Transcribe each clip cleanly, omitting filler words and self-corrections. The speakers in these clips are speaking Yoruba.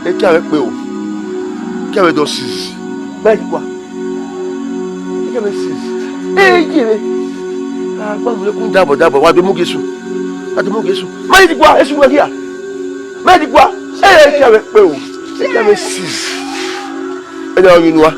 Et qui avec Péo? Qui avec Dossis? Ben, quoi? Qui avec Sis? Eh, qui est? Ah, quand vous voulez d'abord, on va demander ça. On va demander ça. Mais dis quoi? Est-ce que vous voyez? Mais dis quoi? Eh, qui avec Péo? Qui avec Sis? Et dans une noix.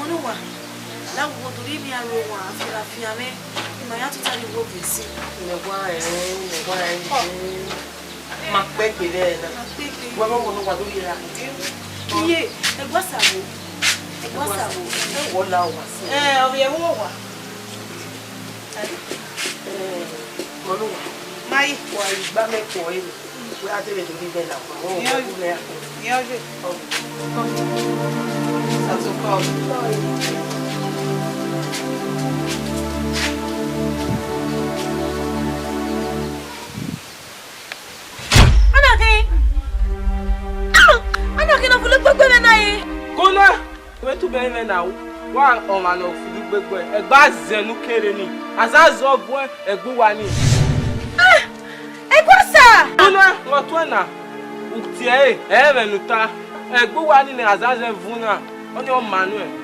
Omonuwa, la wo do mi aro wa afia me, ma ya to tell you what we see. Ne gwa ma pe pe le na. Wa mo mo wa do ira. Iye, e gwa sabo. E gwa sabo. E wo la wa si. O ye wo wa. Omonuwa. Mai, wa igba me ko e. We a te le do bi be la ko. O wo le. Yo je. That's so cool. Wa on ma no fudu gbegbo e gba zenu kere ni. Azazo bo egbu wa ni. Ah! Ekwasa! Una won na. Utie e menuta. Egbu wa ni azazo vuna. Oni o Manuel.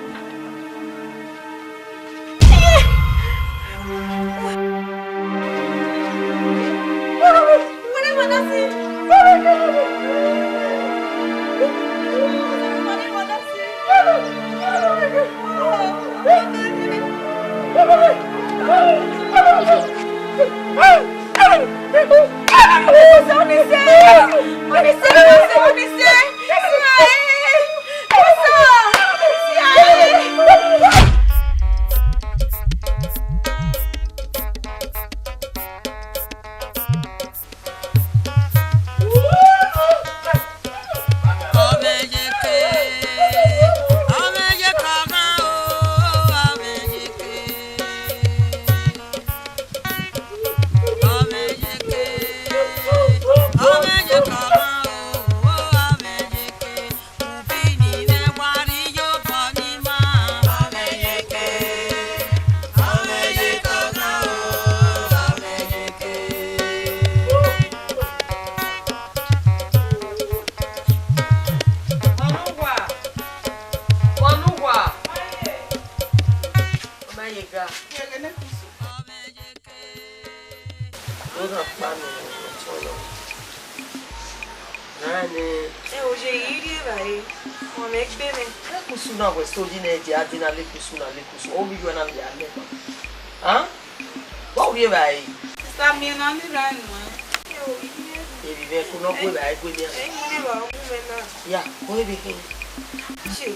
What we buy? Sammy no ni ran mo. Ebi be ko no go buy go dia. Ya, ko be ke. Che.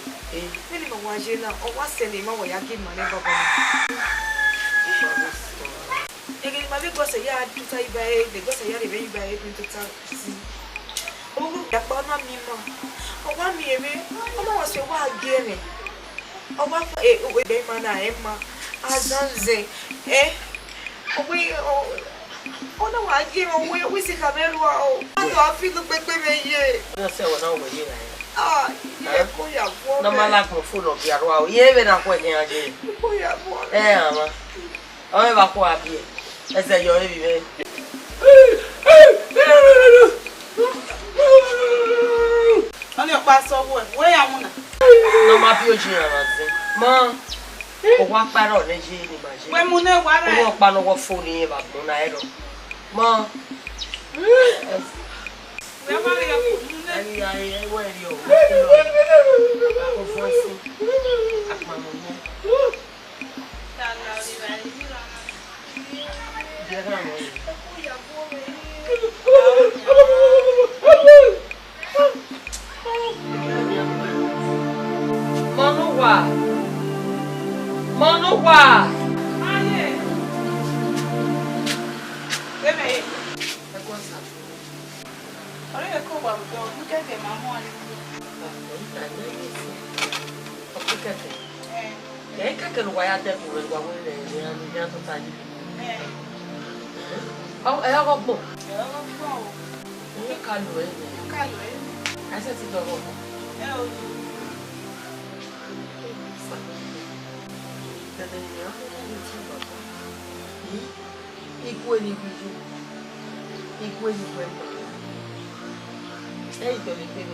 Mini mo wa je na, o wa se ni mo wa ya gi mo le baba. Ege ma be go se ya tuta ibae, de go se ya be ibae ni tuta si. O ya pa na mi mo. O wa mi eme, o ma wa se wa ge ni. O wa fa o be ma na e ma. Azanze we no wa give we see camera o so fi do pepe me ye No se wona we ye ye ko ya bo no mala ko fulo bi aro ye be na ko yen aje ko ya bo ama o me ba ko abi ese yo e bi be ani o pa so we ya mu na no ma bi o ji ara se mo o wa paro le ji ni ma ji we mu na wa ra o pa no wo fo ni ba mo na ero mo we ma le ko mu na ani ai we ri o ko fo si akma mo mo ta na ri ba ri ra je ra mo Omonuwa. Aye. Deme. E ko sa. Ore e ko wa do, mu ke ke ma mo ani. Que no vai até por ele, igual ele é, não adianta estar ali. É algo bom. É algo bom. É calor, né? Calor. Essa é a roupa. É o E coelho, e coelho. É isso, ele tem.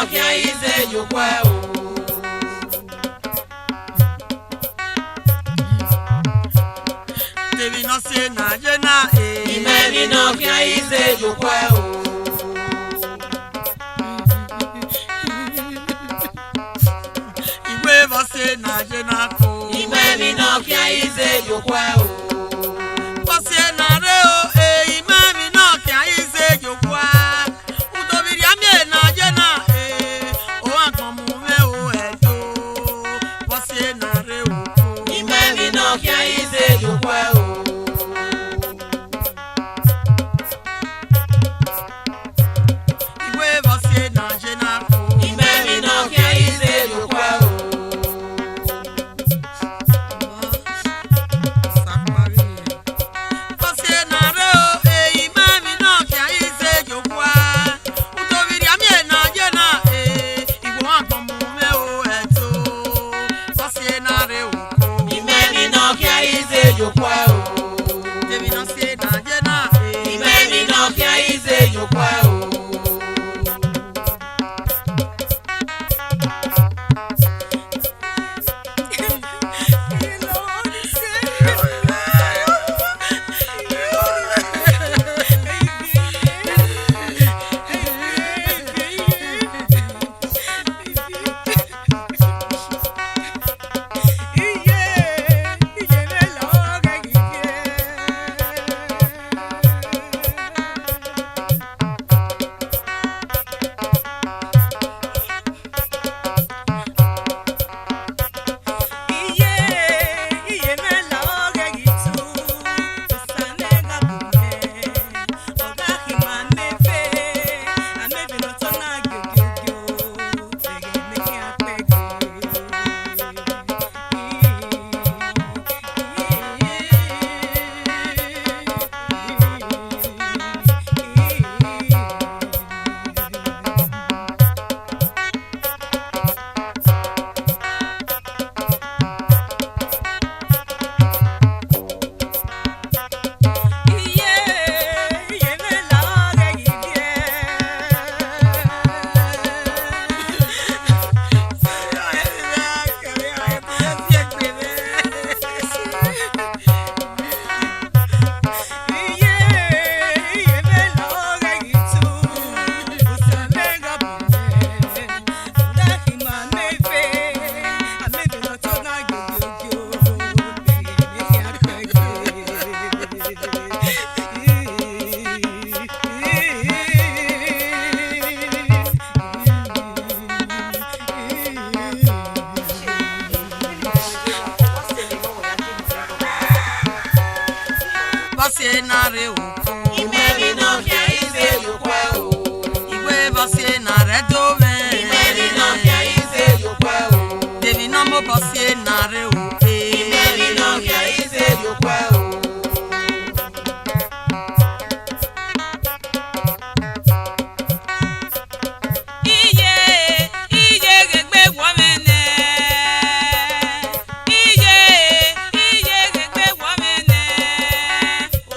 no kia ize jukwa o. Devi no se na jena e. Imemi no kia ize jukwa o. Iwe vase na jena ko. Imemi no kia ize jukwa o. Vase na re o e. Imemi no kia ize jukwa. Udoviri amie na jena e. O akmomu me o edo. Vase na re o. Imemi no kia ize jukwa o.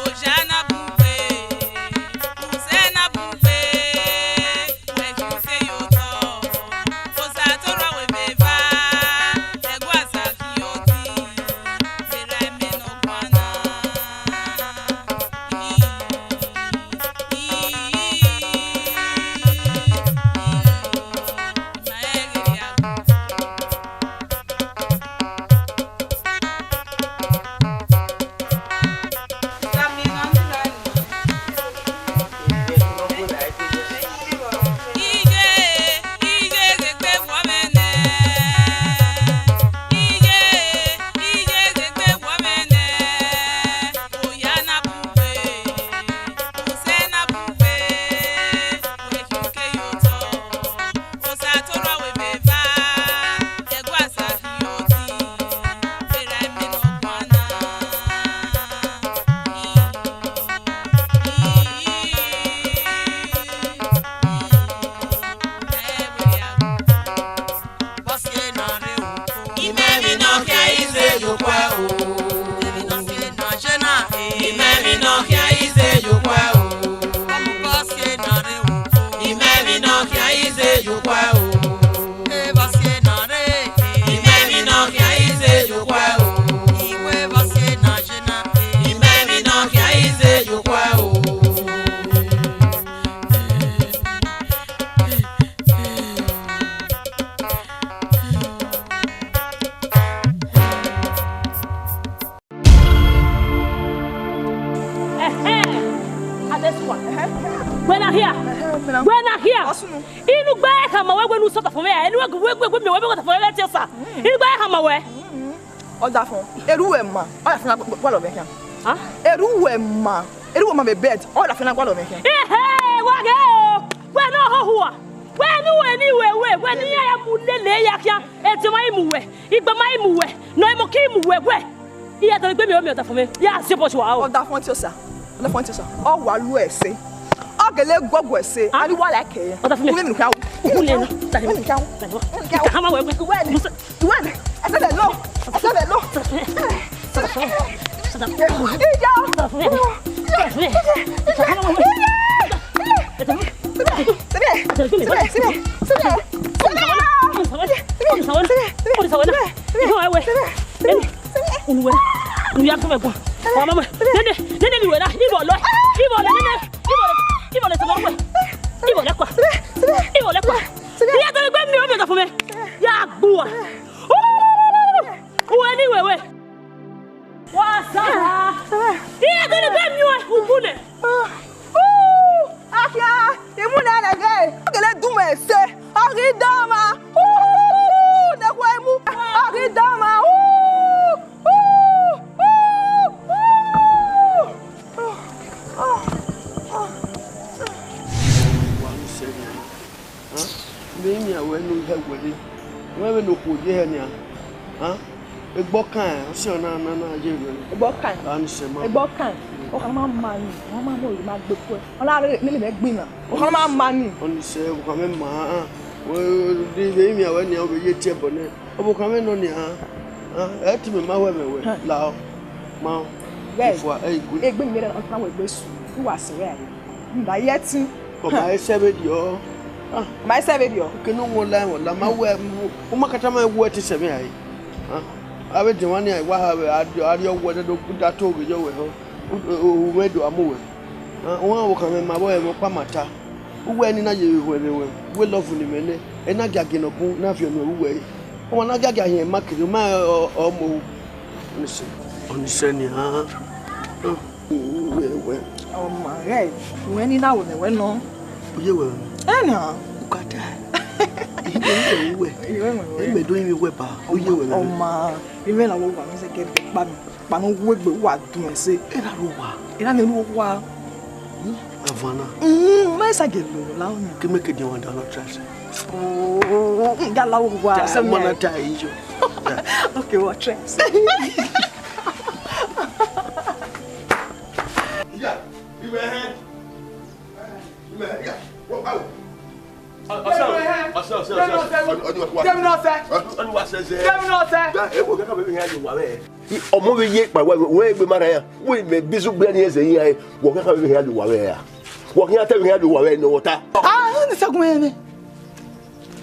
Ojana bu jokwa o. Vasie na re. Imemi no kia ize jokwa o. Iwe vasie na jena. Imemi no kia ize jokwa o. When I hear, you buy a hammer when you sort of me, and we for let you, sir. You buy a hammer where? Oh, that phone. Eruema. I have one of him. Huh? Eruema. Eruema be bed. All the final one of him. Hey, what go? When no, when you anywhere, when you are Mundele, it's my move. It's my move. No, I'm okay. Where? He had a baby of me. Yes, you put all that one to sir. The point is, oh, what you say. Ogele gbogbo se ani wa like e o ta fun mi nkan o le no ta mi nkan o ka ma we we ase le lo my video. Can no one line my way. Umakatama what is a way. I went to one year. What have you whether to put that over your way? Where do I move? One will come in my way, Mopamata. Who went in a year when they were well off in the minute, and I got in a boot, nothing no way. When I got here, market you my or move. Listen, on the senior, Oh my God, when you know they went on. You will. I know. Got that. You doing me wepa. Oh ma, even I will say get back, but no work but what do I say? Era ruwa. Era me ruwa. Avana. Mas I get low. Allow me. Que make it you want to trust. Oh, got low. Some monetary issue. Okay, what trust? Yeah, you were ahead. Yeah. Wow. Omo we ye pa we be mara ya we me bisu bra ni ese yin ai wo ka we ya do wa we ya wo kan ata we ya do wa we no water ni se gun me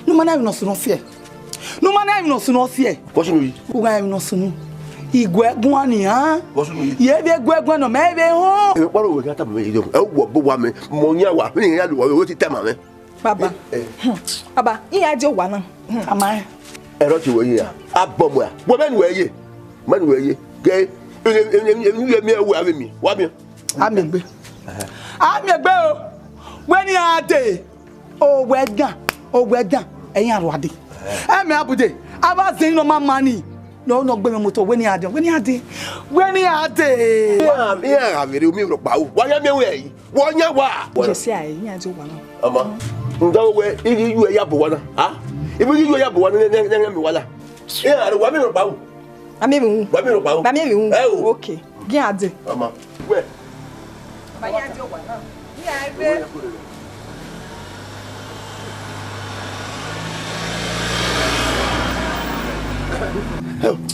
no man am no so no fear no man am no so no fear what you know wo ga am no so no igwegun ani ha what you know ye be gwegun no me be ho e paro we ka ta me yo e wo bo wa me mo nya wa me ya do wa we ti tema me baba baba yin aje wa na ama ero ti wo ya abomo ya wo me nu eye man we ye ge you me ewu ave mi wa mi amegbe o we ni ade o wedan eyin arwade e me abude aba zin no mani no gbe me moto we ni ade ya avere mi ro pa o wa ya me we yi wo nya wa je se ai yin aje wa na ama ndawo we iri yu ya bo wa na ha ibi yu ya bo wa na mi wala ya ro wa mi ro pa o Ami mi wa mi ro pa o ba mi hu okay gin ade ama we ba yin aje wa na ni ai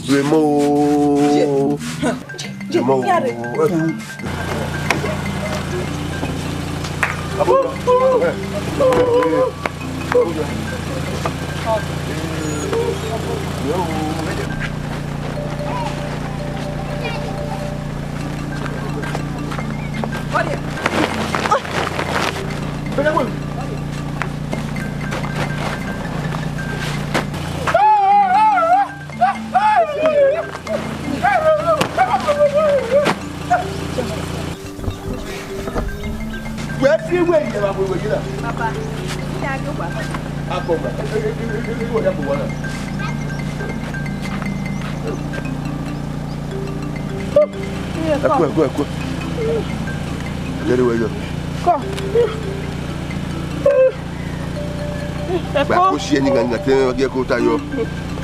Remo. Papa, I go back. Go. Very well. Come. Ba ko si eni ganga te o ge ko ta yo.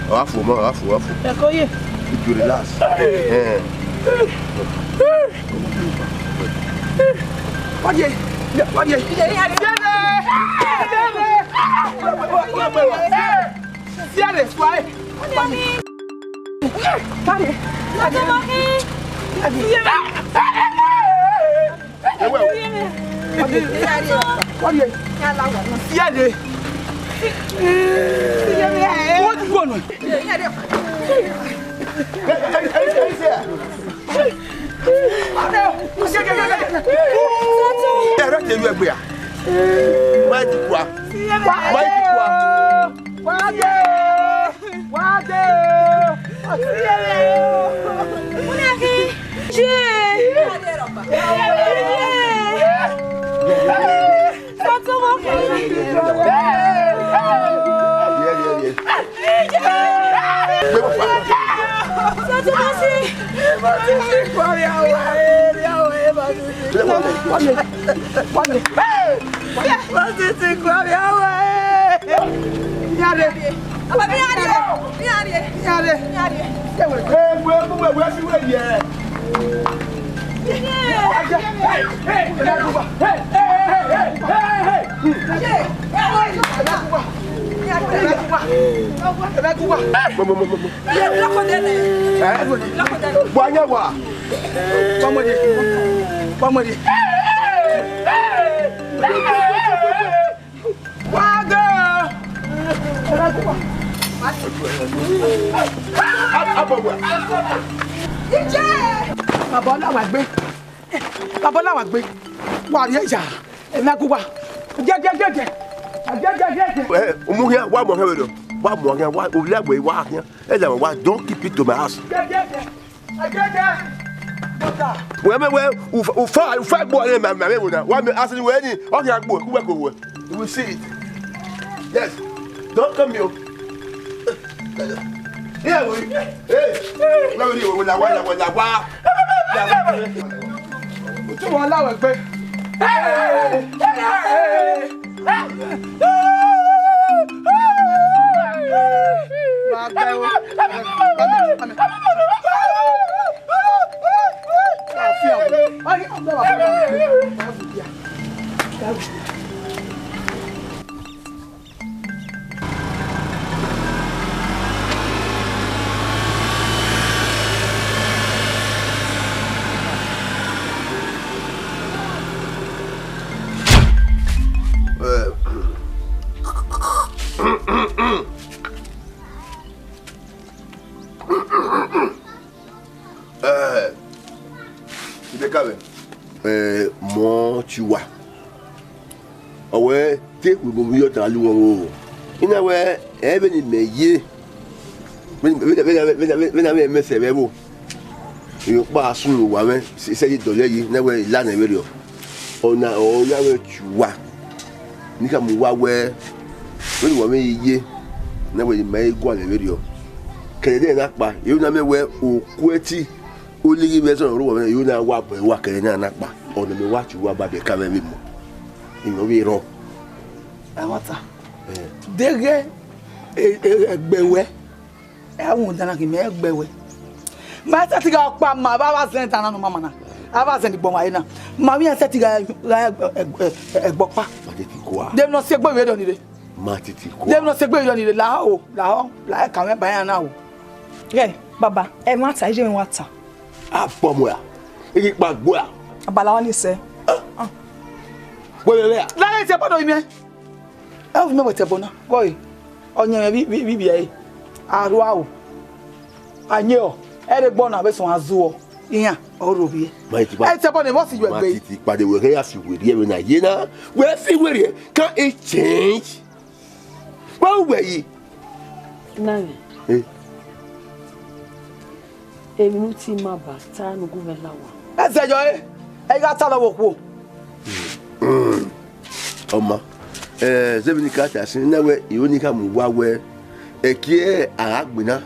Afu. E ko ye. You relax. Wadi. Don't keep it to my house. You will see it. Yes. Don't come here. Here we Monuwa. Owe te we go yo ta lu won o. Ina we ebe ni meye. Me me se bebo. Yo pa sun wa me se yi dole yi na we la na ebe o. Ona o ya we tuwa. Ni ka mu wa we wo me ye na we me gwa na ebe o. Kede na pa yo na me we oku eti oligi be so ro wo yo na wa bo wa kede na pa. Ona me wa tuwa ba be ka me mo. Ino bi ro. Awata. Dege egbewe. Awun dana ki me egbewe. Ma ta ti ga pa ma ba wa sen tana no mama na. Aba sen gbo wa ina. Ma wi se ti ga egbopa. Ma ti ko a. Dem no se gbo we do ni de. Ma ti ko. Dem no se gbo we do ni de la ka me ba ya na o. Ye, baba, e ma ta je mi wa ta. A po mo ya. E pa gbo ya. Abala won ni se. Bo le ya. La le se podo mi. Elf me with a bona. Boy. On your BBA. Arwao. I knew. Eric Bona was on Azuo. Yeah, or Ruby. It's upon the boss you are great. But they were here with you in Nigeria. Where figure can't it change? Well, where ye? No. A mutima bata no guvelawa. That's a joy. I got a walk. Oma. Zevenicata, saying now you only come where a key Agbina,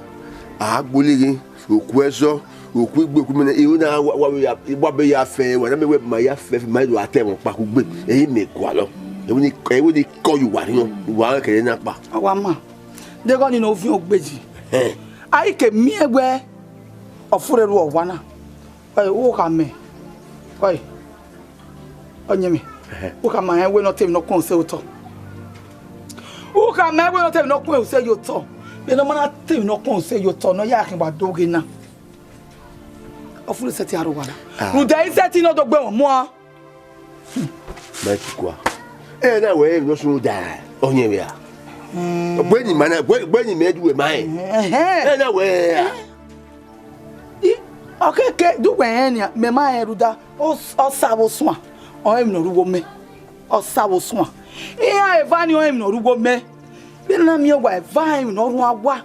Agbuligi, Ukwezo, Ukwe, you know what be your fair when I met my affair, my attempt, Paku, he make Qualo. I would call you one, you are a napa. Oh, ma. They're going to know you busy. I came me away of food or one. I walk on me. Why? On me. Who can my will not have no consult? Who can my will not have no consult? Say your tongue. They don't want to no consult your tongue. No, yaking about dogging now. Of full set out of water. Who dies setting out the bone more? Magic. Eh, that way, no soon die. Oh, yeah, we are. When you man, when you made with mine. Eh, that way. Okay, do when me my ruda or sabo swan. Or I'm no woman or sabo swan. Eh, Van, you am no woman. Then I'm your wife, Vine, no one.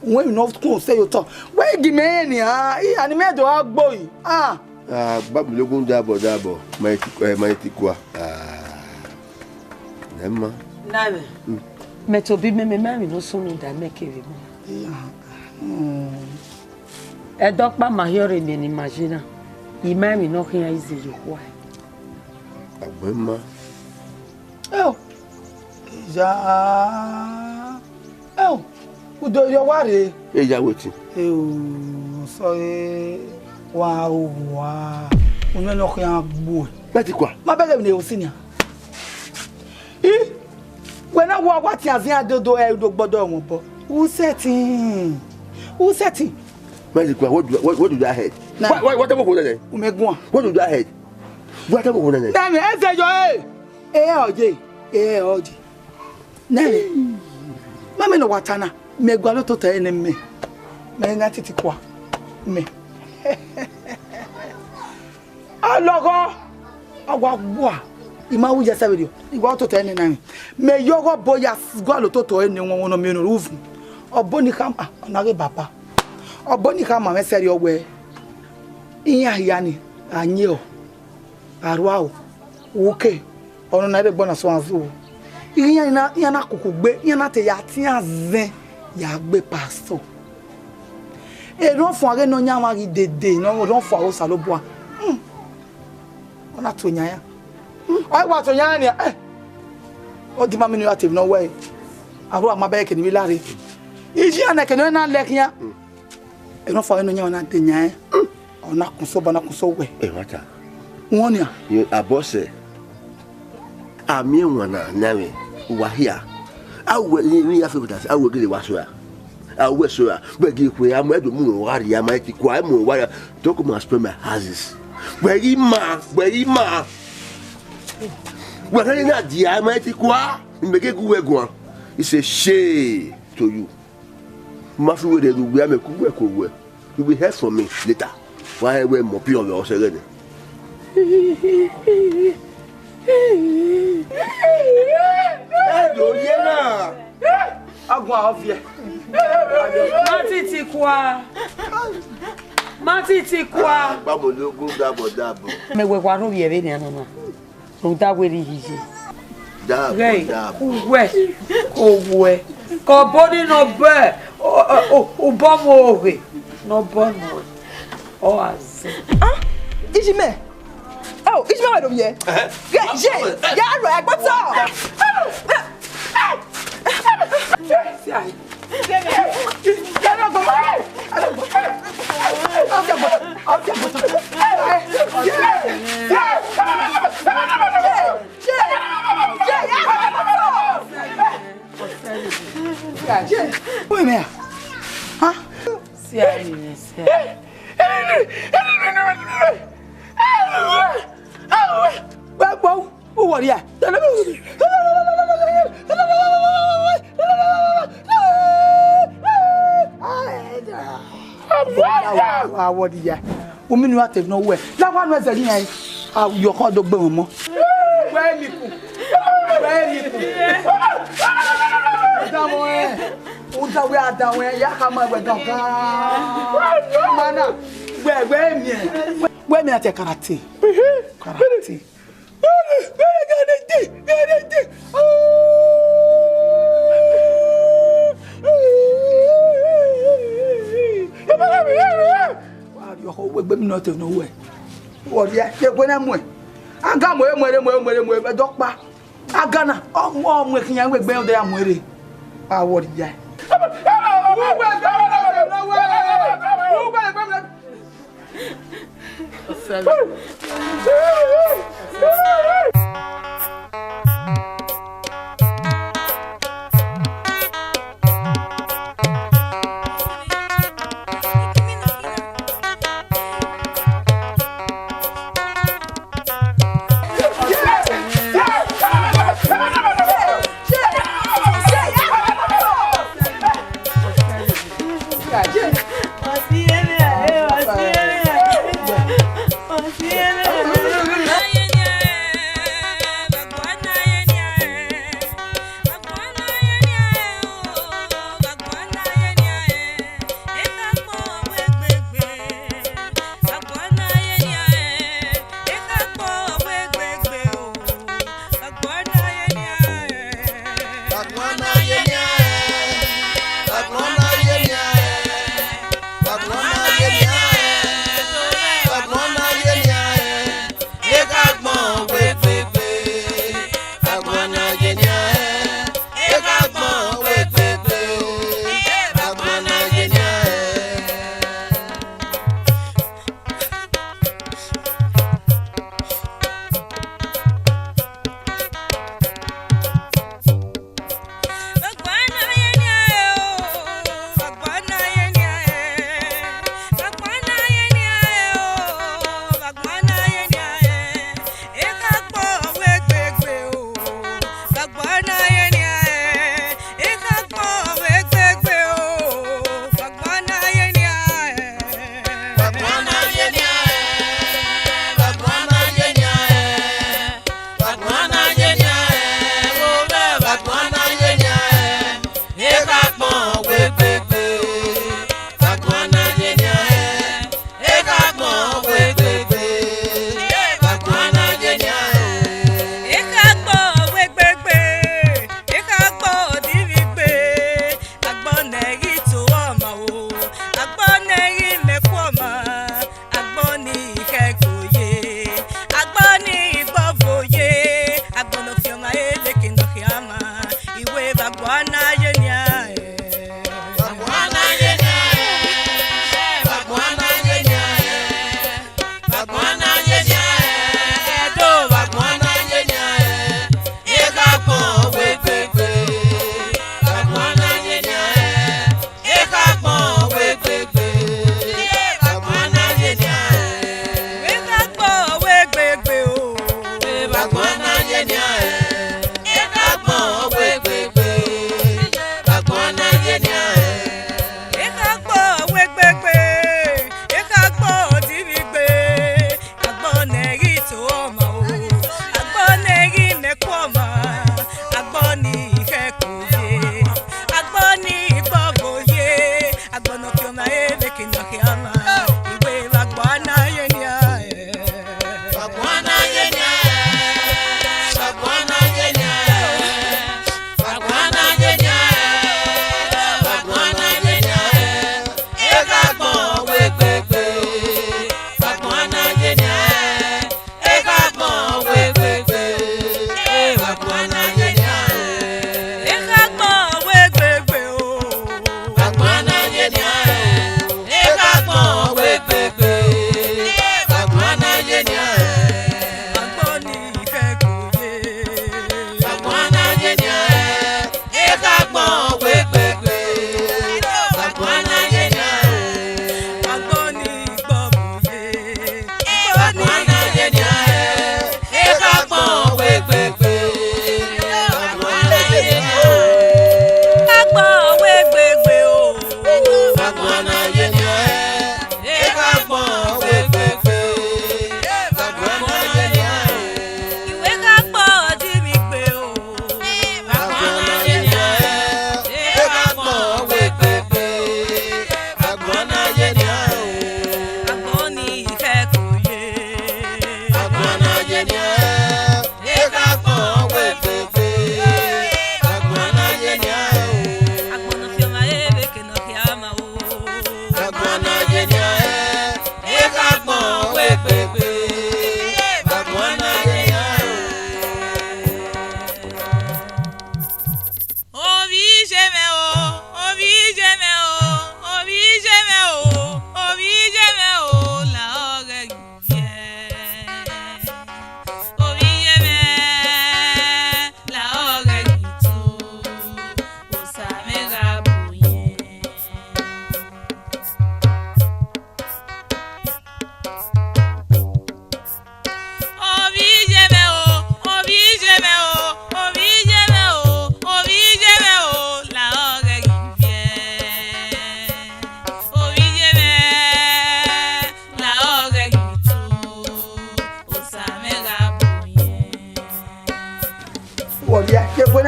When you not say your talk. Where give me any, and made the boy. Babu Logun Dabo, my tikwa. Nemma. Name. Meto bi me mami no so no da make it. E dokpa mahiore ni imagine. I mami no kan easy you why. Agbema. Oh. Ja. Oh. Udo yo ware. Eja wetin. So wow. Unwe no kan agbo. Beti kwa. Ma bele mi o sinia. When I walk what you are doing, do bodo won bo. Who setting? Beti kwa, what do that head? What am I going to do? Umegun. What do that head? What am I going to do? Damn, I say yo oje. Nani. Mama no watana. Me gwa lo to tell me. Me na titi kwa. Me. Alogo. Agwa gwa. Ima wu jesa video. Igwa to tell nani. Me yogo boya gwa lo to eni won no me no roof. Oboni kam onage baba. Oboni kam ma me seri ogwe. Iya yani anyo. Arwao. Woke. Ono na de gbona so anzu. Iya na kokugbe, iya na te ya ti azen ya gbe pastor. E ron fun are no nya wa ri dede, no ron fun o saloboa. Ona to nya ya. Oi wa to nya ni o di ma mi ni ative no way. Aro ma ba ke ni lare. Iji ana ke no na lek ya. E ron fun no nya na te nya ya. Ona kunso we. Eh wata. Won ya. You abose. Ami wana nawe wahia. Awe ni afebutasi awe gele waswa. Awe soa. Begi kwe amedo mu wari ya maiti kwa mu wari. Toko ma spend my houses. Begi ma. Wari na dia maiti kwa. Mbege kuwe gwan. It's a shame to you. Mafi we de gwe amekuwe kowe. You will hear from me later. Why we mo pi on your segede. Edo yena. Agwa ofie. Matiti kwa. Babu Logun Dabo. Me we kwa ro yere ni anana. Ro da we ri hiji. Dabo. We. Ko body no be. O bomo oge. No bomo. O az. Ijime. Oh, Ijime wa do ye. Ya ro agboto. Oi me. Ha? Si ali, si. Wow, who are you? What the year? Women who have nowhere. That one was a year. Your hot dog boom. Where you? Uta we are down where Yakama we don't Mana. Where me at a karate? Karate. Your whole way, but not to nowhere. What, yeah, when I'm with. I got more, doctor. I gonna, oh, making young with Bell, I'm ready. I would, yeah.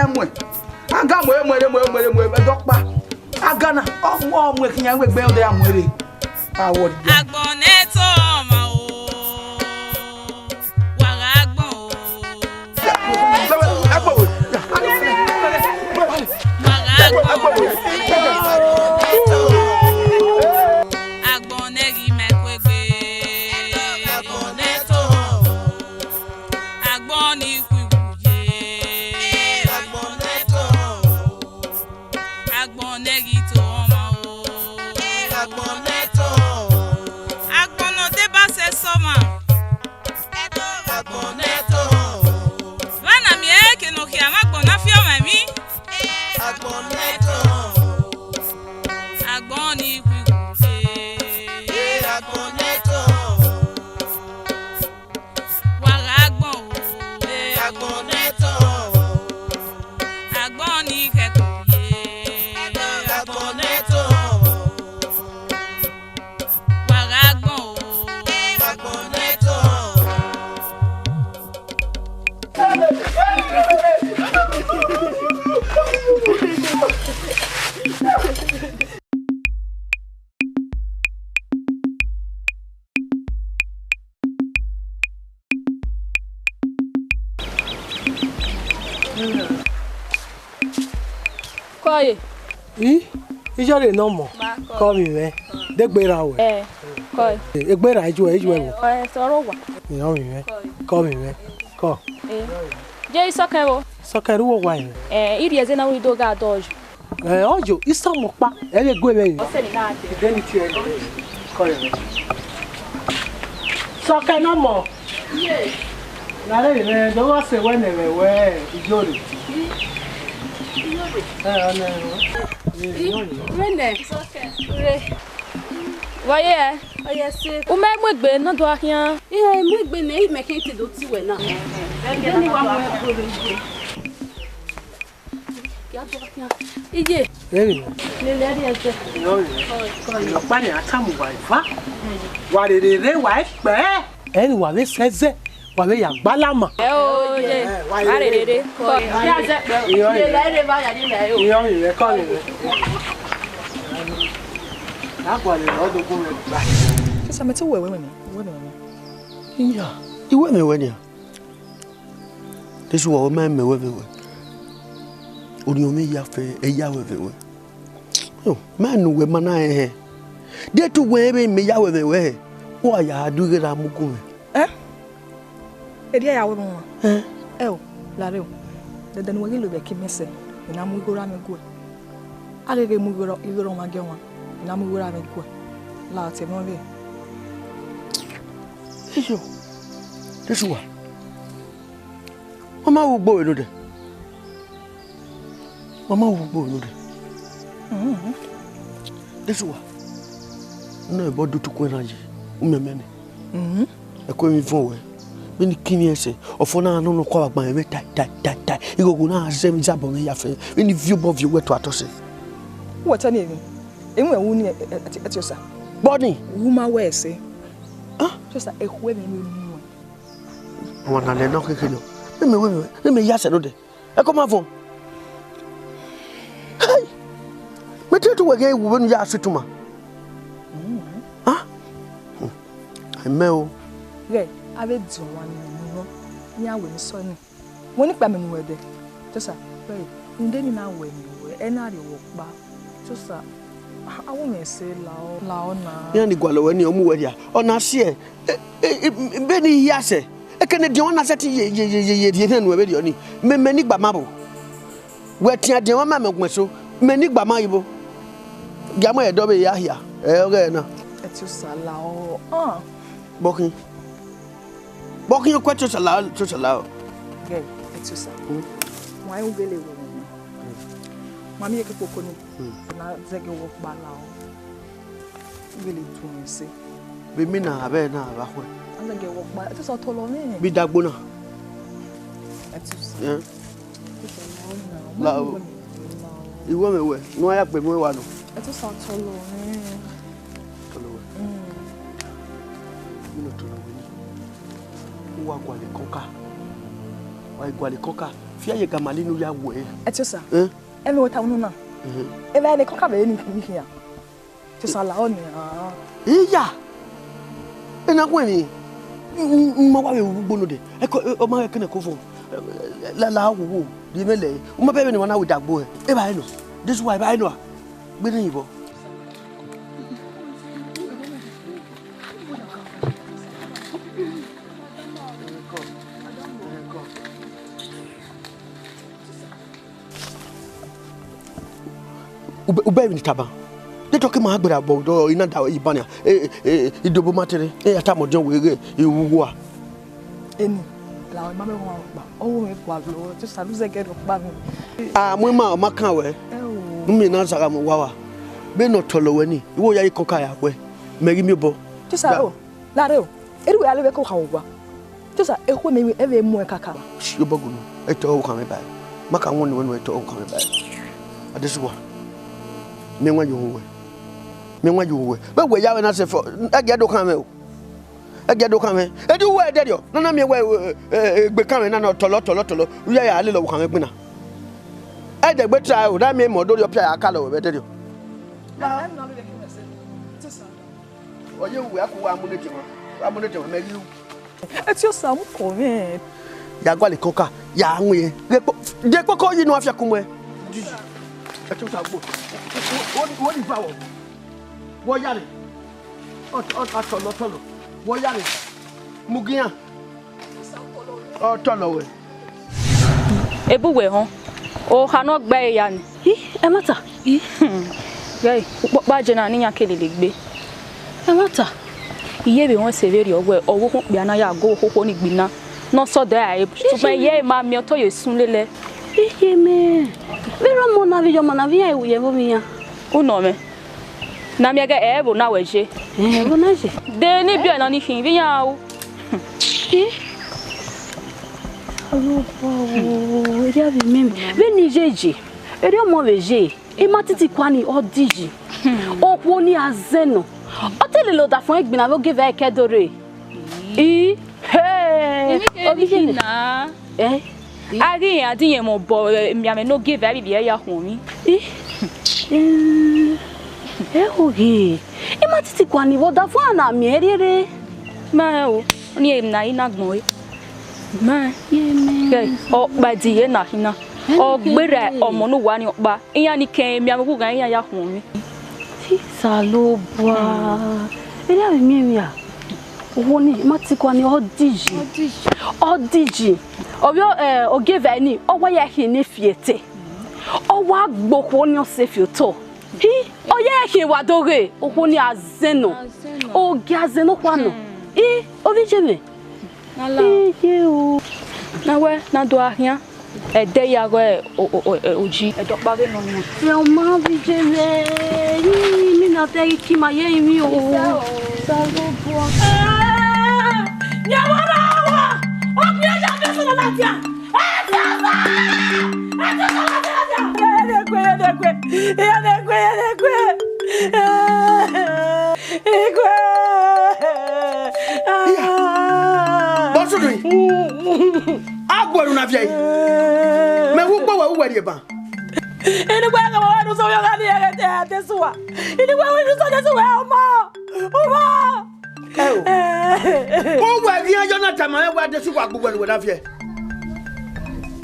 mwe. Aga mwe dokpa. Aga na o mwe kinya we gbe o de amwere. Awori. Agboneto ma o. Wara agbon o. Agbonegi mekwegbe. Agboneto. Agboni kwiguje. Agboneto. Agbonegi to ma o. Agboneto. Agbono deba se soma. Agboneto. Wana mi eke no ki amagbona fi o mami. Agboneto. Agboni kwiguje. Agboneto. Wara agbon o. Agboneto. Agboni kekuye. Agboneto. Wara agbon o. Agboneto. Koye. Ijo le no mo. Call me we. De gbera we. Koye. Egbera ijo wo. Sọ̀rọ̀ wa. Yo mi we. Call me we. Call. Je isokero. Sokeru wo wa yin. Iri eze na wido ga dojo. Ojo, iso mo pa. E le gbe me. Ose ni na ade. Deni ti e. Call me. Soke no mo. Ye. Na le re do wa se we ne we ijo le. Rene. Re. Voye. Oye se. O me mwegbe na do ahian. Mwegbe na me kin ti do ti we na. Ni wa mo e go re. Ya do ahian. Ije. Eri. Le ri ese. Yo pa ni atamu wa ifa. Wa re wa pe. Eni wa le seze. Wa le ya gbalama. O je. Wa re. Ko. Ya je pe. Le le ba ya ni le o. Iyo mi re ko ni. Na kwa le o do ko me gba. Kisa me ti we me. Iya, iwe me we ni. This wa me we. Ori o me ya fe e ya we. Yo, man we mana he. De tu we me ya we. Wo ya du gira mugu. Edi ya wo no. O, la re o. De den we lo be ki mese. Ina mu gora me go. Ale ge mu gora igoro ma ge won. Ina mu gora me go. La te mo be. Iyo. This wa. Mama wo gbo elo de. Mama wo gbo elo de. This wa. No e bodu tukwe na ji. Umeme ni. E ko mi fun we. Beni kini ese ofona anu no kwa agban e tai igogo na azem zabo me ya fe beni view bob you weto atose What ani ni enwe wu ni atiosa body wuma we ese just ehwe me mu wona le no kekelo me ya se no de e ko ma fon hey me tetu we gen wu benu ya asutuma I meo yeah ave do one no nya we so ni woni pa me mu we de just hey nde ni na we ni we na re wo pa just awu me se la ona ya ni gwalo we ni omu we dia ona se be ni ya se e kene de wona se ti ye na no we de oni me ni gba mabo we tia de won ma me gweso me ni gba ma yibo dia mo e do be ya hia oge na just la o Bokin kwacho chala. Okay, it's why u gele wo. Mami e ke poko ni. Na zege wo pa la o. Gele tu mi se. Bi mi na abe na ba ho. Zege wo pa. It's so tolo me. Bi dagbo na. It's Yeah. La o. Iwo me we. No ya pe mo wa no. It's so tolo me. Wa kwa le konka. gwale koka fia ye gamali no ya we Etiosa eme wota unu na ebe ne koka be ni hia Etiosa la oni iya ena kwani mma wa we ugbo no de o ma kene ko fo la wo di mele o ma bebe ni wana we dagbo e ba no this why ba no gbe ni ibo ube ni taba de toke ma agbera bo do ina da ibania idobo matere ata mo jon were iwuwo a eni la o ma me won pa owo me kwa lo to salu ze get pa mi mo ma kan we mi na sara mo wa be no tolo we ni iwo ya ikoka ya we meri mi bo to sa o la re o eri we ale be ko hawo gwa to sa e ko me e be mu e kaka yo boguno e to o kan me ba maka won ni we to o kan me ba adesuwa menwa juwe be we yawe na se fo egedo kan me o egedo kan me edi we dedio na me we gbe kan me na tolo uya ya ale lo kan me gbina e de gbe try o da me mo do pia ya kala we be dedio na na le ke se tsa oye we akwa amunete me ri Etiosa mu ko me ya gwale koka ya anwe de koko yi no afia kumwe Etiosa gbo what is power? What yari? Tolo. What yari? Mugia. Oh, tolo. Ebuwe hon. O hano gbe ya ni. E mata. Yai, ba je na ni yan kelele gbe. E mata. Iye be won se veri owo ko pe ana ya go koko ni gbina. No so de ai. So ye ma mi to ye sun lele. Iye me. Vero mo na vi ai uye bo mi ya. Unome. Na mi ga ebo na weje. Ebo na je. De ni bio na ni fin vi ya o. Allo po, eri abi member. Be ni jeje. Eri o mo veje. E matiti kwani odiji. Opo ni azeno. O tele lo da fun egbina lo give e kedore. Hey. Obi na. Ari adin ye mo bo mi ame no give e bi e ya hun mi. Oge. Ima titi kwani voda fun na mi erere. Ma o ni e na ina gbon e. Ma Ye o ba di ye na hina. O gbere Omonuwa ni opa. Iyan ni ken mi ame ku gan iyan ya hun mi. Salobwa. Eri abi mi ya. Owo ni ima titi kwani odiji. Obio o give any o wa ya hi ne fiete. O wa gboko ni o se fioto. O ye hi wa doge o ni azeno. O gazeno kwano. O vi jeme. Nala. O. Na we na do ahia. E de ya go oji e do pa ve no mo. Yo ma vi jeme. Mi na te ki ma ye mi o. Salobwa. Nyawara! O mi ya ga so na tia. Agboru na fiai. Me wu gbo wa wu wari ba. Ini gwa ga wa no so yo ga ni e te suwa. Ini gwa wi so ga suwa omo. O wa bi ajo na tama e wa de suwa gbogbo ni we na fiai.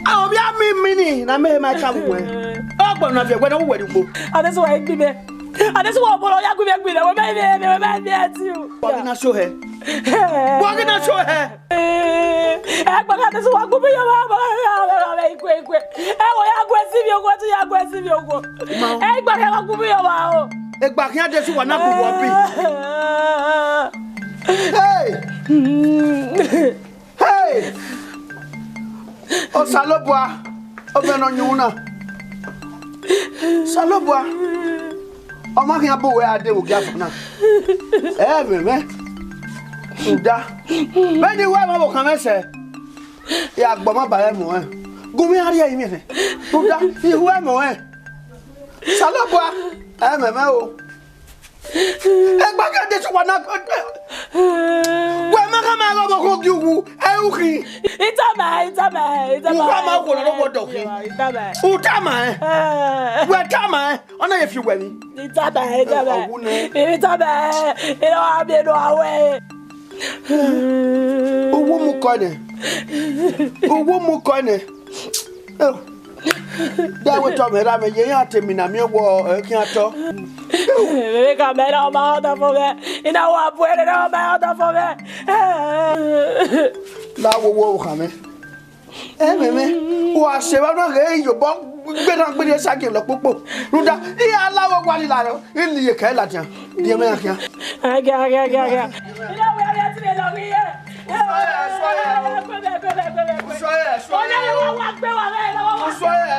Awo bi ami ni na me ma ka mu e. Agboru na fiai we na wu wari gbo. Ade suwa e gbibe. Ade suwa obolo ya gbibe gbibe we be ati o. Wa na show he. Wa na show he. Agba ade suwa gbibe yo ba ikwe. E wo ya aggressive ogo tu ya aggressive ogo. E gba ke wa gbibe yo ba o. E gba kian de suwa na gbo bi. Hey! O salobwa. O be no nyuna. Salobwa. O ma kian bo we ade o gia funa. Me. Uda. Be ni wa ma bo kan mese. Ya gbo ma ba mo e. Gumi ari ayi mi fe. Uda, i huwa mo e. Salobwa. Me o. Egba ka de suwa na Wema kama robo ko giugu. Euki. Itama. Ukama ko no bodo ki. Itama. Utama. We tama. Ona ye fi wemi. Itama. Ino abi no awe. Owo mu kone. Oh. That we talk about me. You have to me na me wo kiato. Me camera ma da fome. Ina wa puede no ma da fome. La wo kame. Meme. Wa se ba no ge yo bo gbe na gbe de sake lo popo. Ruda, iya lawo gwa ni la ro. Ili ye kai la tian. Die me akia. Aga. Ina we ya ti le lo wi ye.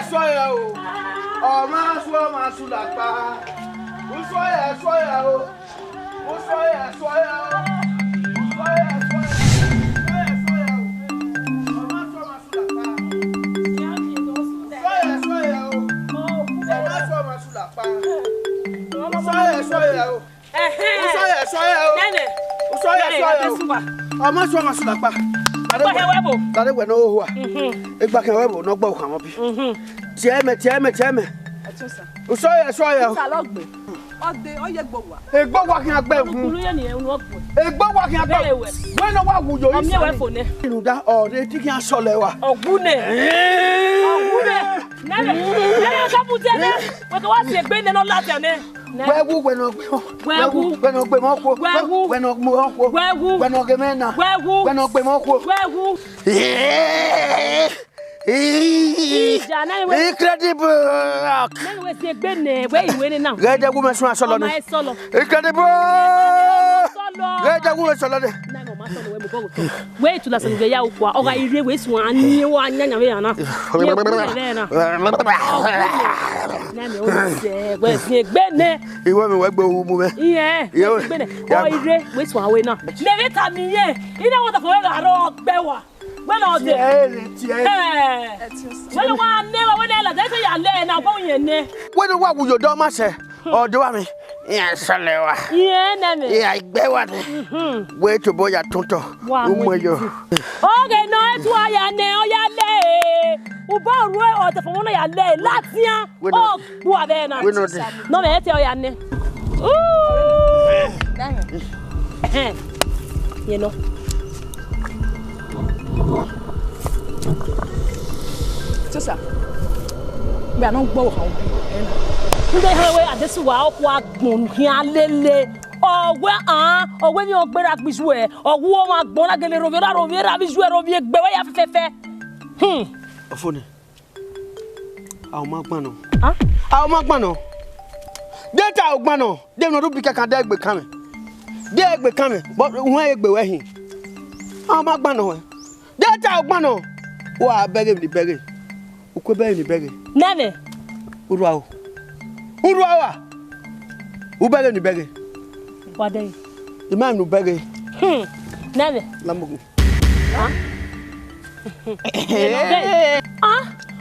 Soya o. O ma su la pa. Soya o. Soya o. Ọmọ sọ ma sùn lápá. Tade wẹ̀ n'owó wa. Egba kẹ̀ wẹ̀bù n'ọgbà òkú àwọn bí. Tiẹ̀ mẹ̀. Sọ́yẹ̀ o. Ọdẹ ọyẹ gbọwà. Egbọ́ wa kí n agbẹ́ fún. Egbọ́ wa kí n agbẹ́ fún. Wẹ́n náà wà wùjọ yìí. Ọmọ ẹ̀wẹ̀ fò ní. Ìnùdá ọ̀rẹ́ tí kí n sọ̀lẹ̀ wa. Ọ̀gúnẹ̀. Nẹ́nẹ̀ kápútẹ́ ní. Wọ́n kọ́ wá sí ẹgbẹ́ nínú láti ẹ̀ ní. Wẹ́wú wẹ́nà gbé mọ́ kó. Wẹ́nà gbé mẹ́nà. Wẹ́nà gbé mọ́ kó. Incredible. Gẹ́gẹ́ gúnmẹ̀ sún àṣọlọ ni. Incredible. Gẹ́gẹ́ gúnmẹ̀ sọlọ ni. Wait to listen to ya ukwa. Oga ire we sun ani wo anyanya we yana. Na me o se we sin egbene. Iwo mi we gbe owu mu me. Iye. Egbene. O ire we sun awe na. Le vita mi ye. Ina wo ta ko we ga ro gbe wa. When all day. When one never when ela that's ya le na ko yen ne. When wa wo yo do ma se. O do wa mi. Yeah, Salewa. Yeah, Name. Yeah, I bet what. Wait to boy at Tonto. Okay, no, it's why I know ya lay. Uba roy or the phone ya lay. Latia. Oh, who are there now? No, I tell ya. You know. Sister, we are not both home. They have a this wow, what here lele. Or where or when you're better at Bisway, or woman Bonagel Rovera Rovera Bisway of your Beway Fefe. Funny. Our Magmano. Our Magmano. Data Ogmano, they not be can deg becoming. Deg becoming, but why be where he? Our Magmano. Data Ogmano. Oh, I beg him the beggar. Who could beg the beggar? Never. Urao. Urawa. Who begged the beggar? What day? The man who begged. Never. Lambu.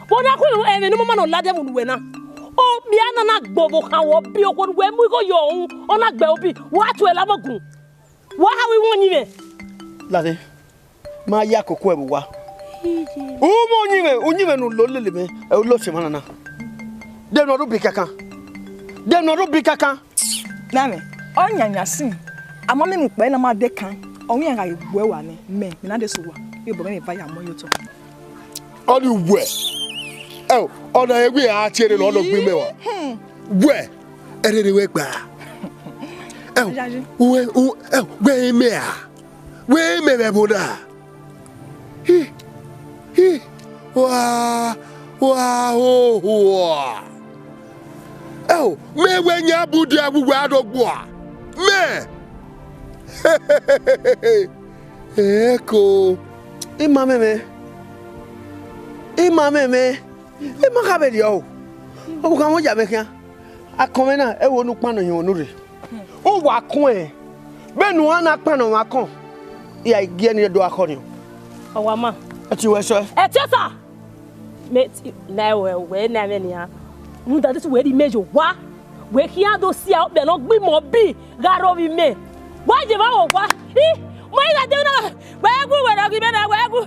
What are you having? No man on Ladam winner. Oh, Biana Bobo, how be or when we go your own on a belby. What will I go? What have we won you? Laddie, my Yako Quebewa. Unive no lolly me, a losimana. They're not be caca. They're not be caca. Name, on your sin. A mammy when I'm at decan, only I will one, me, not the sewer. You bring by a moyoto. All you wear. Oh, on a way I tell you all of women. Where? Anyway, where may I? Where may I Buddha? Wow. Oh, me when ya Buddha will wear the boy. Me. Echo. Imame. Imakabe yo. O kan mo jabe kan. Akon na e wo nu panu yin onu re. O wa kon e. Be nu ana panu wa kon. Ya gie ni do akoni. O wa ma. Ati we so. Etiosa. Me na we na me ni ha. Mu da this we di mejo wa. We here do see out be no gbi mo bi garo bi me. Why je ba wo wa? Moira duna. Wegu wera gimena wegu.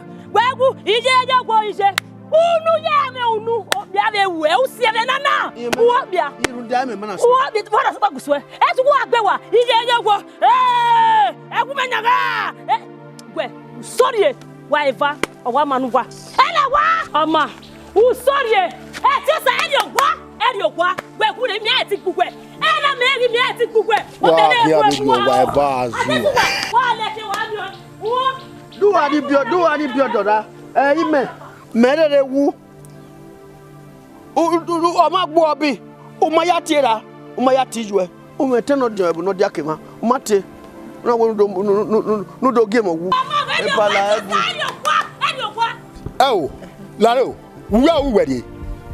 Ije jogbo ije. Unu ya me unu. Obia be we usi be nana. Obia. Irunda me mana so. Obia wara so baguswe. Etu wo agbewa. Ije jogbo. Egu menyaga. Gwe. Sorry. Wa eva. Owa manuva. Ela wa. Ama. U sorry. Ti sa eri ogwa. Gwe ku le mi ati gbugwe. Ela me eri mi ati gbugwe. O bele egwu wa eba azu. Wa le ke wa mi o. Do ani bio doda. Ime. Merere wu. O ma gbo obi. O ma ya tira. O ma ya tijwe. O me teno de ebu no dia kema. O ma te. No wo no do game owu. E bala egwu. Eri ogwa. Oh, Laro. Who are we ready?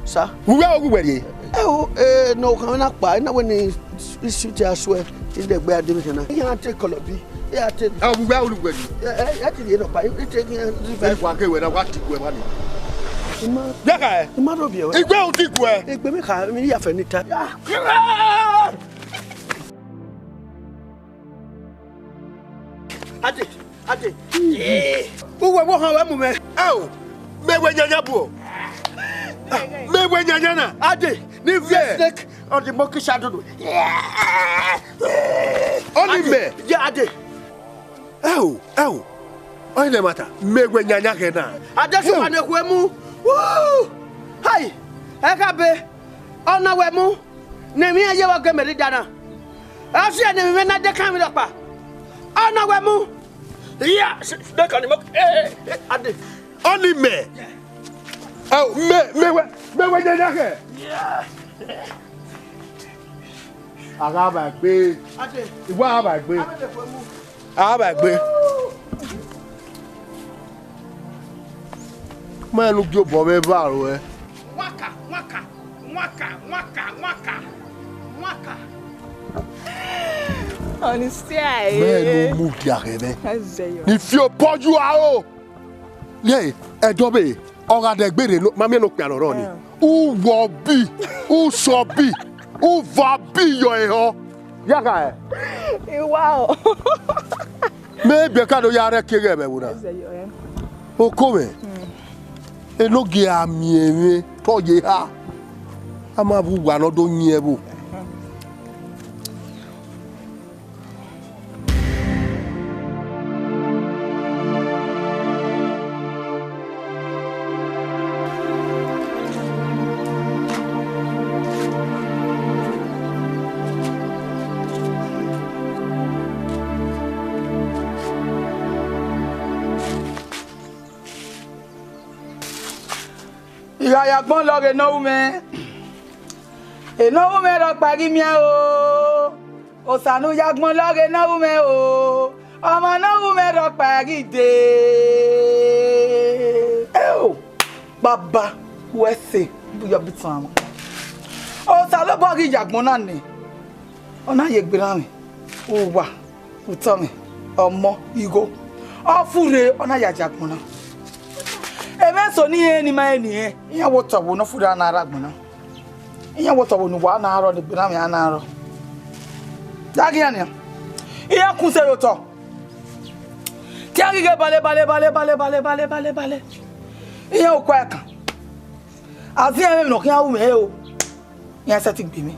Sir? Who are we ready? No, come on, buy. Now when he shoot your swear in the bed, you can't take color B. Yeah, take. Oh, we are ready. Actually, you know, by taking a one way when I want to go money. Yeah, the mother of you. It will take where it will make me a funny time. Ade. Who will walk home, man? Oh, me when you're poor. Me when you're not. Ade, leave snake on the monkey shadow. Only me. Yeah, Ade. Oh. Why the matter? Me when you're not now. I just want to go. Woo! Hi, Ekabe. On the wemu. Nemi aye wa gemeri dana. Afi ene me na de kan mi dopa. On the wemu. Yeah, they can mock. Ade. Only me. Oh, me when you're not here. Yeah. I got back big. Ade. What back big? I back big. Man, look your Bobby Barrow. Waka. Honestly, Man, no move there, if you pour you out, yeah, a dobby, or at the bedding, mammy no piano running. Who will be? Who shall be? Who va be your Yaga? wow. Maybe I can't yara kigger. Oh, come. E no ge amiere to ye ha amabu wa no do yin ebu Ya gbon lo re no me. E no me ro pari mi o. O sanu ya gbon lo re no me o. Ọmọ no me ro pari de. Baba, we say, bu yo bitan. O sa lo bo ri ya gbon na ni. Ona ye gbera mi. O wa, o to mi. Ọmọ igo. O fure ona ya jagbon na. Eme so ni eni ma eni e iya woto wo no fura na ara gbona iya woto wo no wa na aro ni gbona mi ana aro dagi ya ni iya kun se yoto ti agi ge bale iya o kwa kan afi eme no kian wu me o iya se ti gbe mi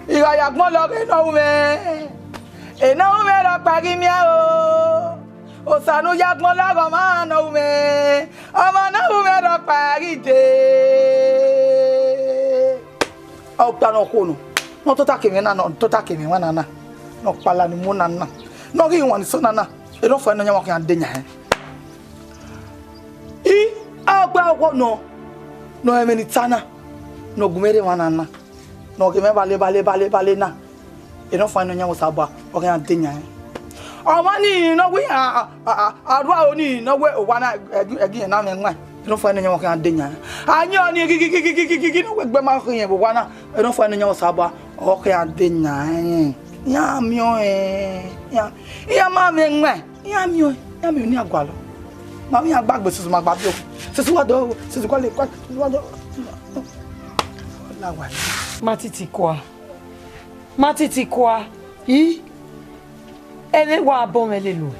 iya ya gbon lo re no wu me e no wu me ro pagi mi o Osanu yagbon lago ma na ume ama na ume ro pari de o pa no kono no to take me na no to take me wana na no pala ni mo na na no ri wan so na na e do fa no nya wa kan de nya I agba wo no eme ni tana no gumere wana na no ke me bale na e do fa no nya wo saba o kan de nya Omani no we arwa oni no we wana again na me nwa no fa no nya kan denya anya oni gigi no we gbe ma ko yen bo wana no fa no nya saba o kan denya ya mio ya ma me nwa ya mio ni agwalo ma mi agbagbe susu ma gba bi o susu wa do susu ko le kwa susu wa do la wa matiti kwa I Ele wa bon elelu.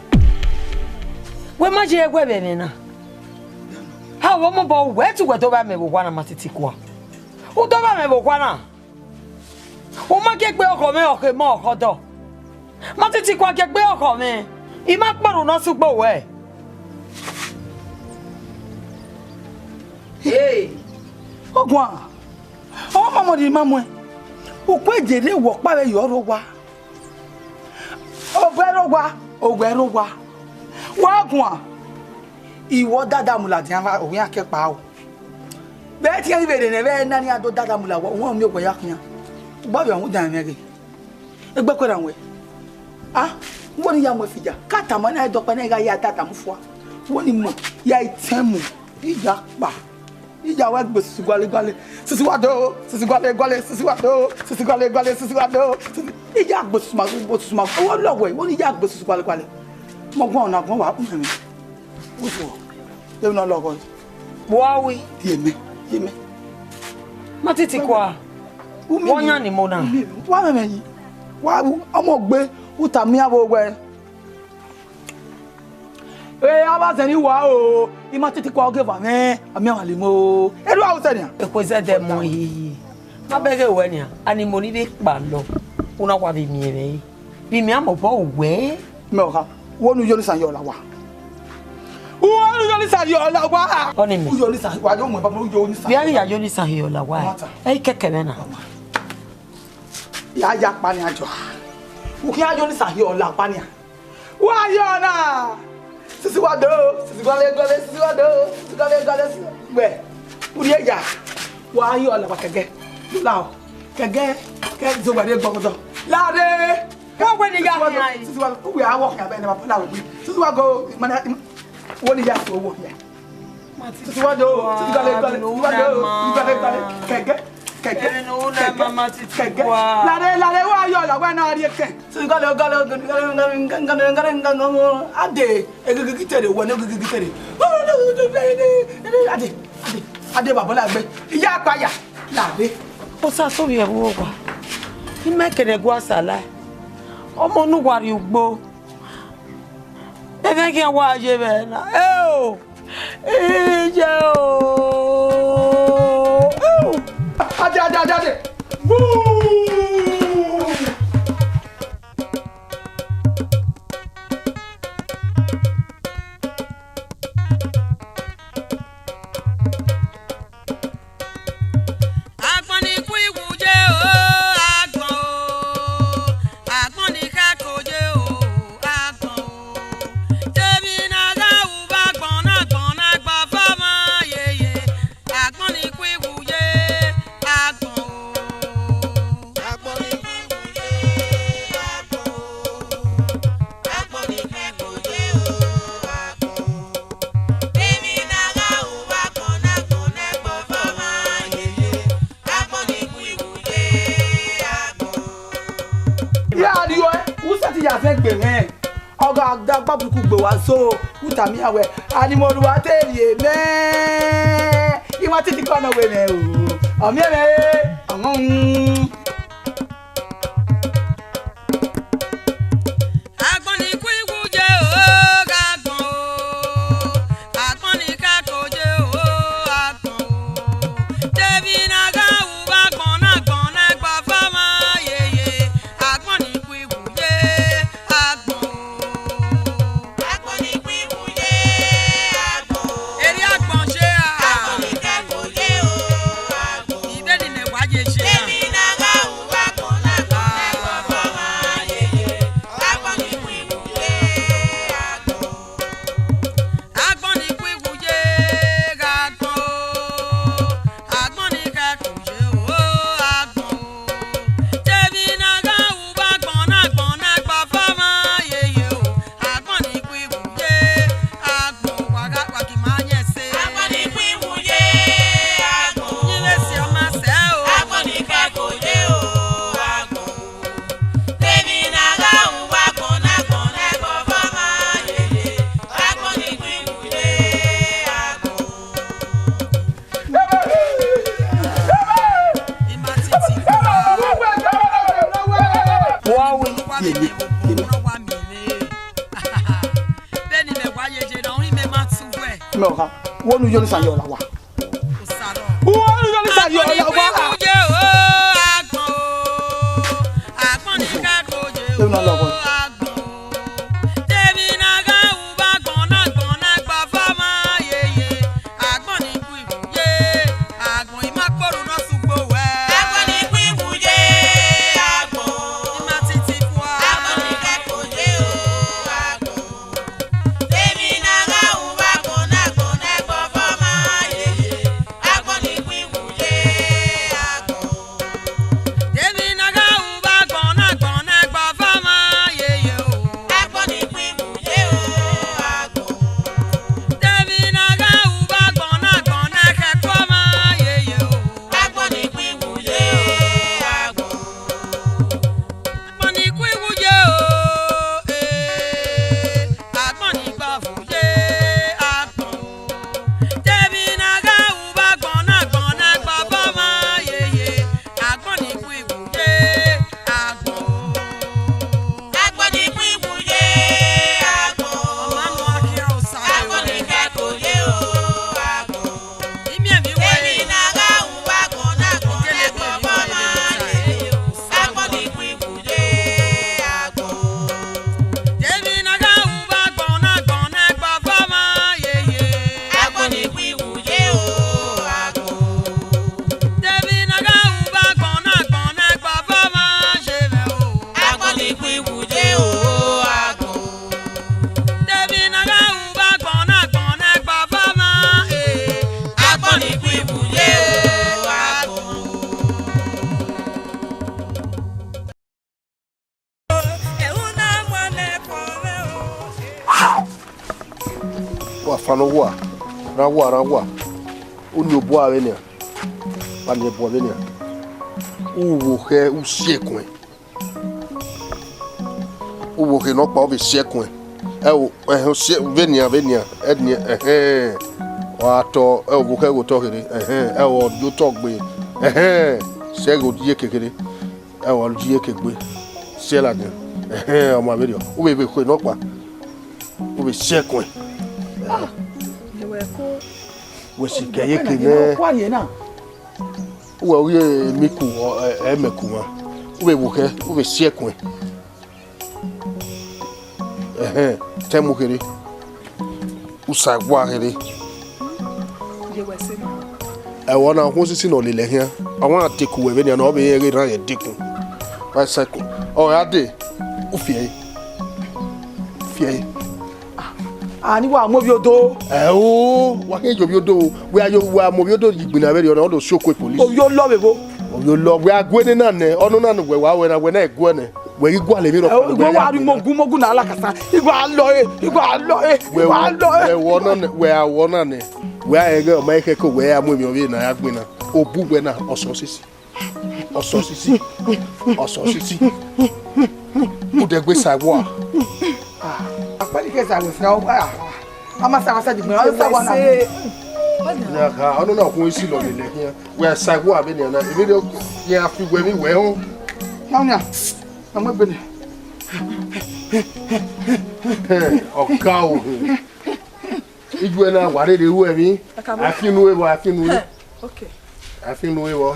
We ma je egwe be na. Ha wo mo bo we ti we to ba me bo kwa na matiti kwa. O to ba me bo kwa na. O ma ke pe oko me oko mo oko do. Matiti kwa ke pe oko me. I ma paru no sugbo we. Hey. Ogwa. O ma mo di mamwe. O pe jere wo pa be yo ro wa. Ogwero wa. Wa gun. Iwo dada mula ti anfa oyin akepa o. Be ti ri bere ne be na ni ado dada mula wo won mi ogwe yakan. Gba bi awon dan mege. Egbe ko ranwe. Ah, woni ya mo fija. Kata mo na do pa na ga ya tata mu fo. Woni mo ya itemu. Ija pa. Ija wa gbe susu gwale. Susu wa do, susu gwale, susu wa do, susu gwale, susu wa do. Ija gbe susu ma. O lo we, woni ja gbe susu gwale. Mo gbon na gbon wa mi. Oso. Ye no lo go. Wawi. Yeme. Matiti kwa. Wonya ni mo na. Wa me yi. Wa omo gbe uta mi abo we. Aba se ni wa o. I matiti kwa o ge va me. Ami wa le mo. Edu awu se ni. E ko se de mo yi. Ma bege we ni ani mo ni be pa lo. Una wa bi mi re. Bi mi amo bo we. Me o ka. Wonu yo ni san yo la wa. Wonu yo ni san yo la wa. Oni mi. Yo ni san wa yo mo ba mo yo ni san. Bi ari ya yo ni san yo la wa. E keke me na. Ya pa ni ajo. O ki ajo ni san yo la pa ni. Wa yo na. Sisi wa do, sisi gwale, sisi wa do, sisi gwale, we. Uri eja. Wa yo la wa kege. La. Kege, ke zo wa de gbogodo. La de. Ka we ni ya ni. Sisi wa we a work ya be na pa la we. Sisi wa go mana woni ya so wo ya. Sisi wa do, sisi gwale, sisi wa do, sisi gwale, kege. Kege no na mama titi kwa. La de wa yo la wa na ri ke. Sisi gwale ade egigitere wo ne egigitere. Ade baba la gbe. Iya paya la de. O sa so ye wo wa. Ime kere gwa sala. Omonuwa ri ugbo. Ebe ki wa je be na. O. Je o. Ade. Babuku gbe wa so utami awe animoru wa terie me iwa titi kono we me o omi me me oka. Wonu yo ni sa yo la wa. Wonu yo ni sa yo la wa. Agbon ni ka koje Ṣé na lo ko? Fanowa, rawa. Uni obo avenia. Pani obo avenia. Uwo he u siekun. Uwo he no pa o be siekun. O se venia. Wa to o bo he go to kere. O do to gbe. Se go die kekere. O die kegbe. Se la de. O ma verio. O be ko no pa. O be siekun. Wesi keye kene uwe miku emekuma uwe buke uwe siekwe temu kere usagwa kere wona ho sisi no lele hia awon ateku we be na obe ye ran ye diku ba cycle o ya de ufie Ani wa mo bi odo. Wa ke jo bi odo. We ayo wa mo bi odo igbina be ona do soko police. O yo lo bebo. O yo lo we agwene na ne. Onu na no we wa we na egwe ne. We igwa le mi ro. We wa ri mogun na alakasa. Igwa lo We wona ne we a wona ne. We a ege o ma ke ko we a mo mi o bi na agbina. Obu we na ososisi. O de gbe sawo. Kesa we fra o ama sa di o sa wana na ka onu na kun isi lo le hia we sawo abi ni na e video ya fi we mi we ho na mo gbe ni o ka o iju na wa re wu emi afinu we Okay. Afinu we wo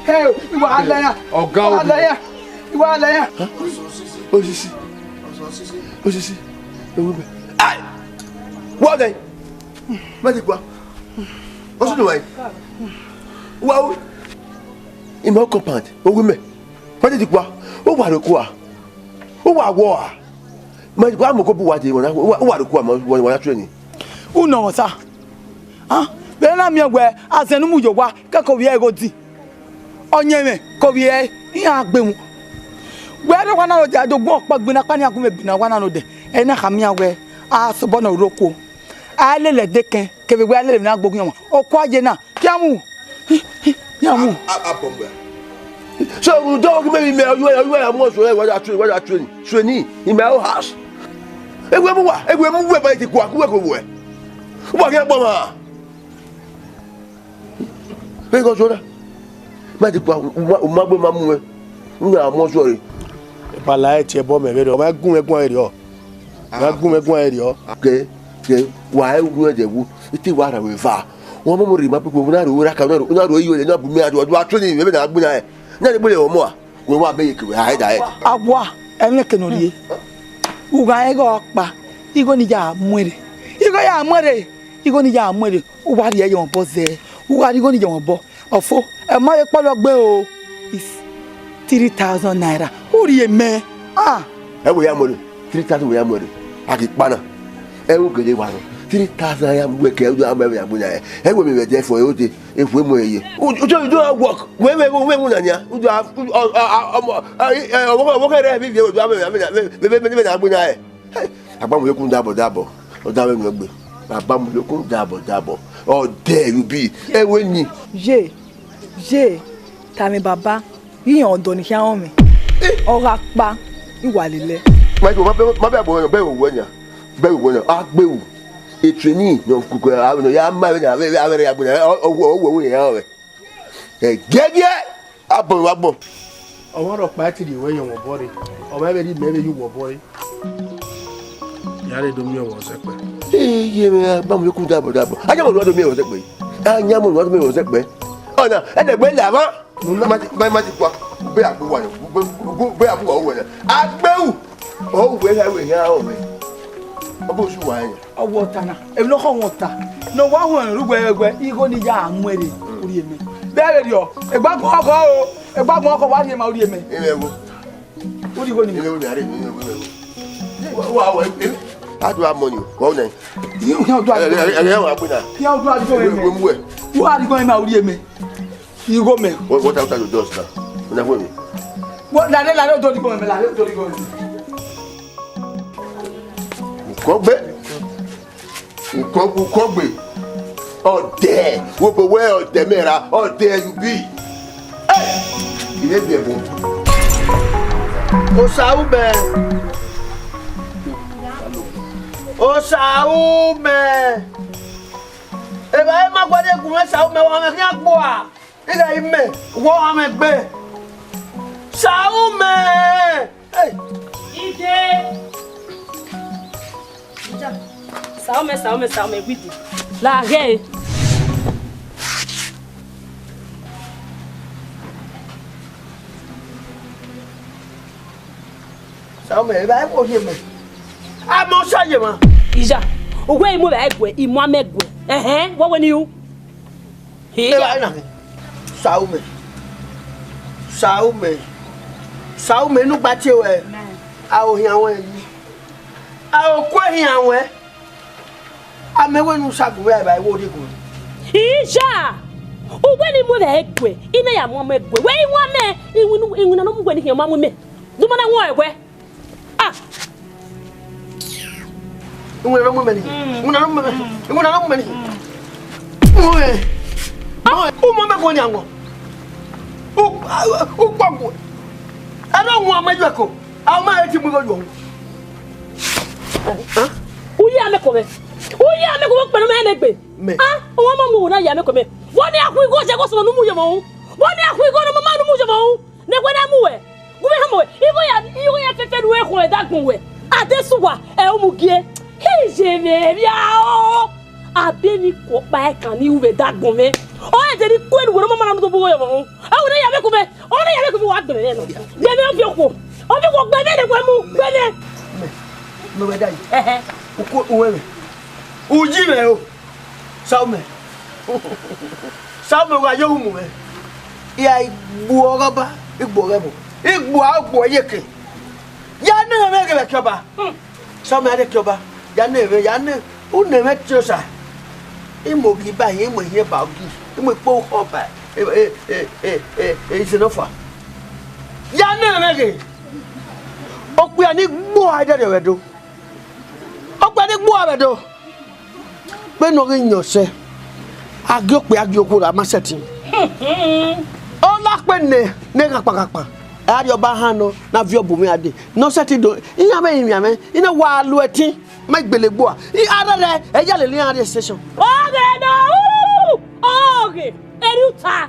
Hey, iwa alaya. Ọ̀gá o. Iwa alaya. Osisi. Ewu be. Ai. Wo dey. Ma ti gba. O su do wai. Wa o. Imo compound. O wi me. Ma ti gba. O wa ro ku a. O wa wo a. Ma ti gba mo ko bu wa de wona. O wa ro ku a mo wa training. Uno won sa. Ah, be na mi egwe azenu mu yowa keko wi ego di. Onyeme ko wi e ya gbemu. We do wana no ja dogun opa gbina pa ni agun bina wana no de. E na ka mi awe a so bona uroko. A lele deken ke be we lele na gbogun yan. O ko aje na. Kiamu. Yamu. Abomba. So we don't give me you am so we are training in my own house. Egwe mu we ba ti ku akuwe ko we. Wo ke gbo ma. Pe ko so da. Ma ti ku o ma gbe ma mu we. Nga mo so re. Pala eti ebo me vero. Ma gun egun eri o. Ma gun egun eri o. Ke wa e ru ejewu. Iti wa ra we va. Wọ́n mọ̀ rí ma pé wọ́n náà rà kan náà rò yíyọ náà bù mí àjọ ọdún atúni ìwé náà gbóná ẹ̀ náà ní bóyá ọmọ à wọ́n wà bẹ́yẹ kìwé àìdá ẹ̀. Agwa ẹ̀mí kẹ̀nọ̀lìyẹ uga ẹ̀gọ́ ọ̀pá igo níjà àmúrè igo yà àmúrè igo níjà àmúrè uga rí ẹ̀yẹ̀ wọ̀n bọ́ zẹ́ uga rí igo níjà wọ̀n bọ́ ọ̀fọ́ ẹ̀ má yẹ pọ́lọ́ gbé o is 3,000 naira ó rí ẹ̀mẹ́. ẹ wò ya mọ̀ rẹ̀ 3,000 wò ya mọ̀ rẹ̀ àkìpánà ẹ ń gèdè wà lọ. 3,000 ya mwe ke do am ya bunya e e we me je for e o te e fu mo eye o do work we mu na nya o do o ke re bi bi o do am me na bunya e agba mo lekun dabo o da we mi gbe agba mo lekun dabo o there you be e we ni je ta mi baba yiyan odo ni kya won mi o ra pa iwa lele ma be bo be wo nya agbewu etreni no kuku no ya ma na ave ya gbona owo ya o e gege abon wa gbon owo ro pa ti di we yan wo bore o ba be di me be yu wo bore ya le do mi o se pe ye me ba mo ku dabo aja mo do mi o se pe anya mo do mi o se pe ona e de gbe la ma ti kwa be agbo wa be agbo o we agbewu o we ya o me obo su wa yin ọwọ́ ta na èmi ló kọ́ wọn ta ní wọ́n hùn ẹ̀rúgbẹ́ ẹgbẹ́ igo níjà àmúrè orí ẹ̀mẹ́ bẹ́ẹ̀ rí ọ ẹgbàgbọ́n ọkọ̀ wá ní ẹ̀ma orí ẹ̀mẹ́. ẹ̀mẹ́ wo ó dìgbò ní. ẹ̀mẹ́ wo ni àrẹ mi wà wọ ẹ̀mẹ́ adu amọ̀ni wọ́n nà ẹ̀yẹ́ wà gbé náà yíyá ọdún àdúgbò ẹ̀mẹ́ wọ́n àdúgbò ẹ̀mẹ́ orí ẹ̀mẹ́ igo mẹ́. wọ́n ta ọ̀tá lọ́dọ̀ ọ̀sán ọ̀nà fún mi. wọ́n làdé ọ̀tọ̀ dìgbò ẹ̀mẹ́ làdé ọ̀tọ̀ dìgbò ẹ̀mẹ́. kọ́gbé kọ́gbé ọ̀dẹ̀ wo bò wẹ́ ọ̀dẹ̀ mẹ́ra ọ̀dẹ̀ yubi ilé bìẹ̀ bọ̀. Osaume eba e ma gbade kun Osaume wa me kan gbo a ida ime wo wa me gbe Osaume ide Saume widi la ge Saume eba e ko ye me a mo saye ma ija ogwe imu ba egwe imu amegwe wo we ni u eba ina Saume nu gba ti o e a o hin awon yi a o ko hin awon amewe nu sagu ya ba iwo de ko ija ogwe ni mu ba egwe ina ya mu amegwe we imu ame iwuna no mu gwe ni hin ma mu me duma na wo egwe Una no me ko nyango. O pagbo. Ana won amajo ko. A ma eti mu gojo. Uyi ame ko me pelu me negbe. O wa ma mu na ya me ko me. Woni akun igo je ko so nu mu ye mo. Woni akun igo no ma nu mu je mo. Ne gwe na mu we. Gwe ha mo. Igo ya fefe nu e ko e dagun we. Adesuwa e o mu gie. Je me biao abeni ko pa e kan ni uwe dagbon me o e je ni ko enu wo mama na to bo yo mo o na ya me ko me wa gbe me no je me o fi ko gbe me de ko mu gbe me no we dai ko uwe me uji me o Saume wa yo mu me ya igbu oroba igbo rebo igbo agbo yeke ya na me ke kyoba Saume ade kyoba ya ne une metiosa imogi ba yin mo yin ba ogi imo po oba isinofa ya ne mege opu ani gbo ade de wedo opu ani gbo abedo pe no ri yose agiope agioku la maseti o la pe ne kapakapa ari oba hano na vi obumi ade no seti do iya me ina wa lu etin ma gbelegbo a I arare eja le lian radio station oge no oge eruta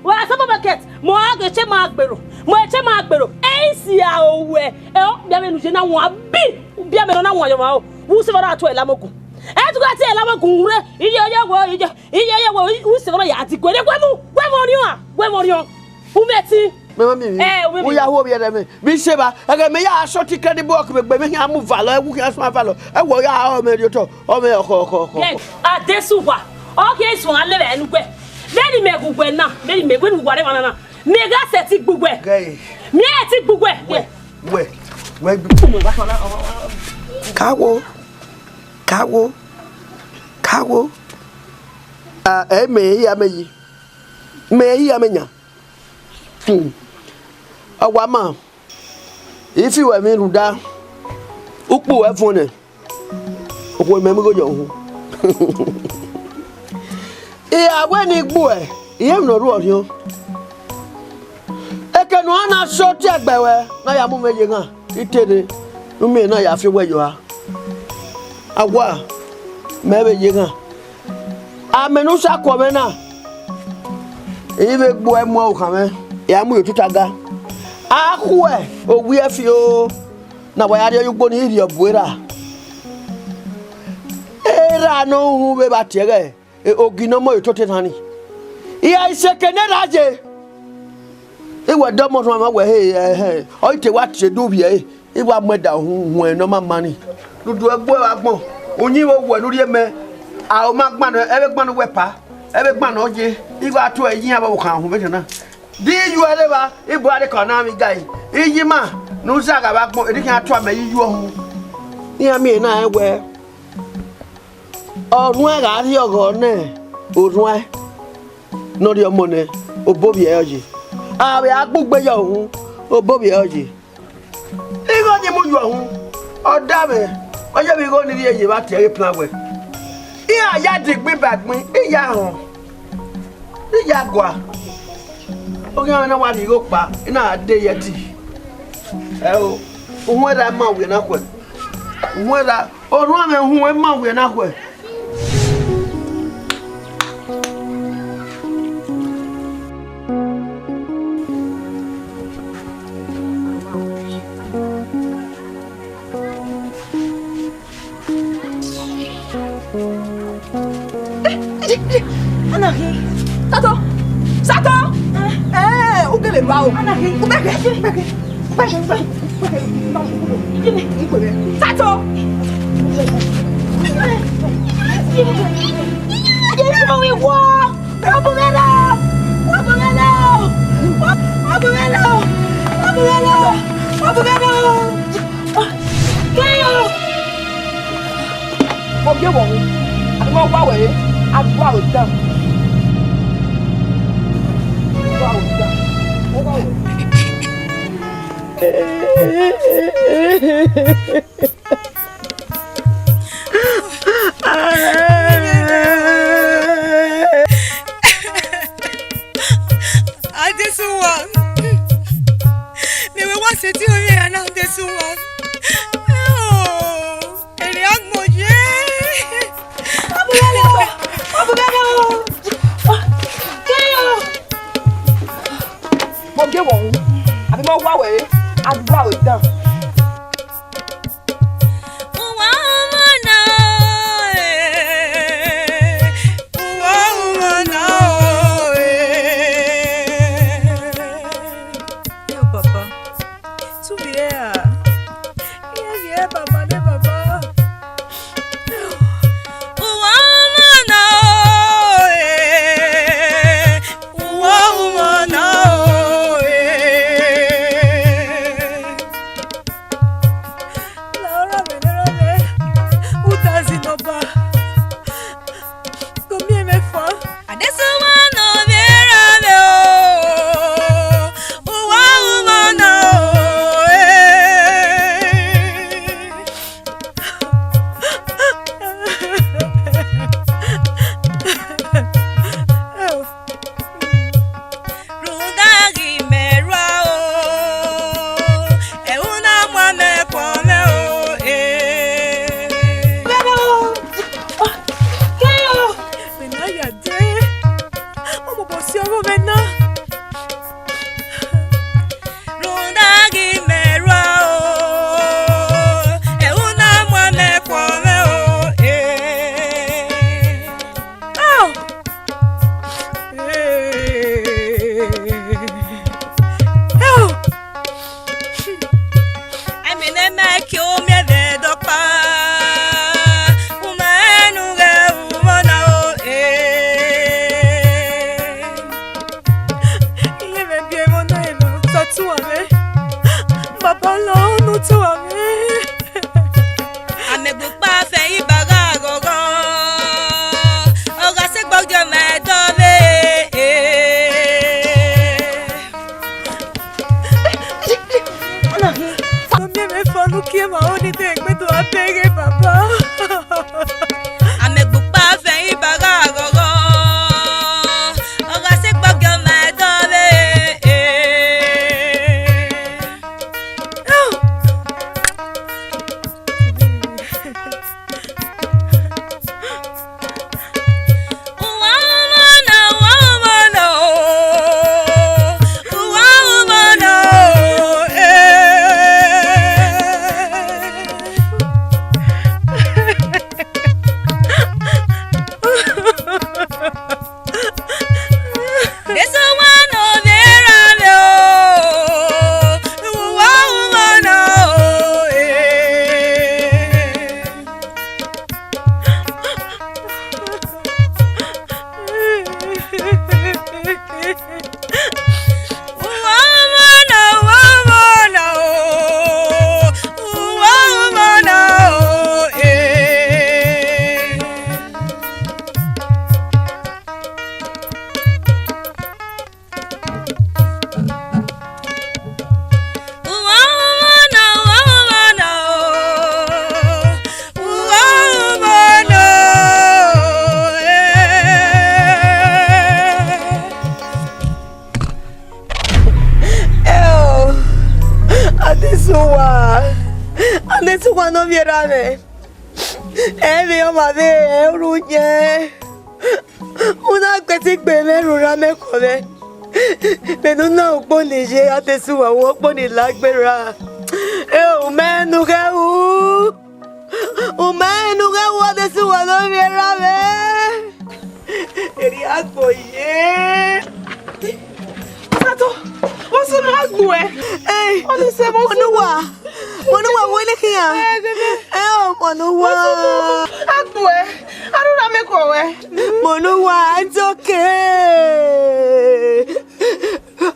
wa supermarket mo age che ma gbero isi a owe bia me nuje na won bi bia me no na won yo ma o wo se fara to elamoku tu ka ti elamoku re iye wo wo se fara ya ti ko de gwemu ni o umeti mama mi wo ya ho bi me bi se ba aga me ya short credit book me gbe me ya mu valor e wu ki asma valor e wo ya o me ri to o me oko adesuwa okay so an le be enu gbe beni me gugwe na beni me gwe gugwa re na me ga seti gugwe me eti gugwe we kawo me ya menya awama if you were me ruda ukpu we fun ne okwo me go jo hu awe ni gbo iye no ru ori o ekenu ana so ti egbewe na ya mu meje gan itere umi na ya fi weyo ha agwa mebe je gan amenu sa ko me na ibe gbo emu o kan me ya mu yotutaga ahwe owi afi o na wa ya de yugbo ni iri obuera era no hu be ba tiere ogino mo yotote tani iya isekene raje iwe domo to ma we he o ite wa tse do bi iwa meda hu no ma mani dudu egbo agbon onyi wo we lori eme a o ma gban ebe gban wepa ebe gban oje iwa to eyin aba kan hu be na di yu areba ibu ade kana mi gai iyi ma no zaga ba gbon edi kan to ama yiyu ohun ni ami na ewe orun aga ri ogo ne orun no ri omo ne obobi e oje abe agbugbe yo ohun obobi e oje igo ni mu yu ohun oda me oje bi go ni ri eje ba tere plan we iya ya digbe bagbin iya hàn iya gwa oge na wa ni go pa ina ade yeti o ohun era ma we na kwe ohun era orun ame ohun e ma we na kwe Anaki, Sato, ugele bao. Anaki, ubeke. Sato. quando virare. Mio madre, Rugne. Una questi bene rurame come. Pero não pode je até sua o pode lagbera. O menu que até sua não virare. Ele apoie. Tato, você não agué. Ei, onde você vai? Omonuwa, wele kia. Omonuwa. Agué. Arura me kowe. Omonuwa, it's okay.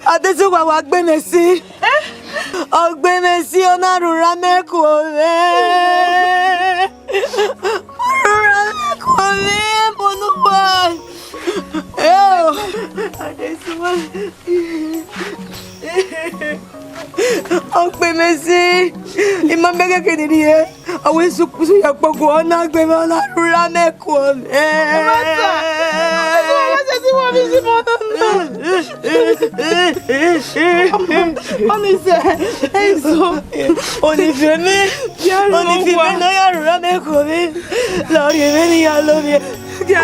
Adesuwa wa gbenesi. Ogbenesi onarura me kowe. Arura me kowe, Omonuwa. Adesuwa. Ogbenesi. Imambege keniye. Awe sukusu ya pogo ona gbeme ona rura me kowe. On est filmé, non, il y a rien commis. Là, il y a l'homme. Il y a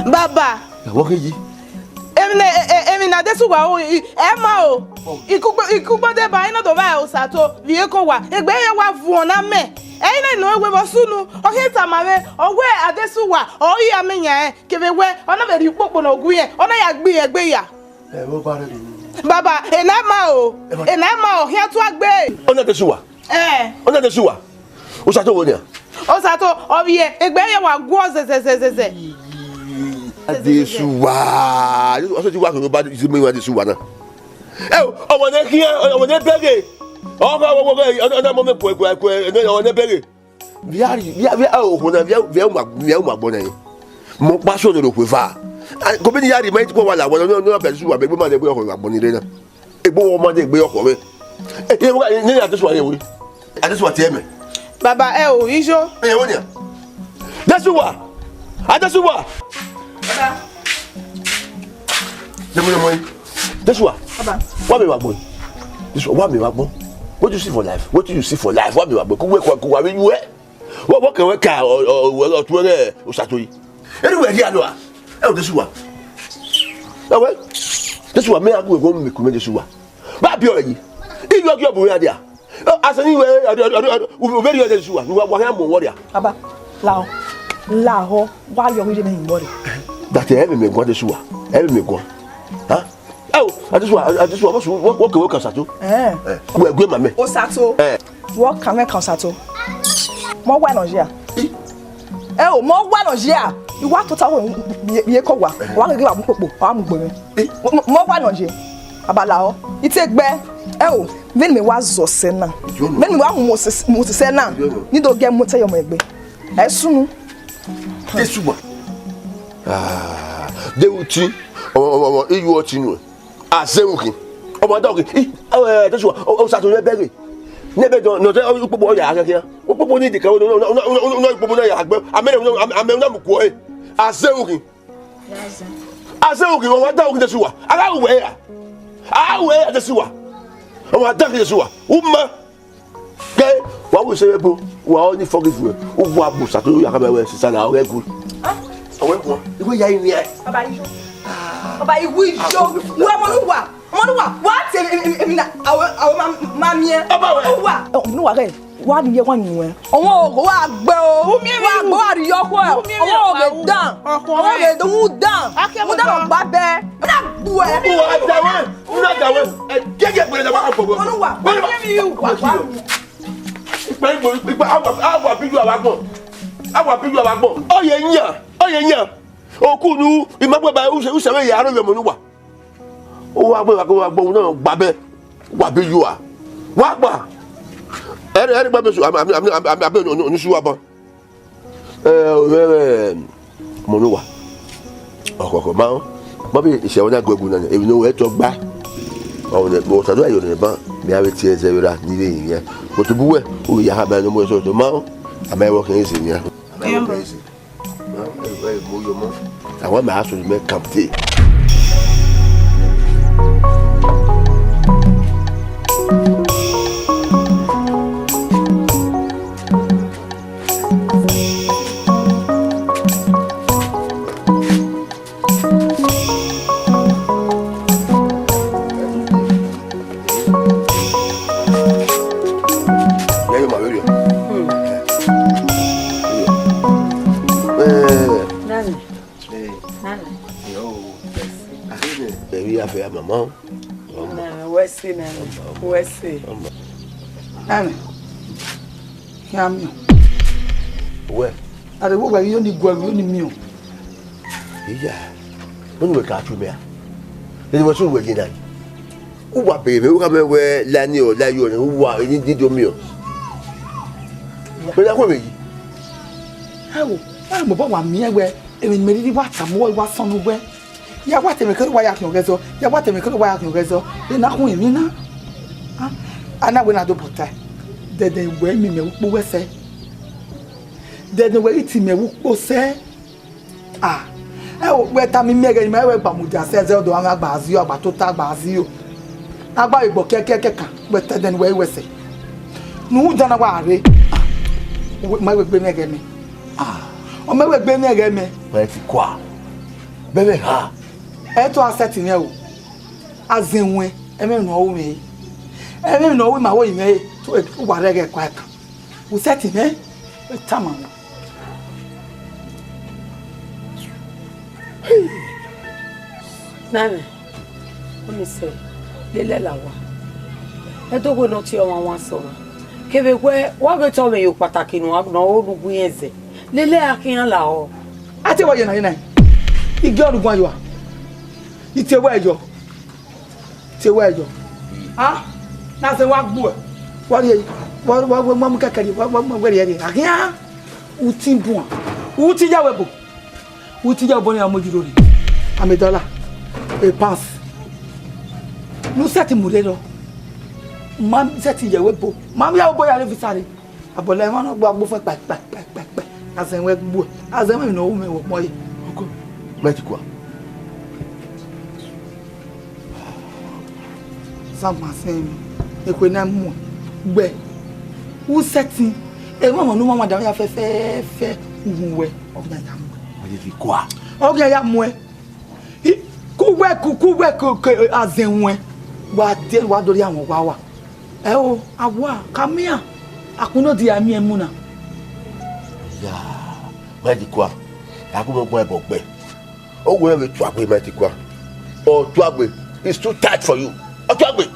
Baba. What is it? Emina desuwa o ema o ikugbo de ba ina do ba o sato vie ko wa egbe ye wa vu na me eyin na no we bo sunu o hita mare owe adesuwa o yi amenya kebe we ona be ri popo na ogun ye ona ya gbe egbe ya Wo ba re. Baba enama o hia to agbe Ona desuwa. Ona desuwa. O sato wo ni a? O sato o vie egbe ye wa gwo zezezezeze Adesuwa. Oso ti wa ko ba isi mi wa Adesuwa na. Omo ne kia, omo ne bege. Oga ona mo me po ona ne bege. Viari o ko na via ma gbona yin. Mo pa so do ko fa. Ko bi ni yari mai ti ko wala won no Adesuwa be ma de gbe oko agboni re na. Egbo wo mo de gbe oko me. Ni Adesuwa ye wo. Adesuwa ti eme. Baba o ijo. Wo ni. Adesuwa. Baba. This one. What me wagbo? This one. What me wagbo? What do you see for life? What do you see for life? What me wagbo? Ku we you eh? What can we car or to eh o satoi? Anyway, here no. This one. Na we. This one me agu go me ku this one. Ba bi oyi. If you go bo there. As anyway, we very this one. We wa han mo worry. Baba, lao, why you really me worry? That me go this one. Me go. Huh? I just want what can Sato? We go mama. O Sato. What can we can Sato? Mo wa no je a. Mo wa no je a. Iwa to ta wo ye ko wa. Wa ge wa mu popo, wa mu gbo mi. Mo wa no je. Abala o. Ite gbe. Ven me wa zo se na. Ven me wa mu se na. Ni do ge mo te yo mo egbe. Sunu. Desuwa. De uti. You watching Azewuki. O dog. Desuwa. O Sato ne bere. Nebe don no o popo ya agakia. O popo ni de ka no popo na ya agbe. Amene na muko e. Azewuki. Azewuki o dog Desuwa. Aga we ya. Awe Desuwa. O dog Desuwa. Umma. Ke wa wo se bo wa only forgive you. O bu abu Sato ya ka be we sisa na o egu. Awe ko. Iwe ya ni e. Baba iwu ijo wo Omonuwa what emina awo mamie Omonuwa re wa ni ye wa ni we owo ogo wa gbe o wa gbo ari yo ko owo oge dan owo oge do mu dan gba be na bu e na dawe gege pe na ba ko bo Omonuwa mi yu wa ipa awa biju awagbon oye yan okunu imagbe ba usewe ya ro Omonuwa o wa gbe wa gbo na gba be wa bi yu a wa gba ere gba be su abe onu su wa bon Omonuwa okoko ma Bobby is a go good, and if you know where to buy. Oh, the most I do in the bank, me have it tears every day, needing here. But to be who you have no more so tomorrow, I may work in here. I want my house to make cup tea. Mama, where's it? Annie, where? I don't know you only go only meal. Yeah, when we catch you, there was so working that. Who are baby? Who come where Lanny or Layo and who are in did your meal? But I will be. How? I'm about 1 year where even made what some more was somewhere. Ya what me could wire can go. Ya what me could wire can go. Then I win me now. And I will not do pot. Then they wear me who say. Then the way it's me who say. Ah, oh, where time me make my way Bamuja says, do I baz you about to tag baz you. I buy a book, but then where we say. No, don't worry. My way be again me. Ah, on my way be again me. But quoi? Baby, ha. Eto aseti ni o azenwe eme no wo me eme no wo ma wo ime to wa rege kwa ka wo seti me tama nana oni se lele lawa eto go no ti o wan so kebe gwe wa be to me yo pataki no o rugu yenze lele akin la o ati wo ye na igi orugun ayo ite wejo ah na se wa gbu wa re wa mamu kakari wa gbe re akia uti bun uti jawebo uti jawo ni amojuro ri $1 a pass nu seti murero mam seti jawebo mam ya bo ya le visare abole ma no gbo fe pa na se we gbu azen me no wo me wo moye oko meti quoi. Sama sen ekwena mu gbe wo setting e mama no mama da ya fe uwe ogna ya mu Meti fi quoi. ogna ya mu e ku we azenwe wa dori awon wa e o awa kamia akuno di ami emu na Ya meti quoi. Akuno gbo ebo gbe o wo me tu agbe meti quoi. O tu agbe it's too tight for you. Otwagbe.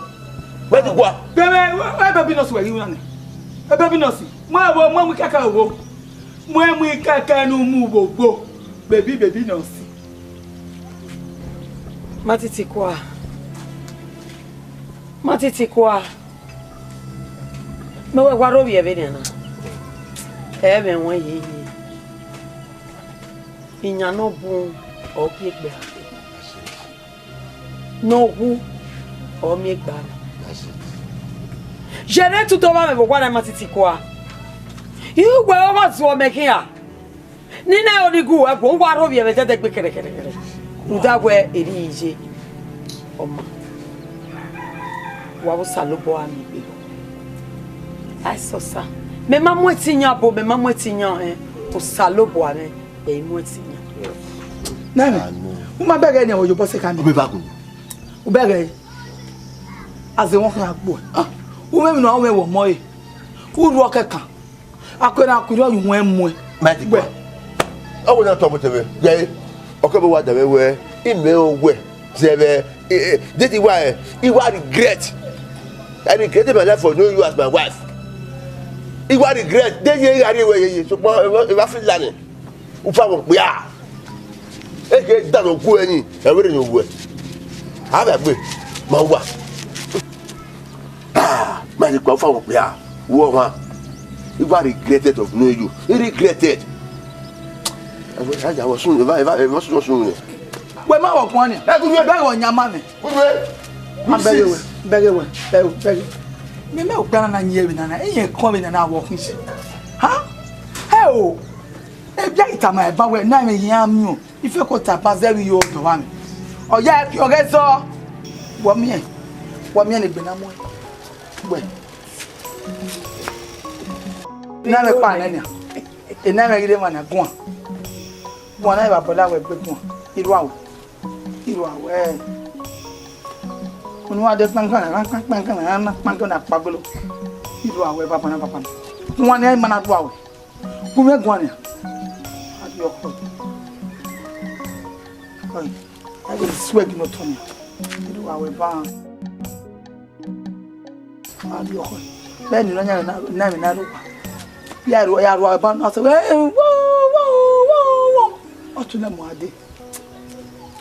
Where the quoi? Baby no swear you na. Baby no si. Mo mu kaka owo. Mo mu kaka no mu gbogbo. Baby no si. Matiti kwa. Me we gwaro bi ebe na. Ebe won ye. Inya no bu o bi egbe. No hu o mi egba. Jere tu to ba me bo kwa na matiti kwa. You gwe o ma so me kia. Ni na odigu e go gwaro bi ebe tete gbe kere. Udagwe eri ije. Oma. Wa wo salobo ami be. Ai so sa. Me ma mo etinya o salobo ami e mo etinya. Nana. Uma bege ni ojo bose kan. Obe bagu. Ubege. Aze won kan agbo. Ume mi no awon wo moye. Uru okeka. Akwena akuri oyun emu e. Mati gbe. Owo na to bo tebe. Je okebe wa dawe we ime owe. Zebe this is why you regret. I regret my life for knowing you as my wife. You regret. Then you are away. So I feel learning. Ufa mo pe ah. Eke da no ku eni. E we no wo. Ha ba gbe. Ma wa. Ah, man ko fa mo pe ah. Wo ma. You regretted of knowing you. You regretted. I was soon. We ma wo kwon ni. Be wo nyama me. Bege. Me o gba na nye bi na. Eyin kon bi na wo kun si. Ha? Hey o. E bia itama e ba we na me yan mi o. Ife ko tapa zeri yo do wa mi. Oya ki o ge so. Wo mi e ni gbe na mo. We. Na me pa na ni. E na me gide ma na gun. Wọ́n náà ìbàbọ̀ láwọ̀ ẹgbẹ́ gbọ́n irú àwọ̀ ẹ̀ oníwádé pàǹkànà pàgọ́lò irú àwọ̀ ẹ̀ pàpànà wọ́n ní ẹ̀mọ́ náà tó àwọ̀ fún mẹ́gbọ́n ni àti ọkọ̀ ẹ̀yẹ síwẹ́gì ló tọ́ ni irú àwọ̀ ẹ̀ bá àti ọkọ̀ bẹ́ẹ̀ ni lọ́nyà náà mi náà ló wà bí àrùn ẹ̀ bá náà sọ Otuna muade.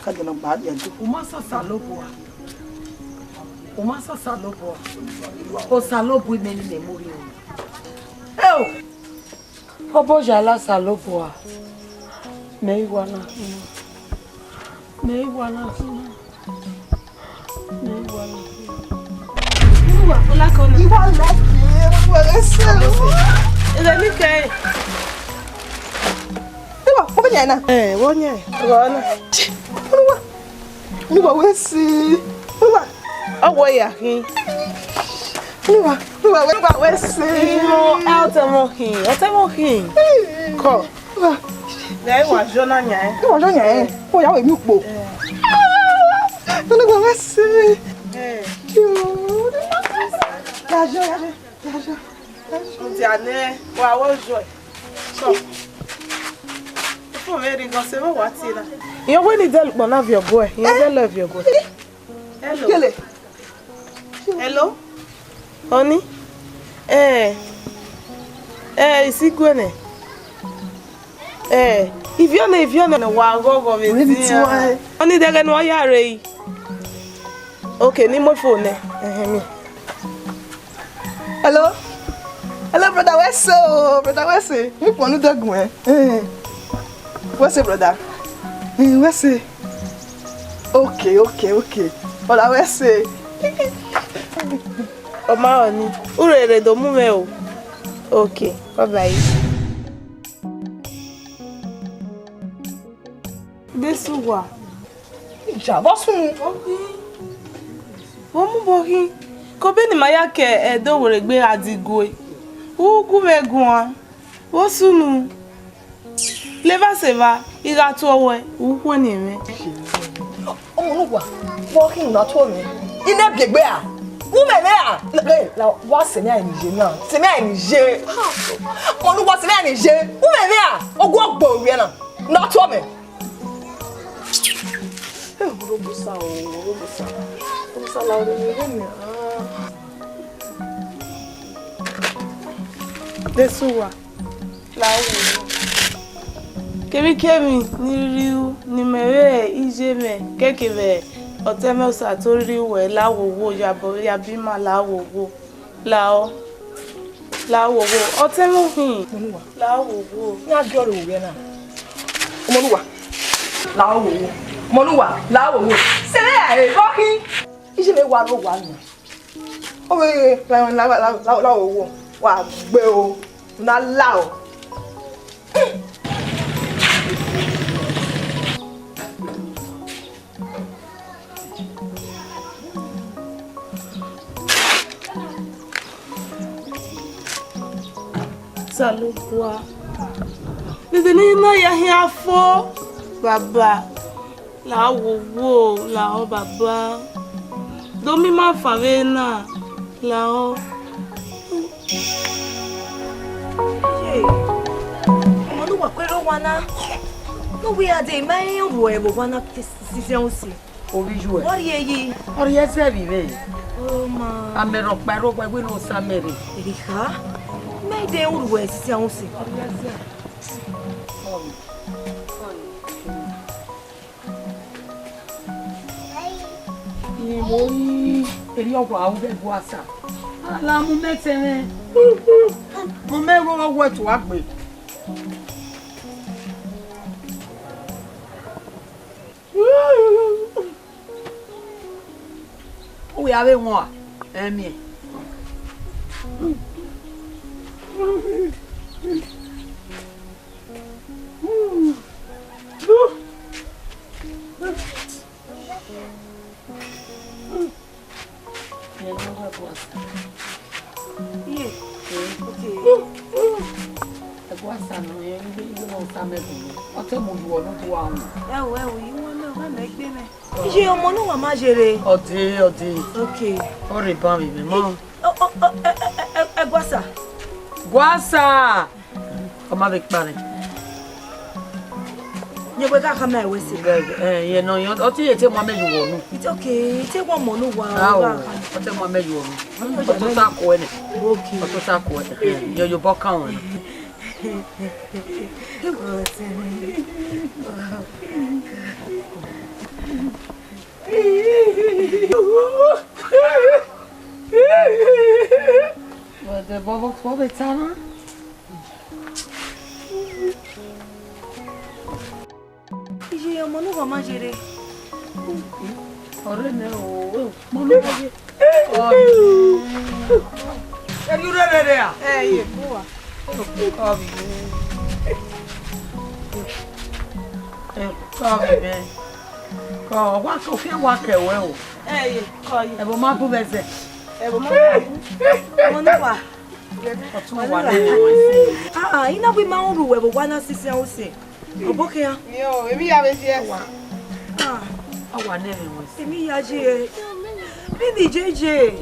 Kaje no baadi ya tu. Umasa salopo. O salopo meni memori. Obo jala salopo. Meiwana. Olá kona. Wonyana. Wonya. Rona. Nuwa wesi. Nuwa. Owo ya hin. Nuwa wesi. Mo hin. Ko. Dai wa jona nya. Ko ya we mi po. Nuwa wesi. Ya. Ntiane wa wo joy. So. Very good. Say what is that? You when you tell one of your boy, you don't love your boy. Hello, honey. Is he going? If you're not, wow, go with it. Only they can know you are ready. Okay, need my phone. Hello, brother. Where's you want to go? What's it, brother? What's it? Okay. Brother, what's it? Maoni, urere do mume o. Okay, bye. Besuwa. Ja, bosun. Okay. Womu bohi. Ko be ni maya ke Edo were gbe Adigo e. Ugu megun. Wo sunu. Leva seva, iga to owe, uhu ni me. Omonuwa, walking na to me. Ine biegbe a. Wo me a. La wa se me anije na. Se me anije. Omonuwa se me anije. Wo me a. Ogu ogbo wi na. Na to me. Robusa la ore ni. Besuwa. La ore. Kemi niriu ni mere ijeme kekebe otemosa to riwe lawowo yabo yabima lawowo lao otemohin lawowo Ya joro we na. Omonuwa lawowo sele ai boki ijeme wa ro wa ni. Owe lawowo wa gbe o na lao. Salubwa. Dede ni na ya hin afo baba la wo la o baba. Do mi ma fave na la o. Omonuwa kwero wana. No we are the man who ever wana sisi Oriju e. Ori eyi. Ori ese vive. Oh ma. Amero paro kwa we no samere. Erika. Mede urwe sisi onse. Ni mo ni eri owo awu be bu asa. Ala mu metene. Mo mero owo to agbe. We have one. Emi. Ije Omonuwa ma jere. Ode. Okay. Ore ba mi me mo. Gwasa. Gwasa. Oma be pare. Nyegbe ka kama ewesi. Ye no yo oti ye te mo meju wonu. It's okay. Take one Omonuwa. Oti mo meju wonu. Oto ta ko ene. Okay. Oto ta ko ene. Yo bo kan won. Wat de wat is dat? Ije Omonuwa ma jere. Ore ne o. Monuwa. You ready there? Ye, boa. Come, man. Go, walk off your walk away. Ye, call you. Ebo ma bu beze. Omonuwa. Ina we ma uru we bo wana sisi an ose. Oboke ya. Yo, emi ya be tie. Awa neme mo. Emi ya je. Beni jeje.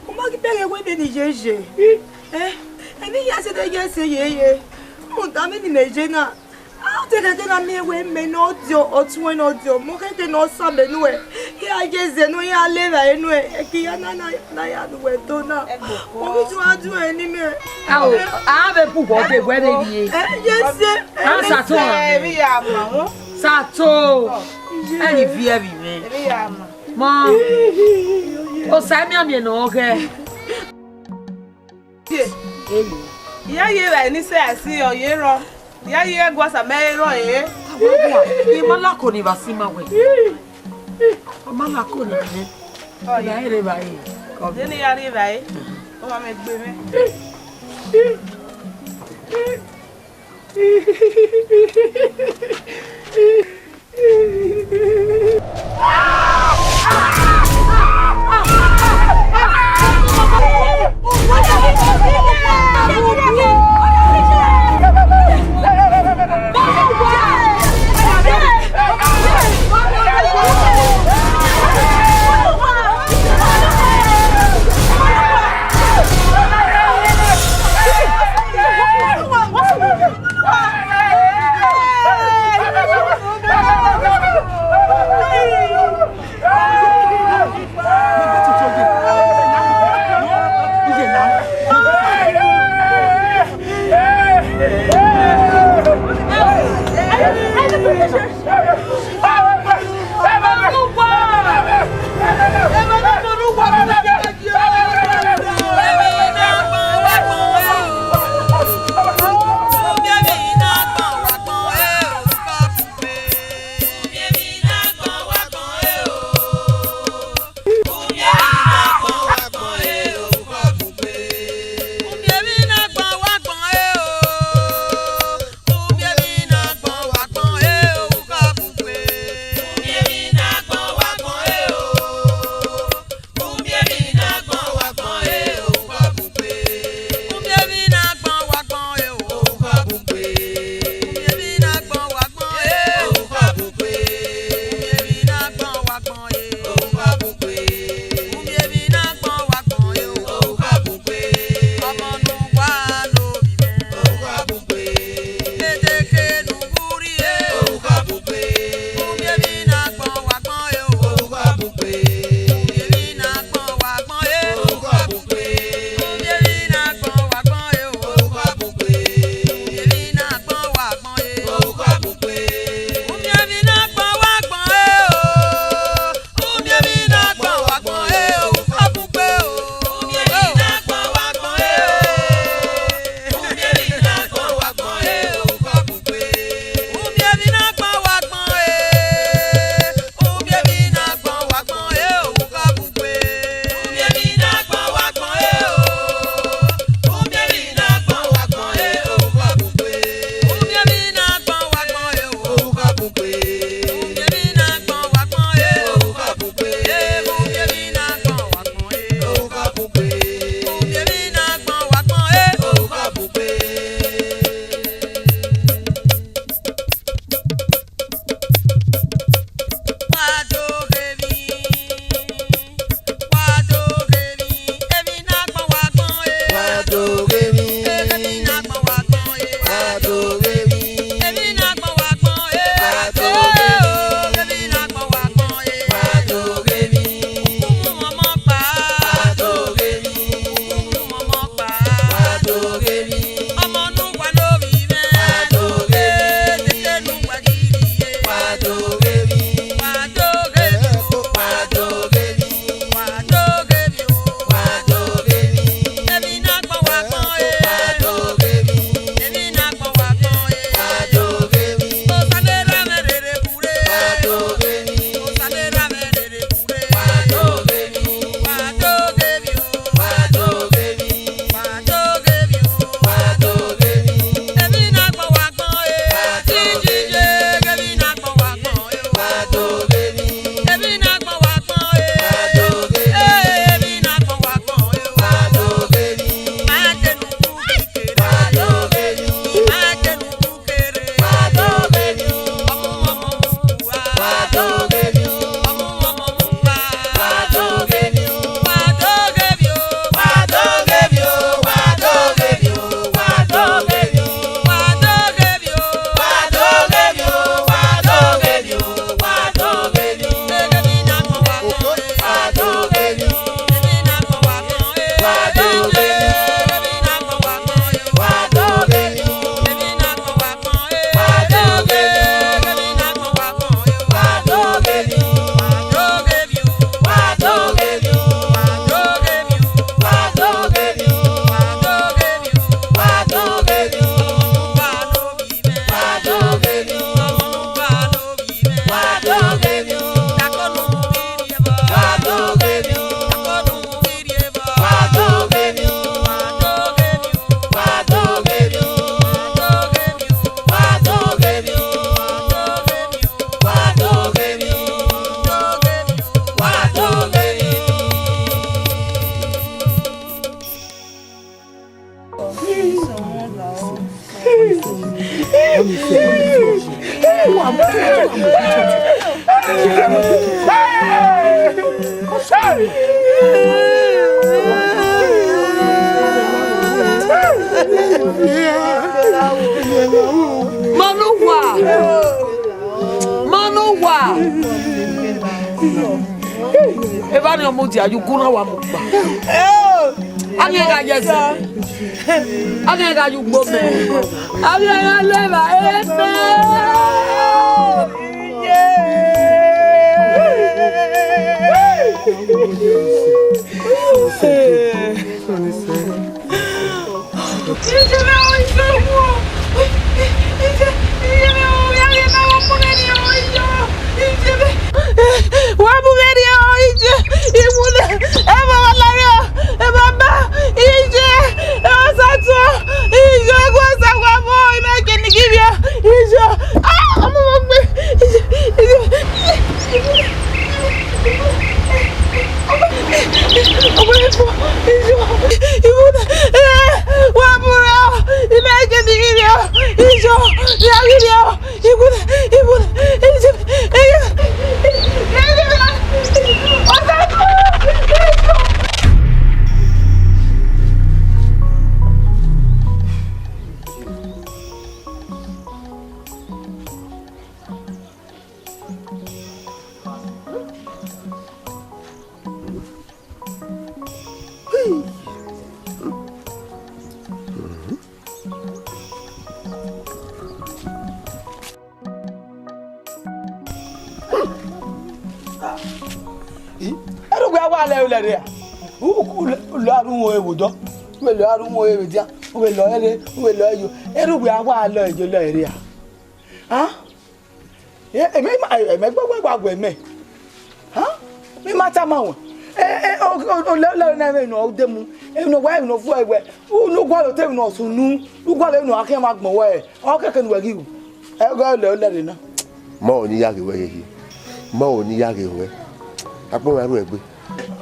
O ma ki pere we beni jeje. Emi ya se de ye se ye. Mo ta me ni meje na. Ah, te ke na me we me no dio otun no dio. Mo ke te no sa be nu e. Ya je ze no ya le ra enu e. Ki ya na ya nu we to na. O mi tu adu e ni me. Awo, a be pu ko be we be ye. Yes. Sa to. Emi ya ma ho. Sa to. Ani vie bi me. Emi ya ma. Ma. O sa mi am ye no ke. Ya ye ra ni se asi o ye ro. Ya ye Gwasa me ro ye. Ni malako ni basima we. O malako ni ni. O ya ere ba yi. Ko Deni ya ri ba yi. O ma me gbe me. Manuwa. Evani omuti ayukuna wa mukba. Anyega yese. Anyega yugbo me. Anyega leva ebe.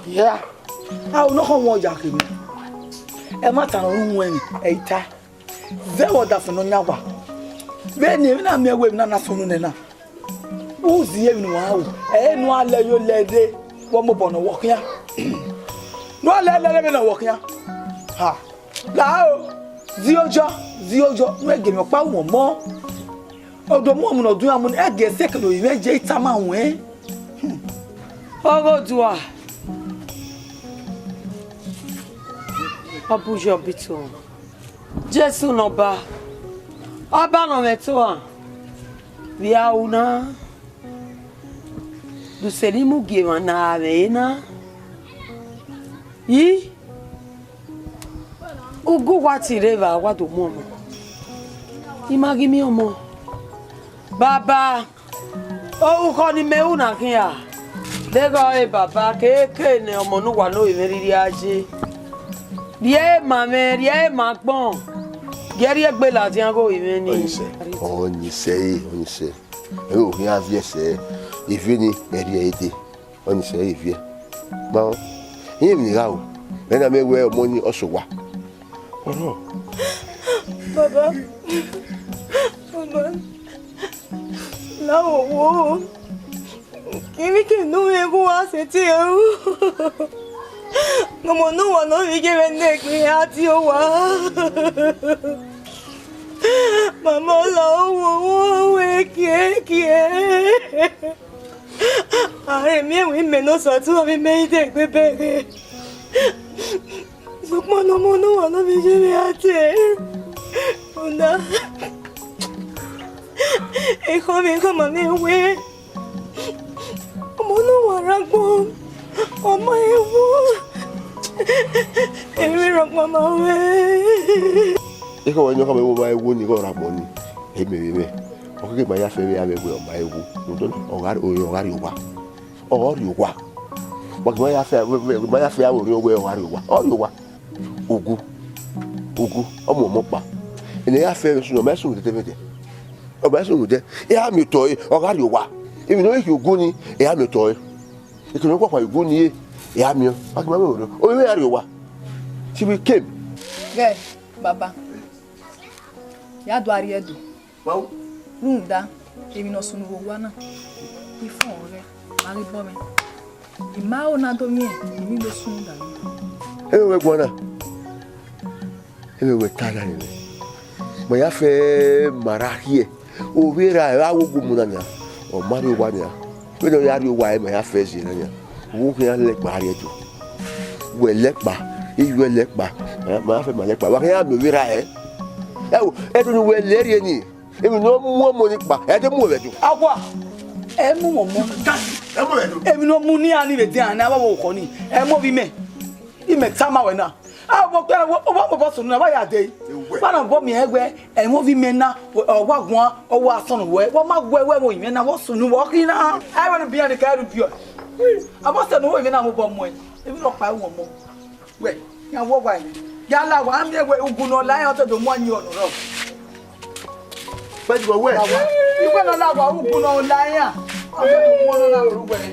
Yeah. I will not want Jackie. A matter of when a tie. There was that for no Yawa. Then even I'm a way, none of Sonuna. Who's the evening? And one let you lady one more on a walk here. No, let me know walk here. Ha! Now, Ziojo, making your power more. Oh, the moment of doing I get second or even J. Taman way. Oh, go to her. Abuja bito. Jesu no ba. Aba no meto. Via una. Du selimu giwa na avena. Yi. Ugu wati reva wadu momo. Imagi mi omo. Baba. O uko ni meuna kia. Dego e baba keke ne Omonuwa no imeriri aje. Die mame, die makbon. Geri egbe la ti ango iwe ni. Onise. O mi avie se. Ife ni eri ete. Onise ife. Ba. Yin mi ga o. Me na me we omoni osowa. Oro. Baba. Baba. La wo. Kimi ke no ego asete o. Omonuwa no vi give neck me ati o wa. Mama la wo we kie. Are mi we me no so tu mi me ide bebe. Sukmo no Omonuwa no vi give me ati. Ona. E khomi khoma me we. Omonuwa ragbo. Ọmọ ewu. Èmi rọ mama we. Iko wanyo kama ewu ba ewu ni ko ra mo ni. Eme. O ke ma ya fe we abewe o ma ewu. Ndo ogari wa. Ori wa. Bo ke ma ya fe awo ri owe ogari wa. Ori wa. Ugu. Ọmọ mo pa. Ene ya fe su no mesu tete. O ba su de. E ha mi to ogari wa. Emi no e ugu ni e ha mi to. Ikunu kwa igu ni ya mi o akima me o we ari wa ti we came Guy Baba. Ya do ariedo. Wow. Nda, emi no sunu wo wana. Ifon ore, mari bo me. Ima ona do mi, emi lo sunu da. Ewe gwana. Ewe tala ni. Mo ya fe marahie. O vera awo gumunanya. O mari wania. We no yari wa e mo ya fe zinanya. Wo ya le pare to. We le pa, iwe le pa. Ma fe ma le pa. Wa ya me vera e. E to no we le ri ni. Emi no mu mo ni pa. E de mu we ju. Agwa. E mu mo mo. E mu we ju. Emi no mu ni ani le dia na ba wo ko ni. E mo bi me. Bi me tama we na. Agbo pe o bo so na ba ya de. Ba na bo mi egwe e mo bi me na o wa gun o wa so no we. Wo ma gwe we mo mi na wo so nu wo ki na. I want to be an ka ru pure. Abo se no we mi na mo bo mo e. Ebi lo pa wo mo. We, ya wo wa ni. Ya la wa mi egwe ugun no la yan to do mo anyi onu ro. But go where? You go na wa ugun no la yan. O se do mo no na ru gbe ni.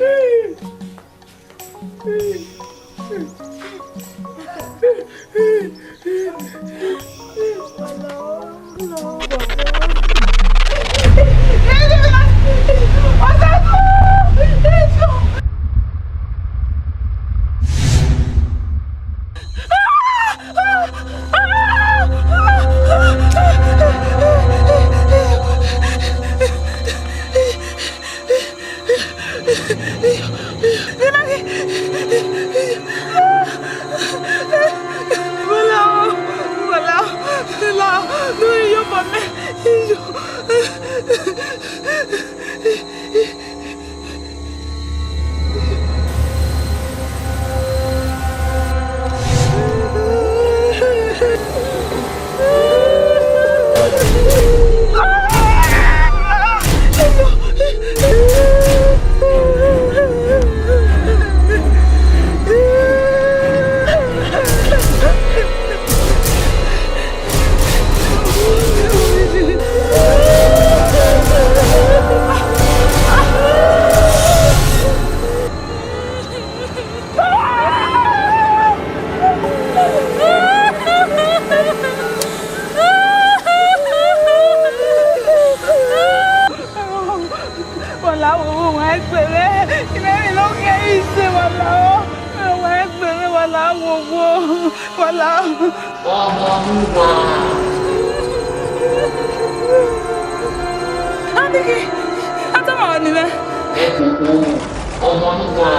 Omonuwa,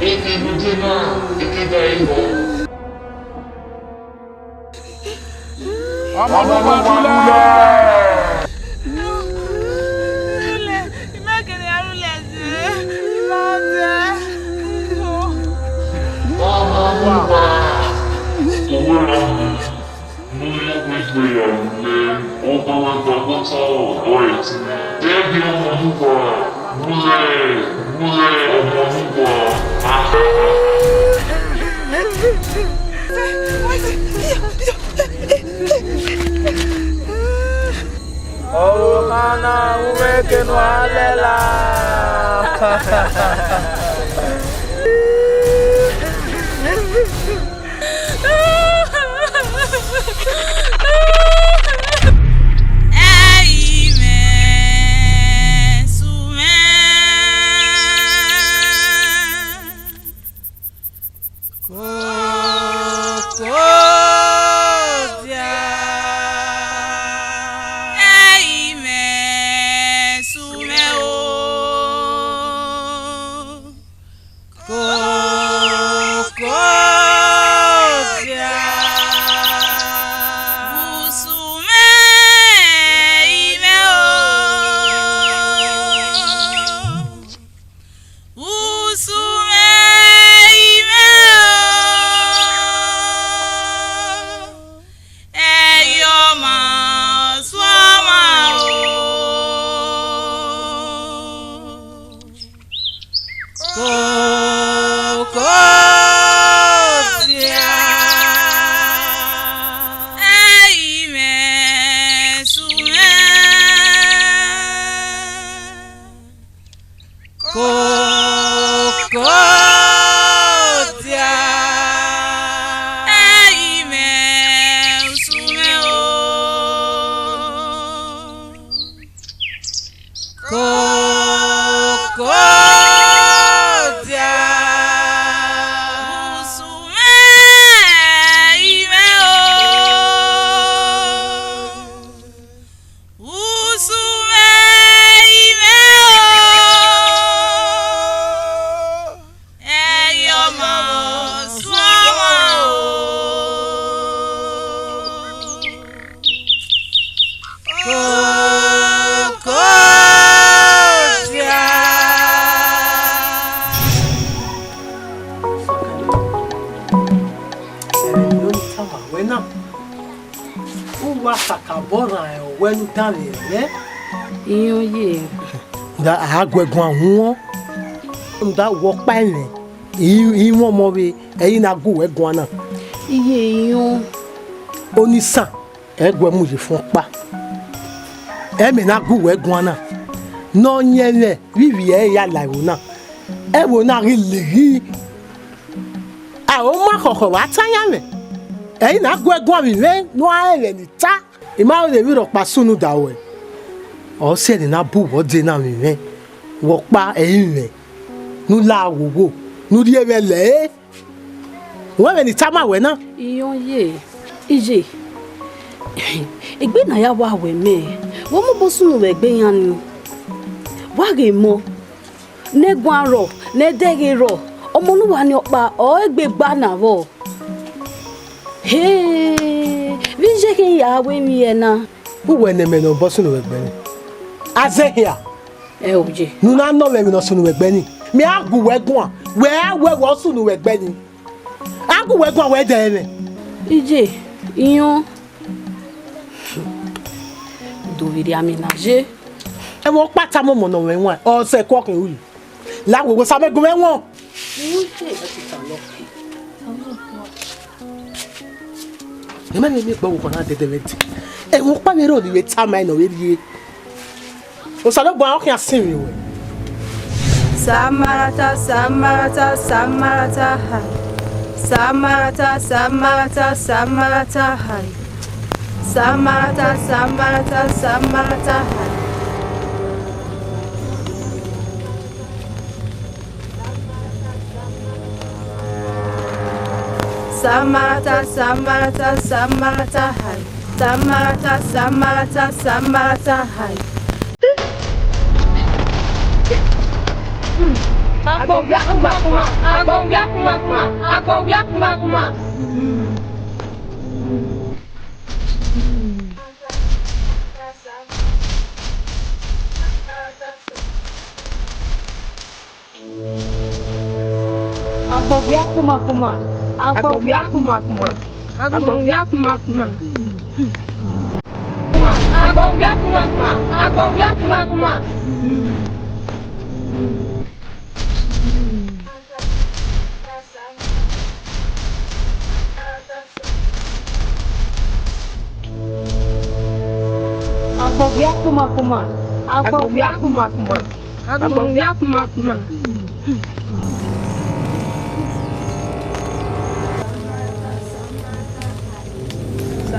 eke Nujena, eke Daibo. Omonuwa Lula. Omonuwa, Owera, Nuya Wigwe Arule, Obawe Bagota, Oeti, Debi Omonuwa, Mule, Omonuwa. Oh, mana umeke no alela. Uwa sakabora wenu dami eh? Iyo ye. Da agwegwan huo. Da wokpa ene. Iwon mo we eyin na go wegwan na. Iye iyo. Onisa egwe mu je fun pa. Eme na go wegwan na. No nyele vivi ya laiwo na. E wo na ri leri. A o ma koko wa tanya me. Eyin na go wegwan mi le no a ele ni ta. Ima o le wi ro pa sunu dawe. O se ni na bu wo de na mi me. Wo pa eyin me. Nu la wowo. Nu ri ebe le. Wo me ni ta ma we na. Iyo ye. Ije. Egbe na ya wa we me. Wo mo bo sunu we egbe yan ni. Wa ge mo. Ne gwan ro, ne dege ro. Omonuwa ni opa o egbe gba na wo. Hey, vinje ke ya we mi e na. Uwe ne me no bo sunu we egbe ni. Aze here. Oje. Nu na no we mi no sunu we egbe ni. Mi agu we gwan. We wo sunu we egbe ni. Agu we gwan we de ni. Ije, iyon. Doviri aménager. E mo pata mo mo no we won. O se ko kin wi. La wo sa me gun we won. E ma mi gbo ko na de leti. E mo pa mi ro ni we ta mai no we ri. O sa lo bo an kin asin mi we. Samarata, Samarata, Samarata, hai. Samarata, Samarata, Samarata, hai. Samarata, Samarata, Samarata, hai. Samarata, Samarata, Samarata, hai. Samarata, Samarata, Samarata, hai. Samarata, Samarata, Samarata, hai.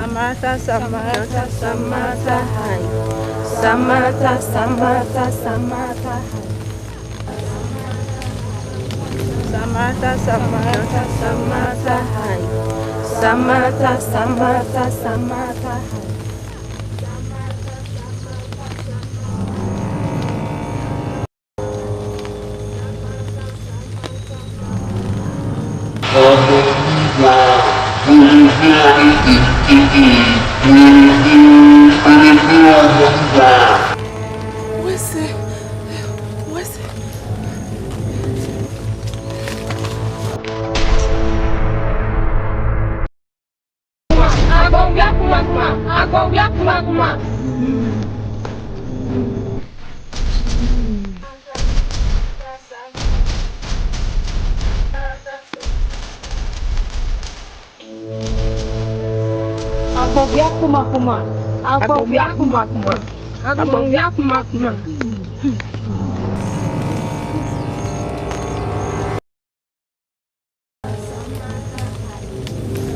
Samarata, Samarata, Samarata, hai. Samarata, Samarata, Samarata, hai. Samarata, Samarata, Samarata, hai.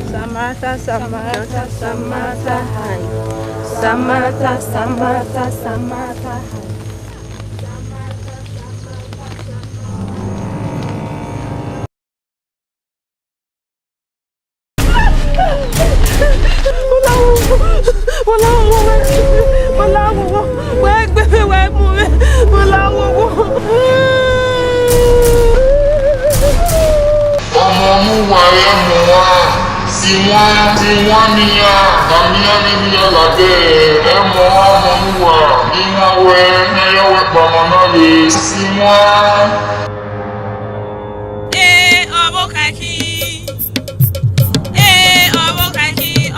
Samarata, Samarata, Samarata, hai. Samarata, Samarata, Samarata, hai. Omonuwa emoa siwa niya kamiya niya lade emoa Omonuwa niyawe neyawe pamanale siwa.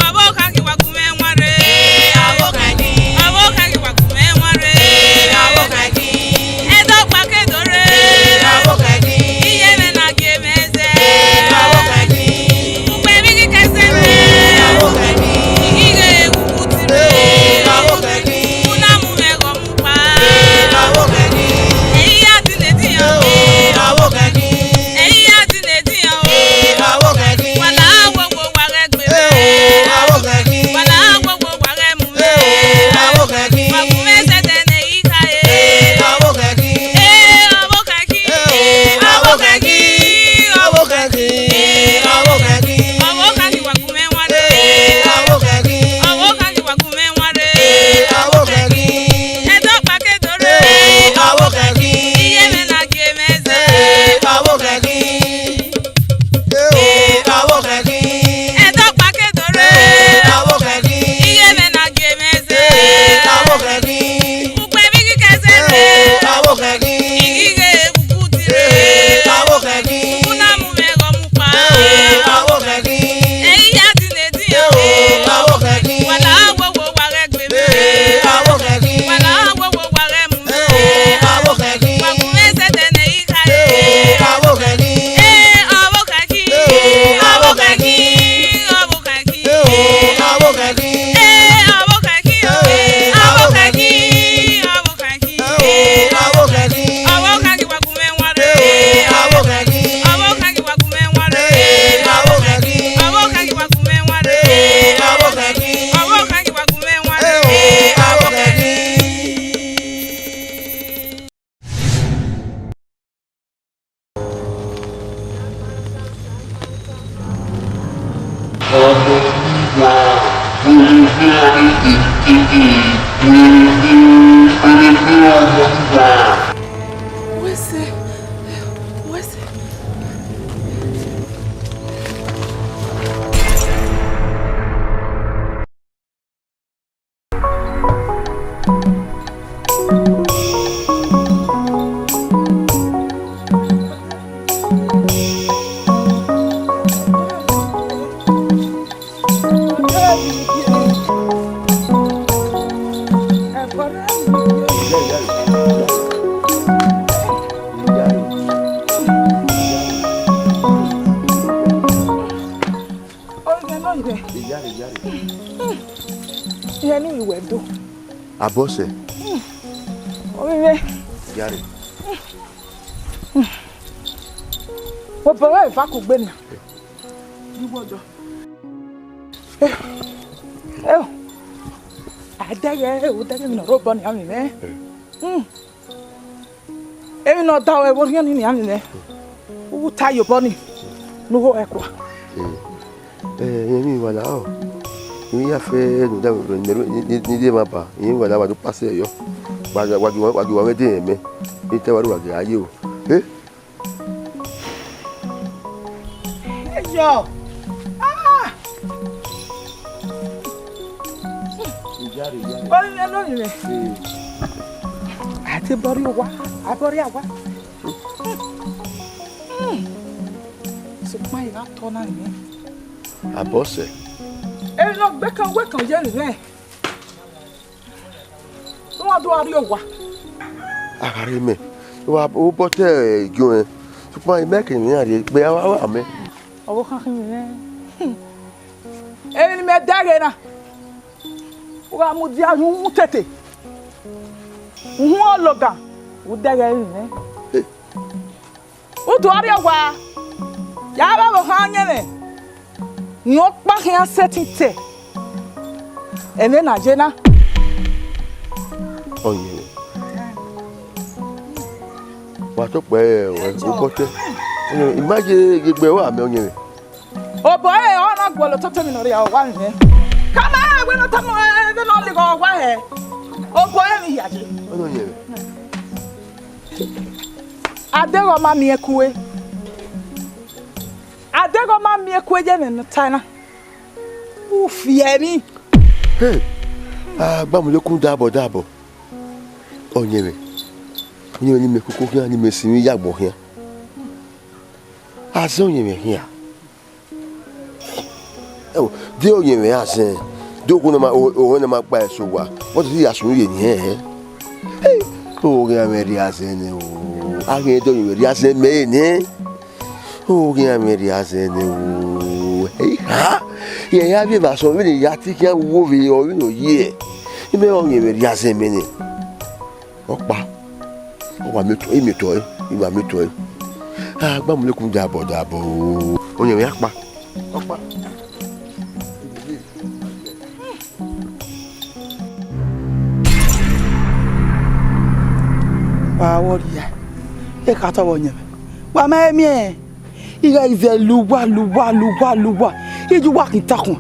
Obokaki wagume nware. Abose. Oye. Yari. Wo bere fa ko gbe na. Ni wodo. Adege o dege mi no robo ni ami me. Emi no da we wo ni ami me. Wo ta yo boni. No ho e kwa. Yemi wala o. Yemi ya fe no da ni de ma ba. Yemi wala wa do passe yo. Wagi wa mede me. Ni te wa do wagi aye o. Yo. Bọ́lí ní ẹlọ́yìn rẹ̀. Àti bọ́rí wa, àbọ̀rí àwa. Sùpá ìlà tọ́ náà nìyẹn. Àbọ̀sẹ̀. Èyí lọ gbẹ́kan yẹ́ nìyẹn. Wọ́n dún arí ọ̀wà. Àkàrí mi, ó bọ́ tẹ̀ ìjọ ẹ̀. Sùpá ìmẹ́kì ní àrí pé àwa mẹ́. Ọwọ́ kankan nìyẹn. Èyí ni mẹ́ dáre náà. Wa mu dia hu tete. Hu ologa. U dere ni. U do ari wa. Ya ba bo han nye me. Nyo pa kan setite. Ene na je na. Oyin. Wa to pe o ko te. Imagine gbegbe wa me oyin. O bo e ona gbolo to te mi no ri wa ni. Kama we no tamo e no le go wa he. O bo e mi yaje. Ono ye. Adego ma mi ekuwe. Adego ma mi ekuwe je ne tana. U fie mi. Hey. Gba mu lekun dabo. Onye me. Onye ni me koko kian ni me simi yagbo kian. Azo onye me kian. Di onye me asen. Doku na ma o na ma pa eso wa. Wọ́n ti asun ye ni eh. O ge ameri asen ni o. Age do yin ri asen me ni. O ge ameri asen ni o. Ha. Ye ya bi ba so mi ni ya ti kian wo vi o mi no ye. Ime o yin ri asen me ni. O pa. O wa mi to, ìgbà mi to. Gba mu lekun dabo. O yin ya pa. O pa. Waworia e ka to wonye wa ma mi e ira ive luwa iju wa kin takun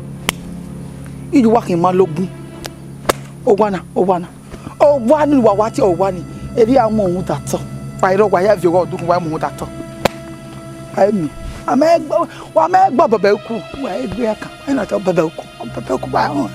iju wa kin malogun o wa ni wa ti o wa ni eri àwọn ohun ta to pa iro wa ya fi ro dun wa mu ta to ai mi wa ma gbo bebe ku wa e gbe aka e na to bebe ku ba won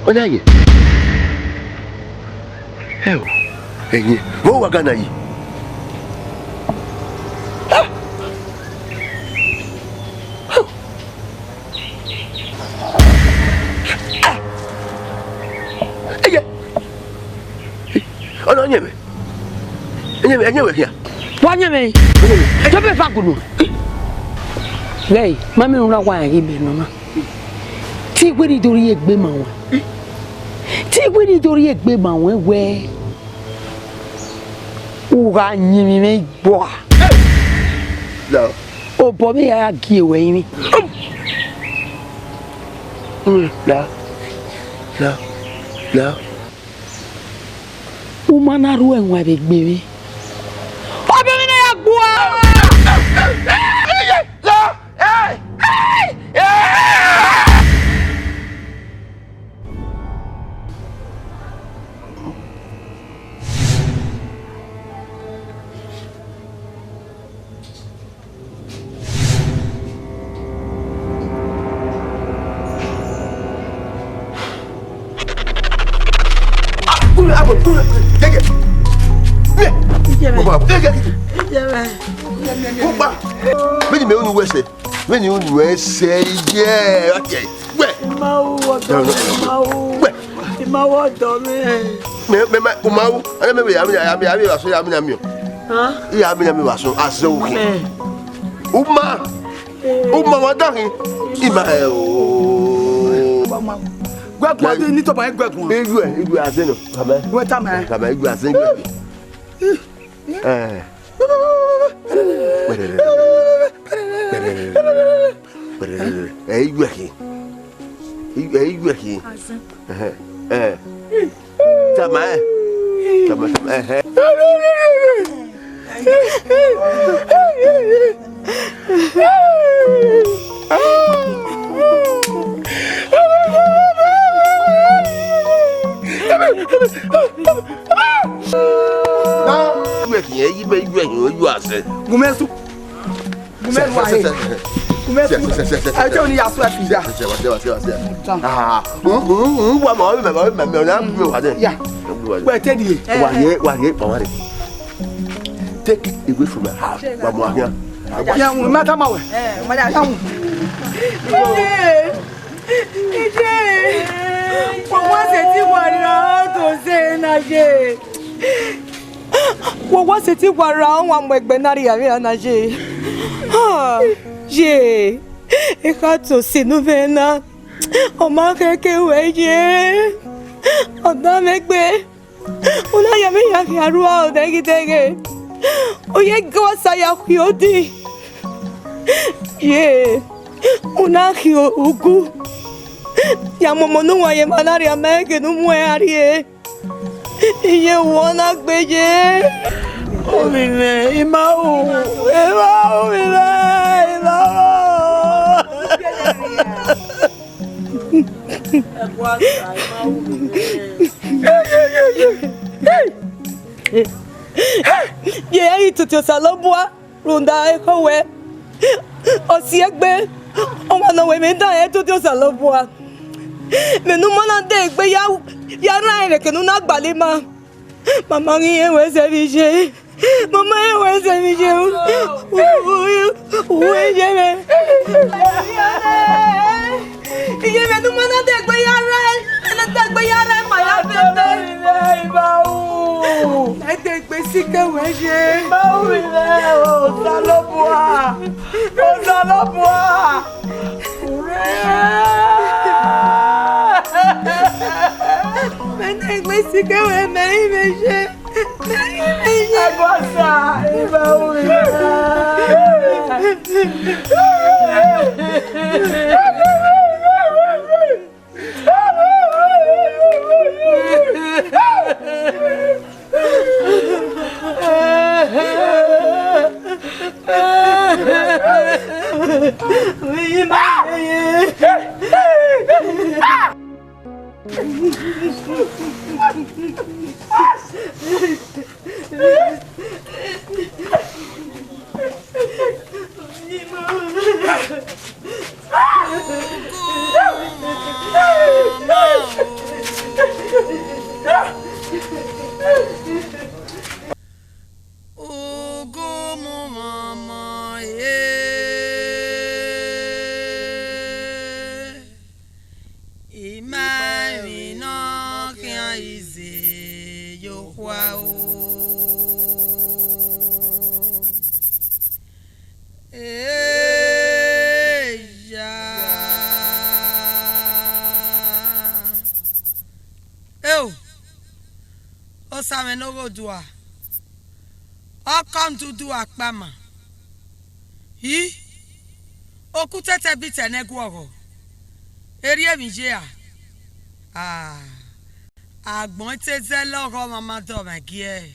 Onanye. Heo. Enye. Wo wagana yi. Ono nyeme. Enye here. Wanyeme. Tobe fakunu. Gay, mami nra wa ibe mama. Ti gweri dori egbe ma won. Ti gweri dori egbe ma won we. Uga nyimi me gbo. La. O bo mi ya gi ewe mi. La. La. La. O manaru enwa be gbe mi. Obi mi na ya gbo. La. Hey! Many men who say, when you say, yeah, okay. Mau, take it away from my house. What was it around one week Benaria Naje? Ah, ye, it had to see Novena. Oh, my way, oh, don't make me. When I am here, Rua, they get it. Oh, ye go, Saya, Yodi. Ye, Unakio, Ugu. Yamonuwa, Yamanaria, Megan, where are ye? Ye wanna be ye? Oh, me, Imau, to your salobua, Runda, Echoe, or Siegbe, or one of women die to your salobua. Menumana de Bayau, Yara, can not balima. Mamma, where's every day? Mamma, where's every day? Where's I take basic away. no dua. O come to do akpama. Hi? Okutete bite negwogo. Erie mijea. Agbon teze logo mama do ma gie.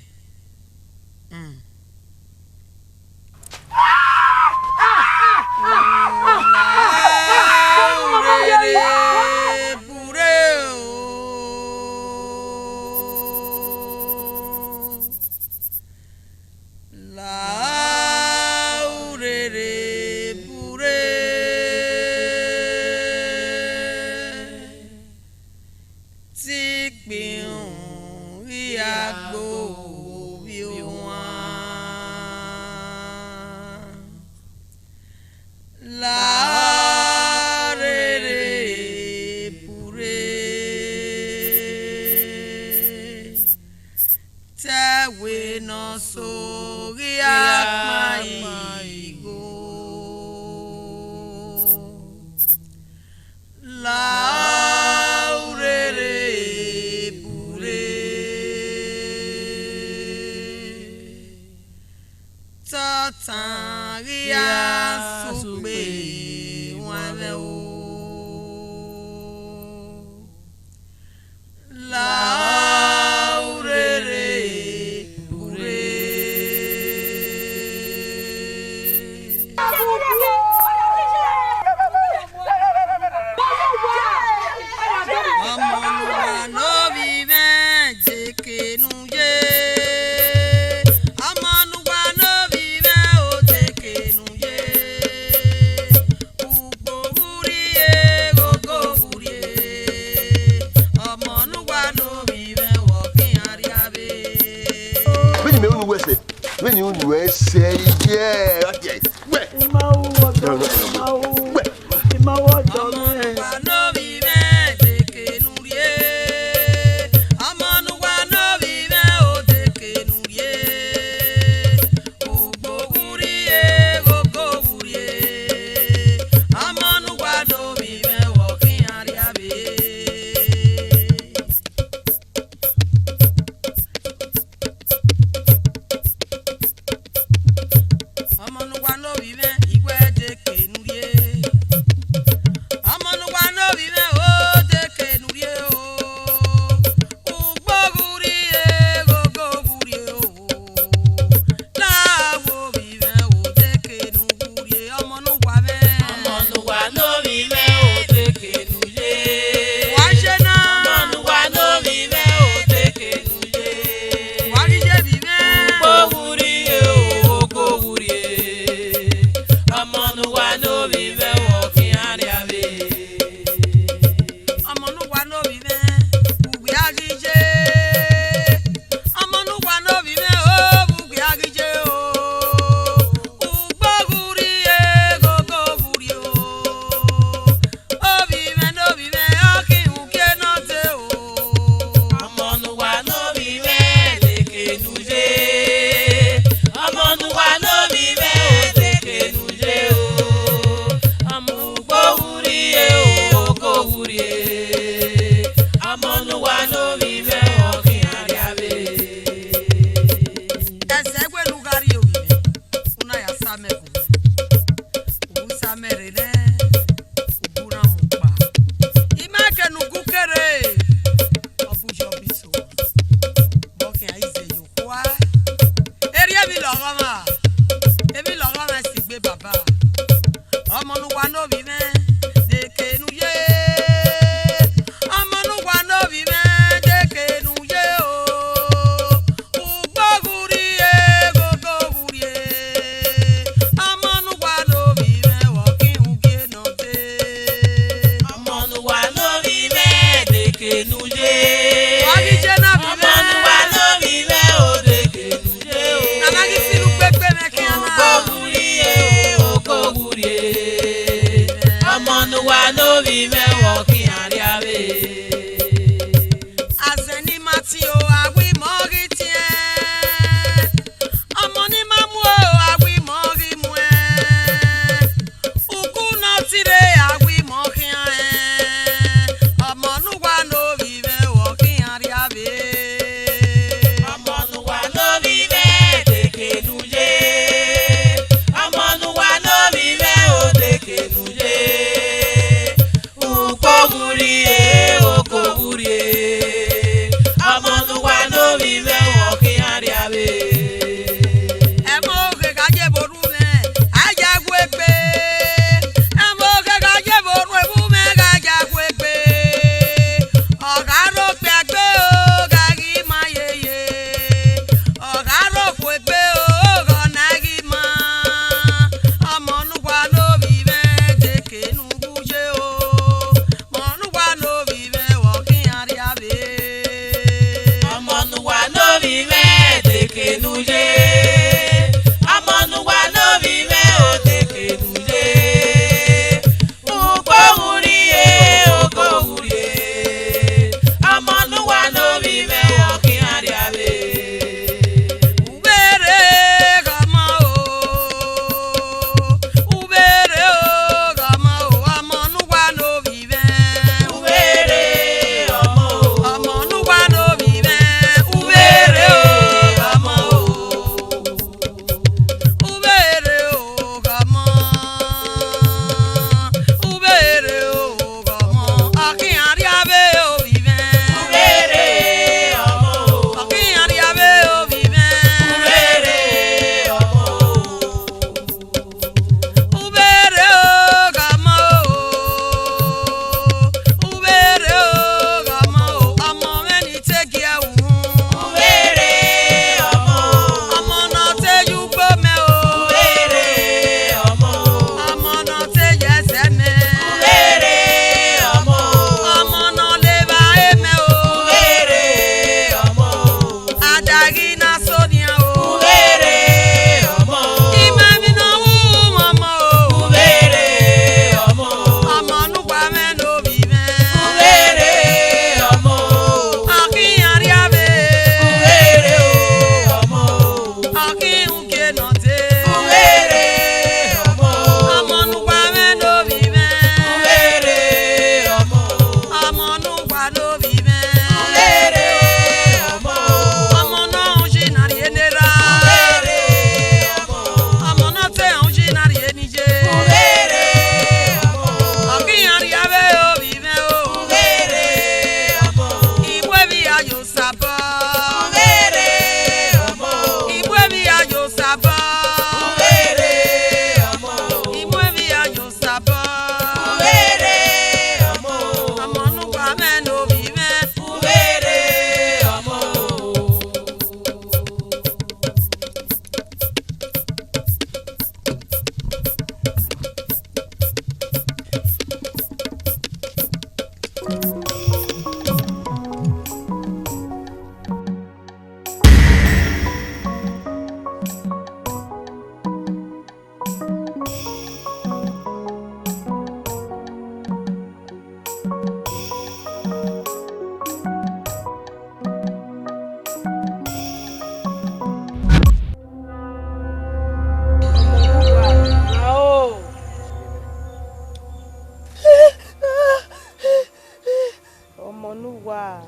Omonuwa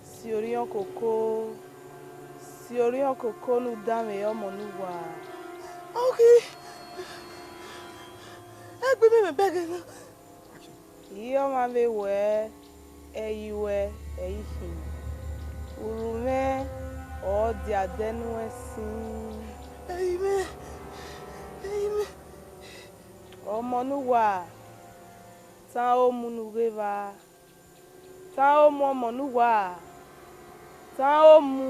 si orion koko nu dame Omonuwa. Okay. Egbe me bege na. Iyo ma be we eyiwe eyihin. Urume o di adenu esin. Eyime. Omonuwa ta o munu reva. Ta o mu Omonuwa. Ta o mu.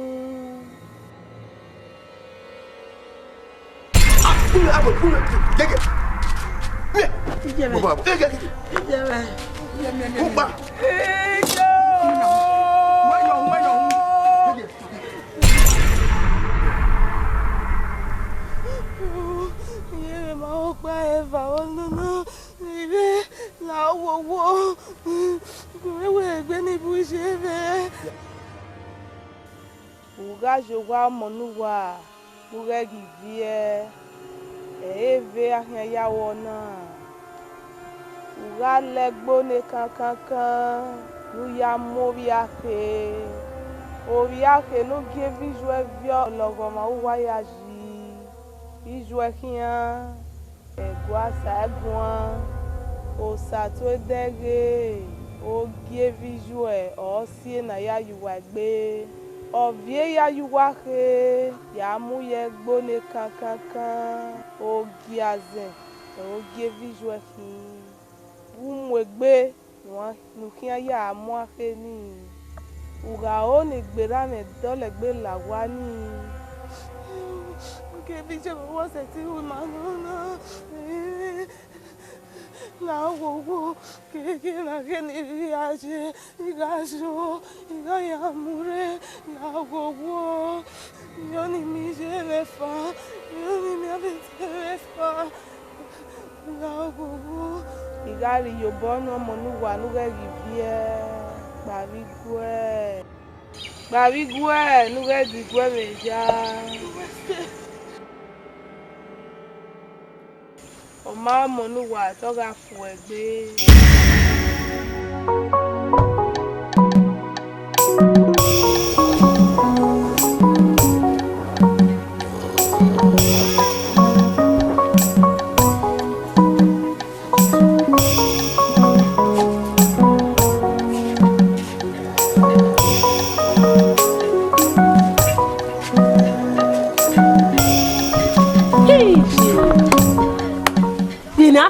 Uga joga Omonuwa, uga givie, eve ahia ya wona. Uga legbo ne kankankan, nu ya moviake. Oviake no give visual vio logoma uwa ya ji. Visual kia, egwa sa egwa, o sato edege, o give visual, o si na ya yuwagbe. Ovie ya yuwahe ya mu ye gbone kankankan ogi azen ogi visual ki umwegbe won nukia ya mu ahe ni uga o ni gbera me dole gbe lawani ogi visual wo se ti u ma no na wo ke na ke ni aje igajo igaya mure na wo yo ni mi je le fa yo ni mi ave fa na wo igari yo bono Omonuwa nu ge givie gbavigwe nu ge digwe meja Oma Omonuwa to ga fu egbe.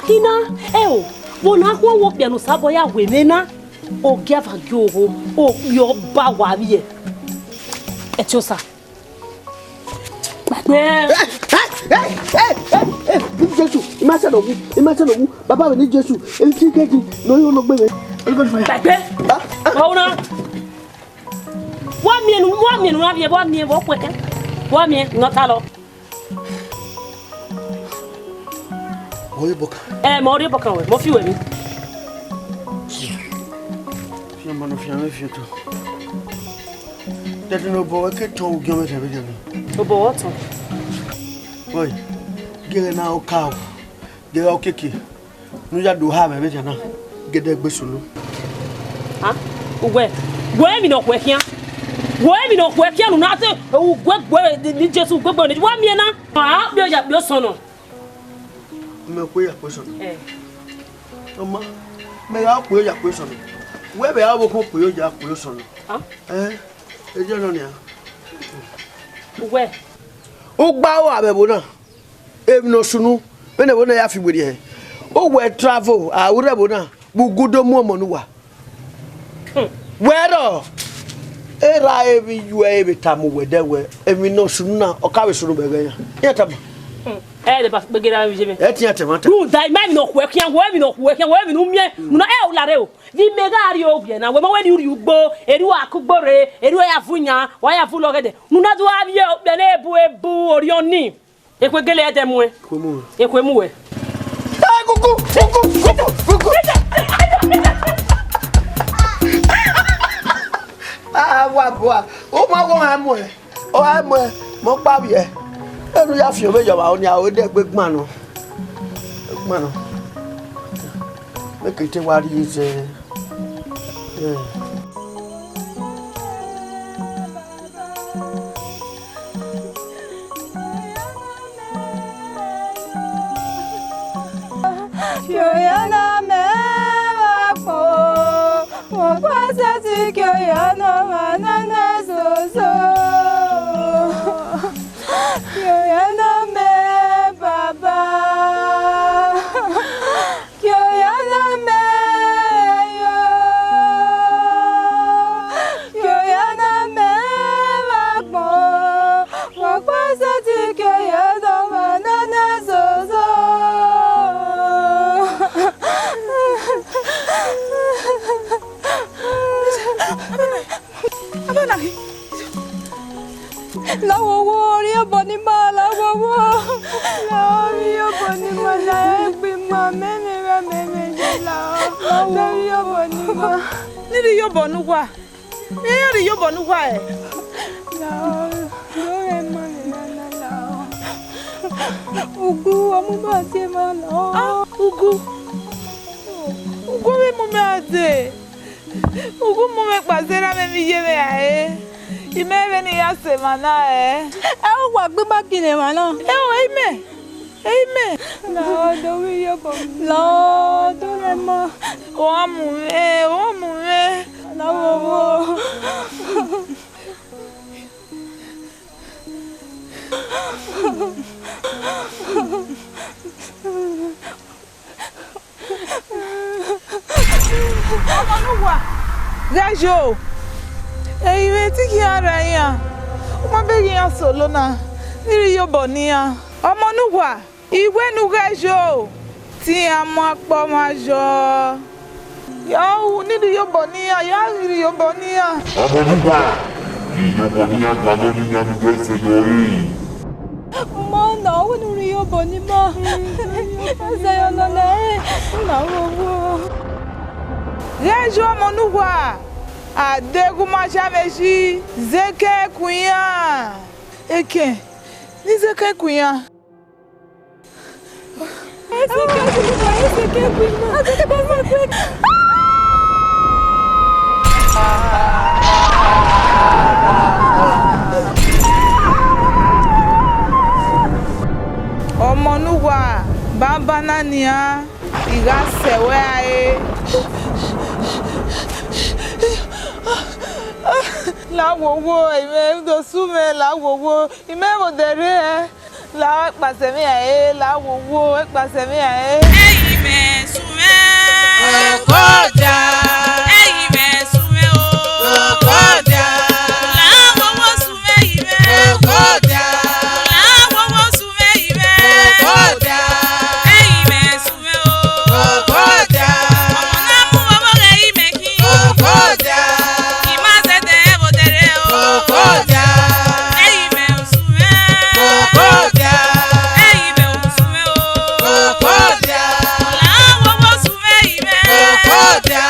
Kina eo bona kwa wo piano sabo ya wemena o giava gyogo o yo ba wawie etiosa Jesu imagine ogu baba we ni Jesu enti keji no yo lo gbe me gbagbe ona wa mienu na vie wa mie wo kweke wa mie ngota lo Oye boka. Mori boka we, mo fi we mi. Fi mo no fi ame fi to. Dede no bo ke to ugyo me tabe jano. O bo what? Oi, get now cow. Get all kiki. No, you do have a bit now. Get the busulu. Huh? Where me not working? Where me not working? Nothing. Oh, where the just go on it. 1 million. Ah, your son. Me queer question. Eh. Mama, may I queer your question? Where we are going to your question? Huh? Eh? Where? Oh, bow, Abona. Even no sunu. When I want to have you with you. Oh, where travel? I would have one. Bugudo Omonuwa. Where? Era every you every time we there were. Every no sooner or carry sunu beggar. Yet, eh, the beggar with me. That's yet a matter. Who die? Maybe not working, where we not working, where we know me. No, Lareo. The megario, and when you go, Edu Akubore, Edu Afunya, why are full already? Nuna do have you, the neighbor, boo, or your knee. If we get them way, if we move. Ah, what boy? Oh, my boy, oh, I'm more baby. And we have your way about now with that big man. Man, make it what he is. Kyoyana mewako, wakwasati kyoyana manana soso. Kyoyana me baba, kyoyana me yo, kyoyana me wako, wakwasati kyoyana manana soso. La wo ri boni ma la wo la ri boni ma la gbe ma me la ri boni ma ni ri yo bonu wa ri yo bonu wa e la do e ma la ugu amu ba se ma la ugu we mu me ade ugu mu me pasera me mi ye me ae imebe ni ya se mana e wa gbe ma kile mana amen la do wi yo bo la do le ma o mu me la wo Omonuwa Gajo eyi ti ki ara yan o ma be yan solo na niri yo bonia Omonuwa iwe nu Gajo ti amo apo ma jo yo niri yo bonia Omonuwa iyo bonia galo ni yan gbese lori Mana wonu ri yo boni ma asayo na na wo Gajo Omonuwa Adeguma Shameshi Zeke Kuya Eke Ni Zeke Kuya Zeke Kuya Omonuwa Baba Nania Iga sewe ae La wowo ime do sume la wowo ime wo dere la pase mi ae la wowo pase mi ae ime sume koja ime sume o koja la wowo sume ime koja la wowo sume ime koja ime sume o koja omona mu wowo re ime ki koja koja eime usume koja eime usume o koja la wowo sume ime koja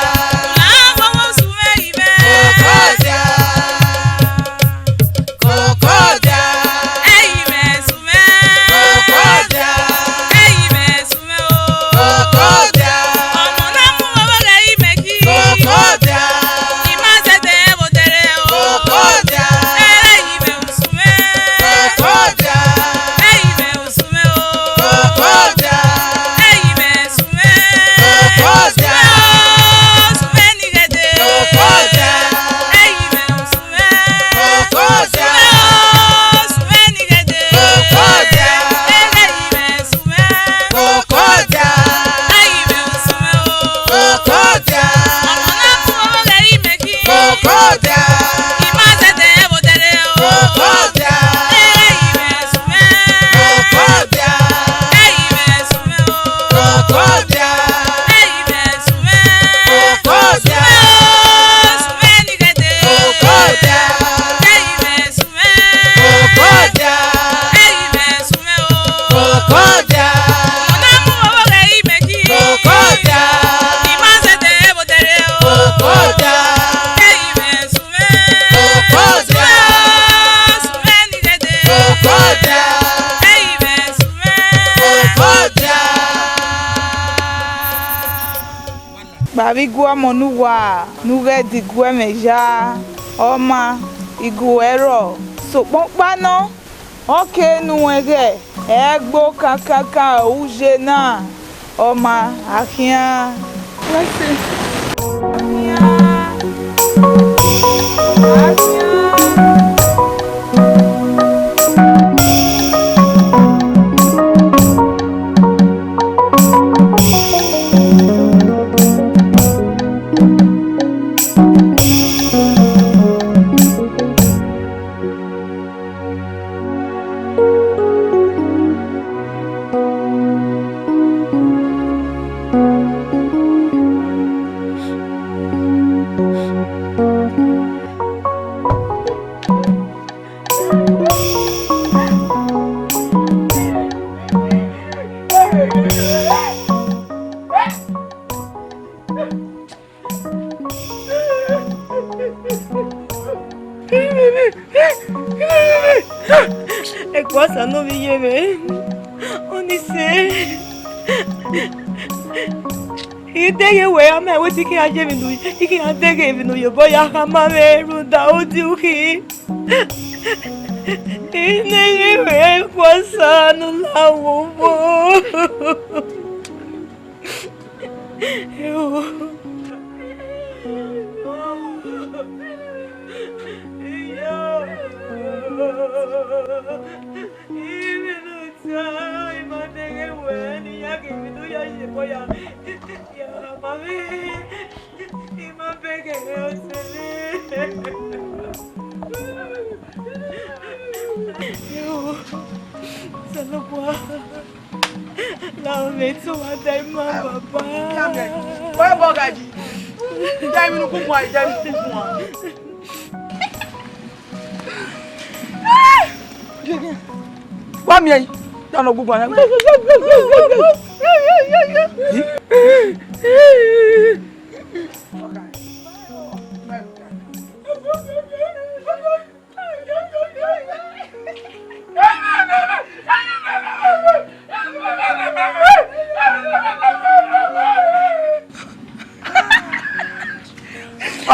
Abigu Omonuwa, Nuge Digwe Meja, Oma, Igu Ero, Sopopano, Oke Nuege, Egbo Kakaka, Ujena, Oma, Akia. No me lleve. Onise. He take away a man with I gave him. He can't take even your boy. I have my runda oduki. He take away for son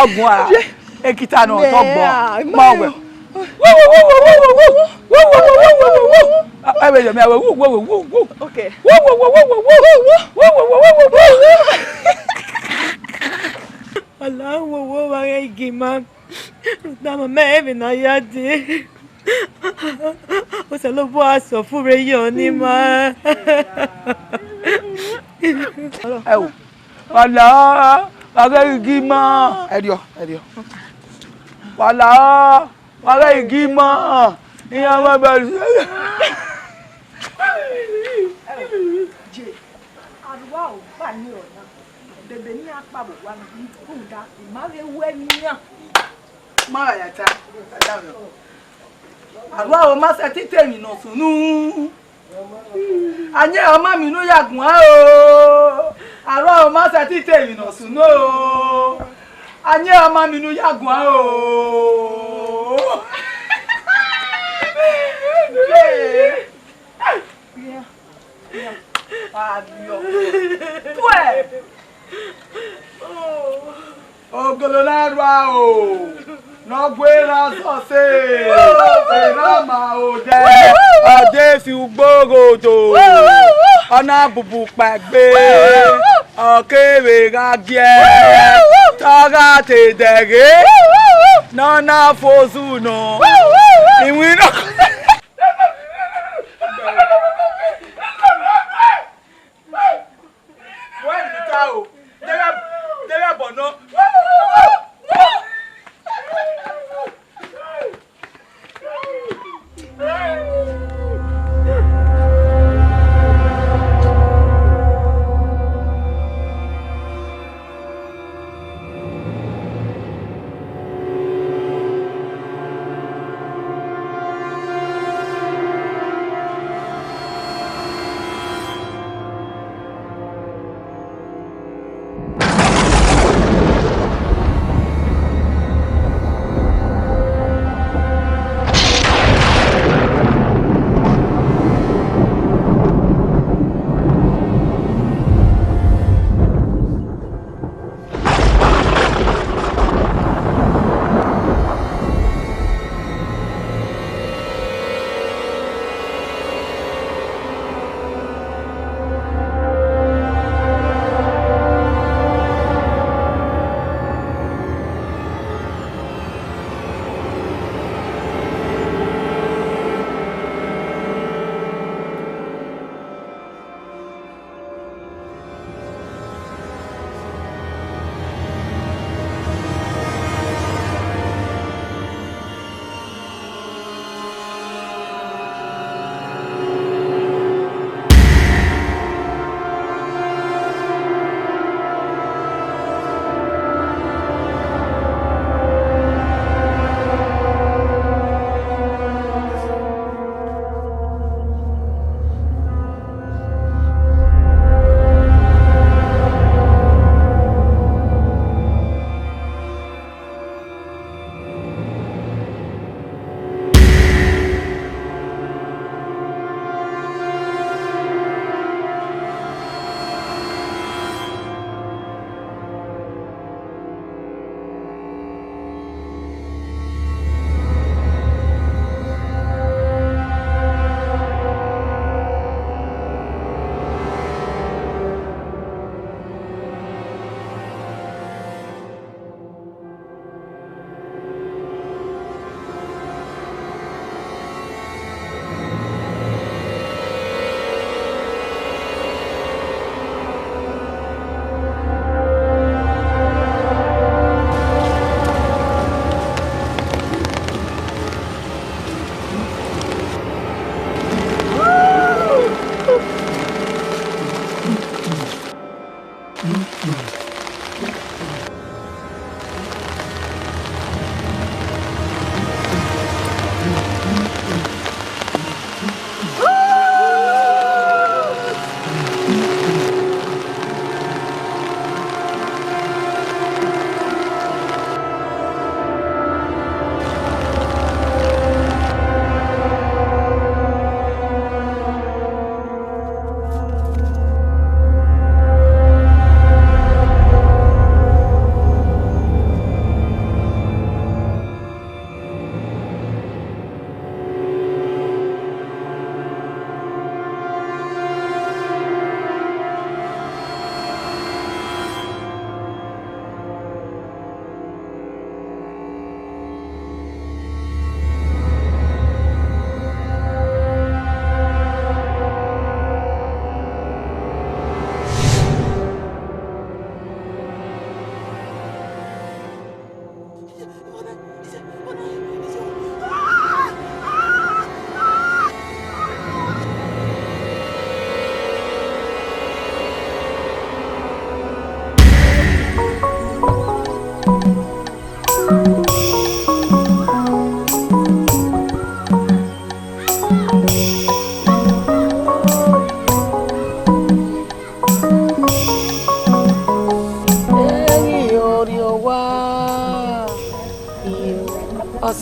Ogwa ekita no togbo mawe okay Allah wo wa gima dama me na yade o se lo bo aso fure yo ni ma ewo Allah Wage igima edio wala wage igima iya ma bari je arwa o ba ni ona bebe ni apa bo wa ni kunda ma le wenia ma ya ta arwa o ma se tite mi no sunu anye ama mi no yagun o arwa o ma se tite mi no sunu o anye ama mi no yagun o Ogolonarwa o no gwera sose era ma o de ade fi ugborodo ona bubu pagbe okewe gagie toga te dege nona fozu no iwino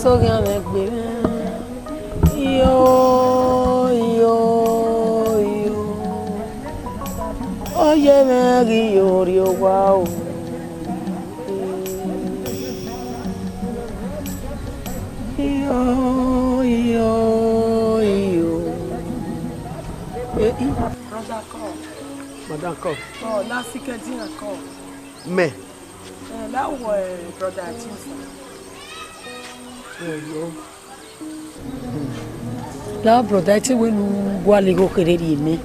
sógan ẹgbẹ́ yo yo yo oye mẹ́rin yorí wá o. Yo yo yo. Brother call. Madam call. Oh, last weekend I call. Me. That was brother Chinsa. La brother tí wọ́n lu wálé kó kéré di mi.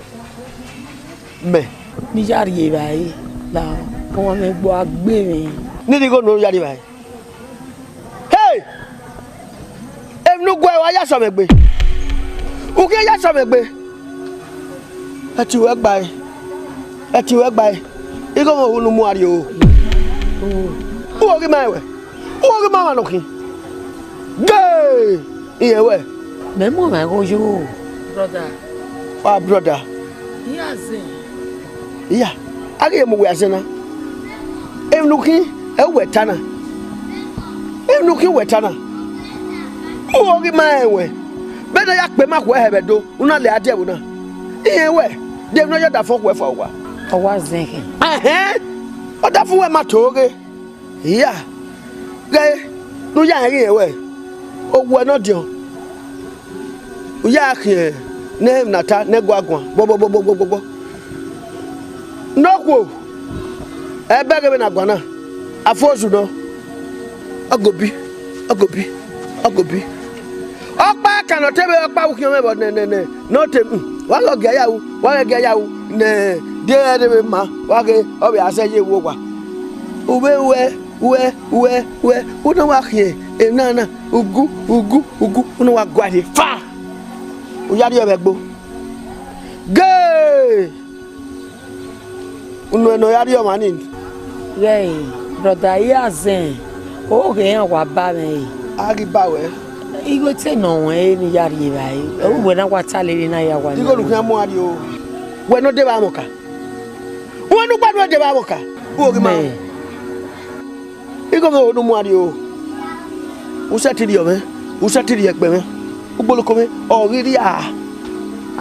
Me. Ní yàrá yìí báyìí la wọ́n mi gbọ́ agbé mi. Ní ni kò nù yàrá báyìí. Hey! Èmi ló gbọ́ ẹ wá yá sọ̀mẹ̀ gbé. Òkè yá sọ̀mẹ̀ gbé. Ẹ ti wẹ́ gbà ẹ. Ẹ ti wẹ́ gbà ẹ. Ikọ̀ mọ̀ òun mú àrí o. Wọ́n kì máa wẹ̀. Wọ́n kì máa wà lókè. Gay! Iye wẹ̀. Mẹ́mọ̀ máa kó yó. Brother. Ah, brother. Iya zen. Iya. Ake mo wẹ̀ ase na. Èmi ló kí ẹ wẹ̀ tánà. Èmi ló kí wẹ̀ tánà. Wọ́n kì máa wẹ̀. Bẹ́ẹ̀ ni ya pè má kó ẹ̀ bẹ̀ do. Una lè adé wò na. Iye wẹ̀. Dèmi náà yọ dà fún ọkọ̀ ẹ̀fọ́ wa. Ọwọ́ zẹ́kẹ̀. Ọ̀dà fún wẹ̀ má tó ge. Iya. Gẹ́ ló yà ẹ̀rí yẹn wẹ̀. Owó ẹ̀ náà dìọ̀. Ó yà kìí ne nata ne gwagwa gbogbogbogbogbogbo. Nọ́ọ̀kù ẹ bẹ́ẹ̀ gẹ́gẹ́ na gwana. Afọ́sù náà. Ọgọ̀bí. Ọgọ̀bí. Ọgọ̀bí. Ọ̀pá kànáà tẹ́bẹ̀ ọ̀pá wùkì ọmọ ẹ̀bọ̀ nẹ̀nẹ̀nẹ̀ náà tẹ̀ wọ́n lọ gẹ̀ yàwó wọ́n gẹ̀ yàwó nẹ̀ díẹ̀ ẹ̀dẹ̀bẹ̀ mà wọ́n gẹ̀ ọbẹ̀ àṣẹyẹ wo wà. Uwe wọ́n náà wà kìí ẹ̀ náà ugu wọ́n náà wà gbàdé fà. Uyari ọbẹ̀ gbó. Gẹ́ẹ̀ unu ẹ̀nà yari ọmọ ní. Gẹ́ẹ̀ brọ̀dà yìí àzẹ̀ ó kẹ́ yẹn wà bá mi. Agi báwẹ̀. Igo tẹ̀ nà wọ́n ẹ̀ ní yari yìí báyìí. Ó wẹ̀ náà wà tá lè náà yà wà ní. Igo olùkọ́ mú adi o. Wẹ̀ ní ó dé bá mọ̀ ká. Wọ́n ní gbàdúrà ó dé bá mọ̀ ká. Wọ́n kì máa. Igo mi ò ní mú adi o. Wúsẹ́ ti di ọ̀mẹ́. Wúsẹ́ ti di ẹgbẹ́ mẹ́. Ugbolokome ọ̀rírí à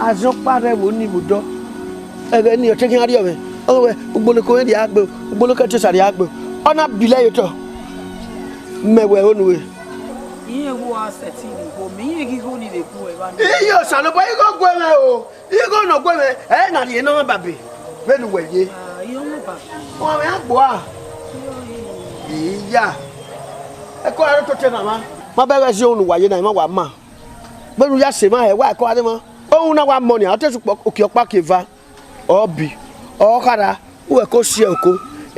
azọ́pàrẹ̀ wò ní ibùdó ẹ̀rẹ́ ní ọ̀tẹ́kí arí ọ̀mẹ́ ọ̀rẹ́ ugbolokome di àgbẹ̀ ugbolokẹ́ tó sàrí àgbẹ̀ ọ̀nà bìlẹ̀ yìí tọ̀ mẹ̀wẹ̀ onuwe. Iye wo asẹ̀tì ni kò mí yé kíkó ni lè kú ẹ̀ bá ní. Iye òsàlùbọ̀ yìí kò gbé mẹ́ o yìí kò nà gbé mẹ́ ẹ̀ nà yìí náà bàbí bẹ́ẹ̀ ni wẹ̀ yé. Iye wọn bàbí. Wọ́n mi àgbọ̀ à. Ìyá ẹ̀kọ́ ẹ̀rọ tó tẹ̀ nàmá. Má bẹ́ẹ̀ sí òun wàyé náà ẹ̀ má wà má. Bẹ́ẹ̀ni ya sèmá ẹ̀ wá ẹ̀kọ́ adé mọ́. Òun náà wà mọ́ ni àwọn tẹ̀sùn pọ̀ òkè ọ̀pá kẹfà ọ̀bì ọ̀kadà wọ́n ẹ̀kọ́ sí ẹ̀kọ́.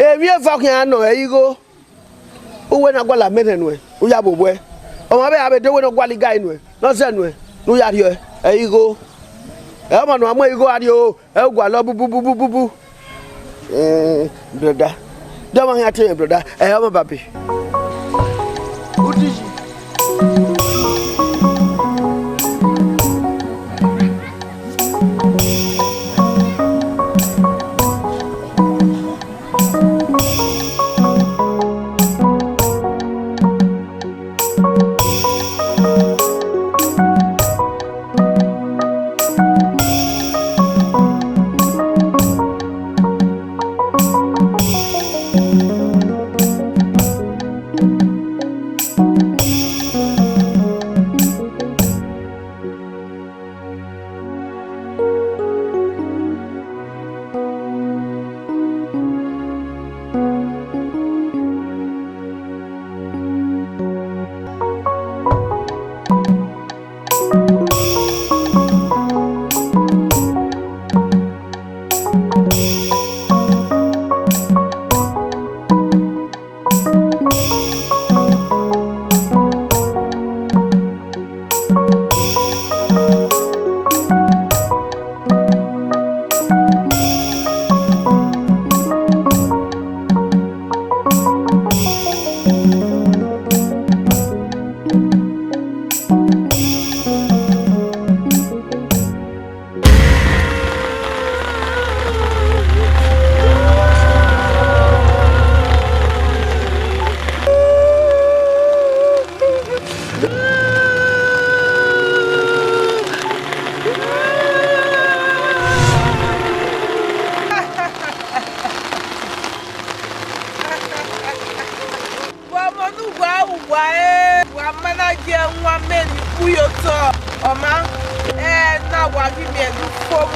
Èmi ẹ̀fọ́ kìí àná ẹ̀ yígó. Owó náà gbọ́dọ̀ mẹ́rin nù ẹ̀ ó yà bò bọ́ ẹ̀. Ọmọ abẹ́ abẹ́dẹ́wọ́ náà gbọ́dọ̀ gáì nù ẹ̀ lọ́sẹ̀ nù ẹ̀ ló yà rí ẹ̀ yígó. Ẹ̀ ọmọ nù àmọ́ yígó adé o ẹ̀ gbà lọ búbúbúbúbú. Broda dọ́mọ yẹn àti ẹ̀ broda ẹ̀ ọmọ bàbí. Oma, na wa give me no for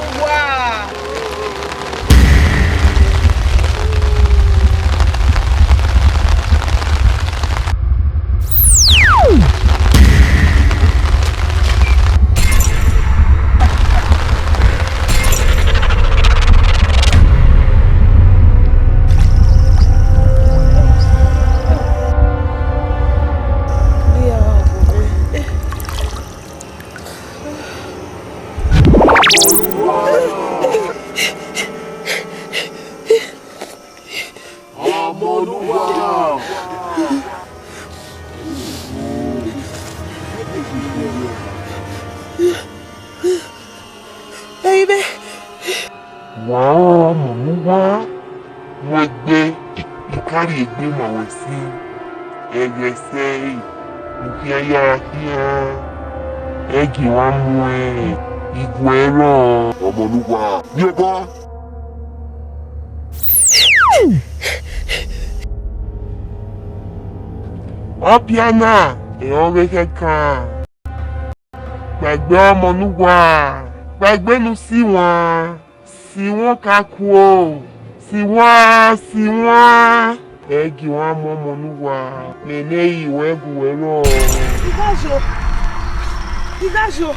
baby. Wow, Omonuwa. Wọ́n gbé ìkárí ìgbé màwọ̀ sí ẹgbẹ̀sẹ̀ ìfi ayára kíá. Ẹ̀gì wá mú ìgò ẹ̀rọ Omonuwa. Ní ọgbọ́. Ọ̀pìánà èèyàn rẹ̀ kan. Gbàgbé Omonuwa. Gbàgbénu sí wọn ká kú o. Sí wọn. Ẹ̀gì wọn mọ Omonuwa. Lẹ́lẹ́ ìwé ẹ̀gùn ẹ̀rọ. Ìdájọ́.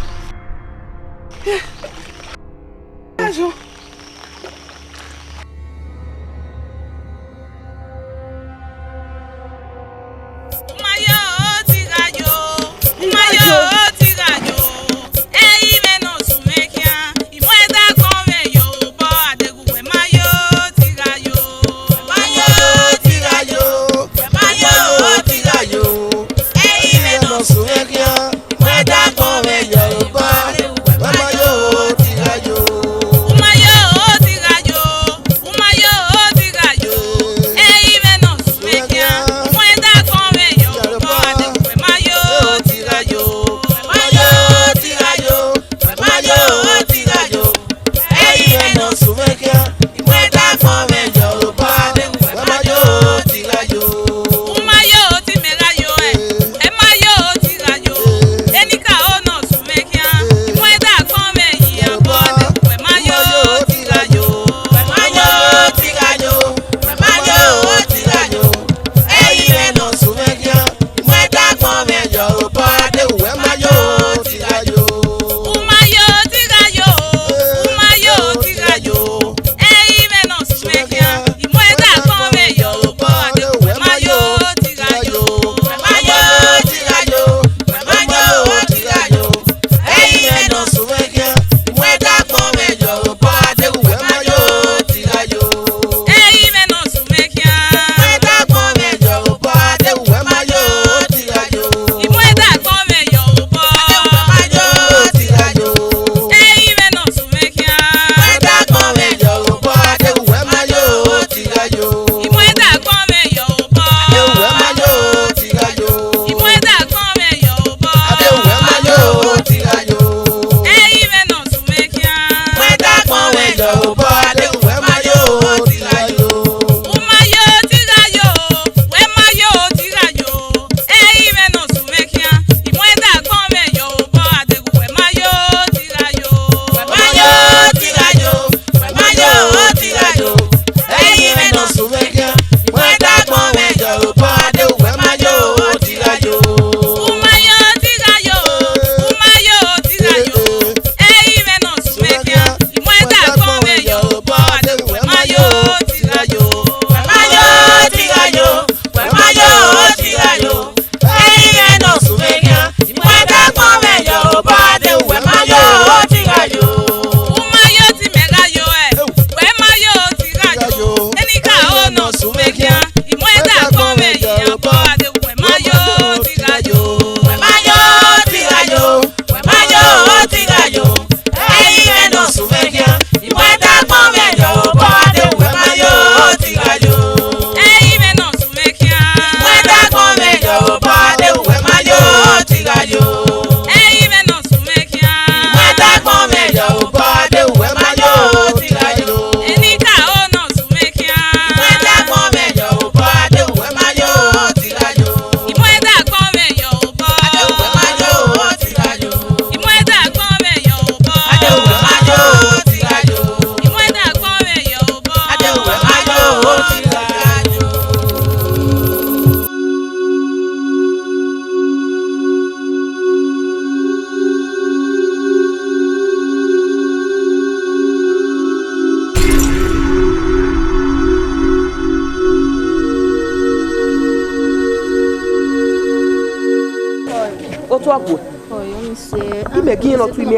to agbo. Oh, you say. You make it not with me.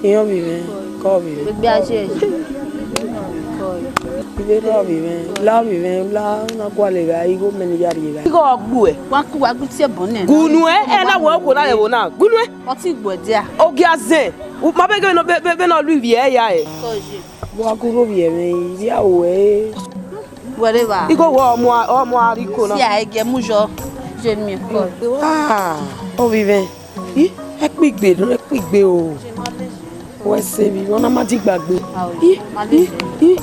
You be me. Call me. Big baje. Ibe love me, la na kwale ga igo meni yari ga. Igo agbo e. Wa ku ti e bonne. Gunu e na wo ko na le wo na. Gunu e. O ti gbo dia. O gi azen. Ma be ge no be no lu vie ya e. Wa ku ro vie me ya o e. Whatever. Igo wo mo ari ko na. Si a ege mu jo. Je mi ko. Ah, o vive. E pigbe o. Wọ́n ṣe bí wọ́n náà má ti gbàgbé.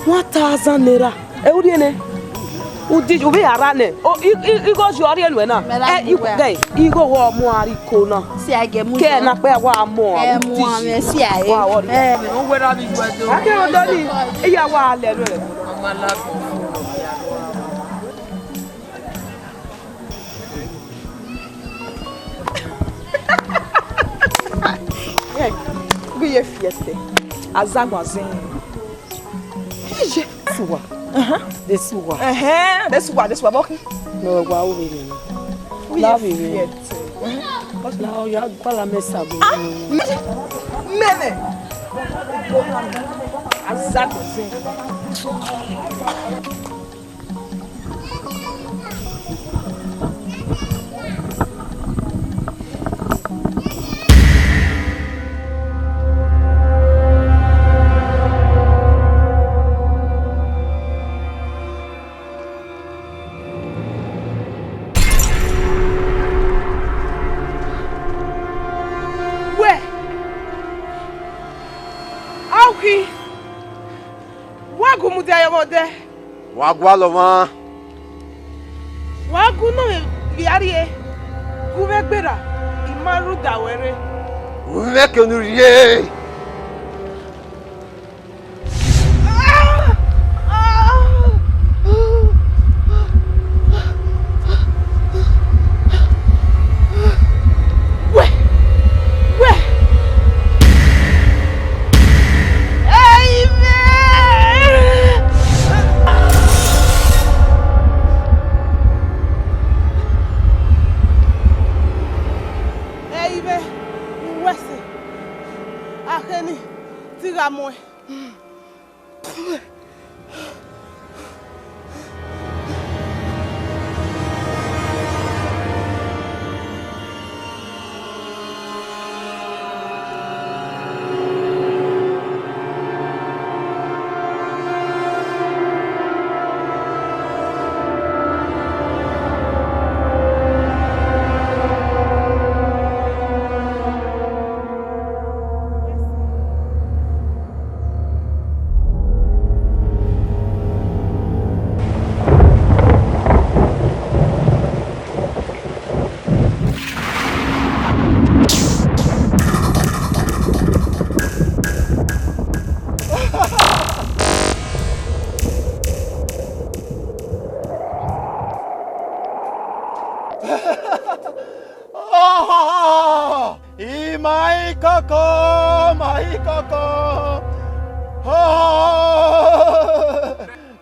1,000 naira. Ẹ o di ene. O di o be ara ne. O igo jo ori elu na. Igo wo mo ari ko na. Si a ge mu. Ke na pe wa mo. Mu ame si a e. O we ra bi gbedo. Ake o do ni. Iya wa ale lu re. Guye fieste. Azagwazen. Suwa. This one. This one. Okay. No, wa o be ni. La bi mi. La o ya kwa la mesa go. Mene. Azagwazen. Wagwalo ma. Wagu no biarie. Guve gbera. Imaru dawere. Uve ke onuriye.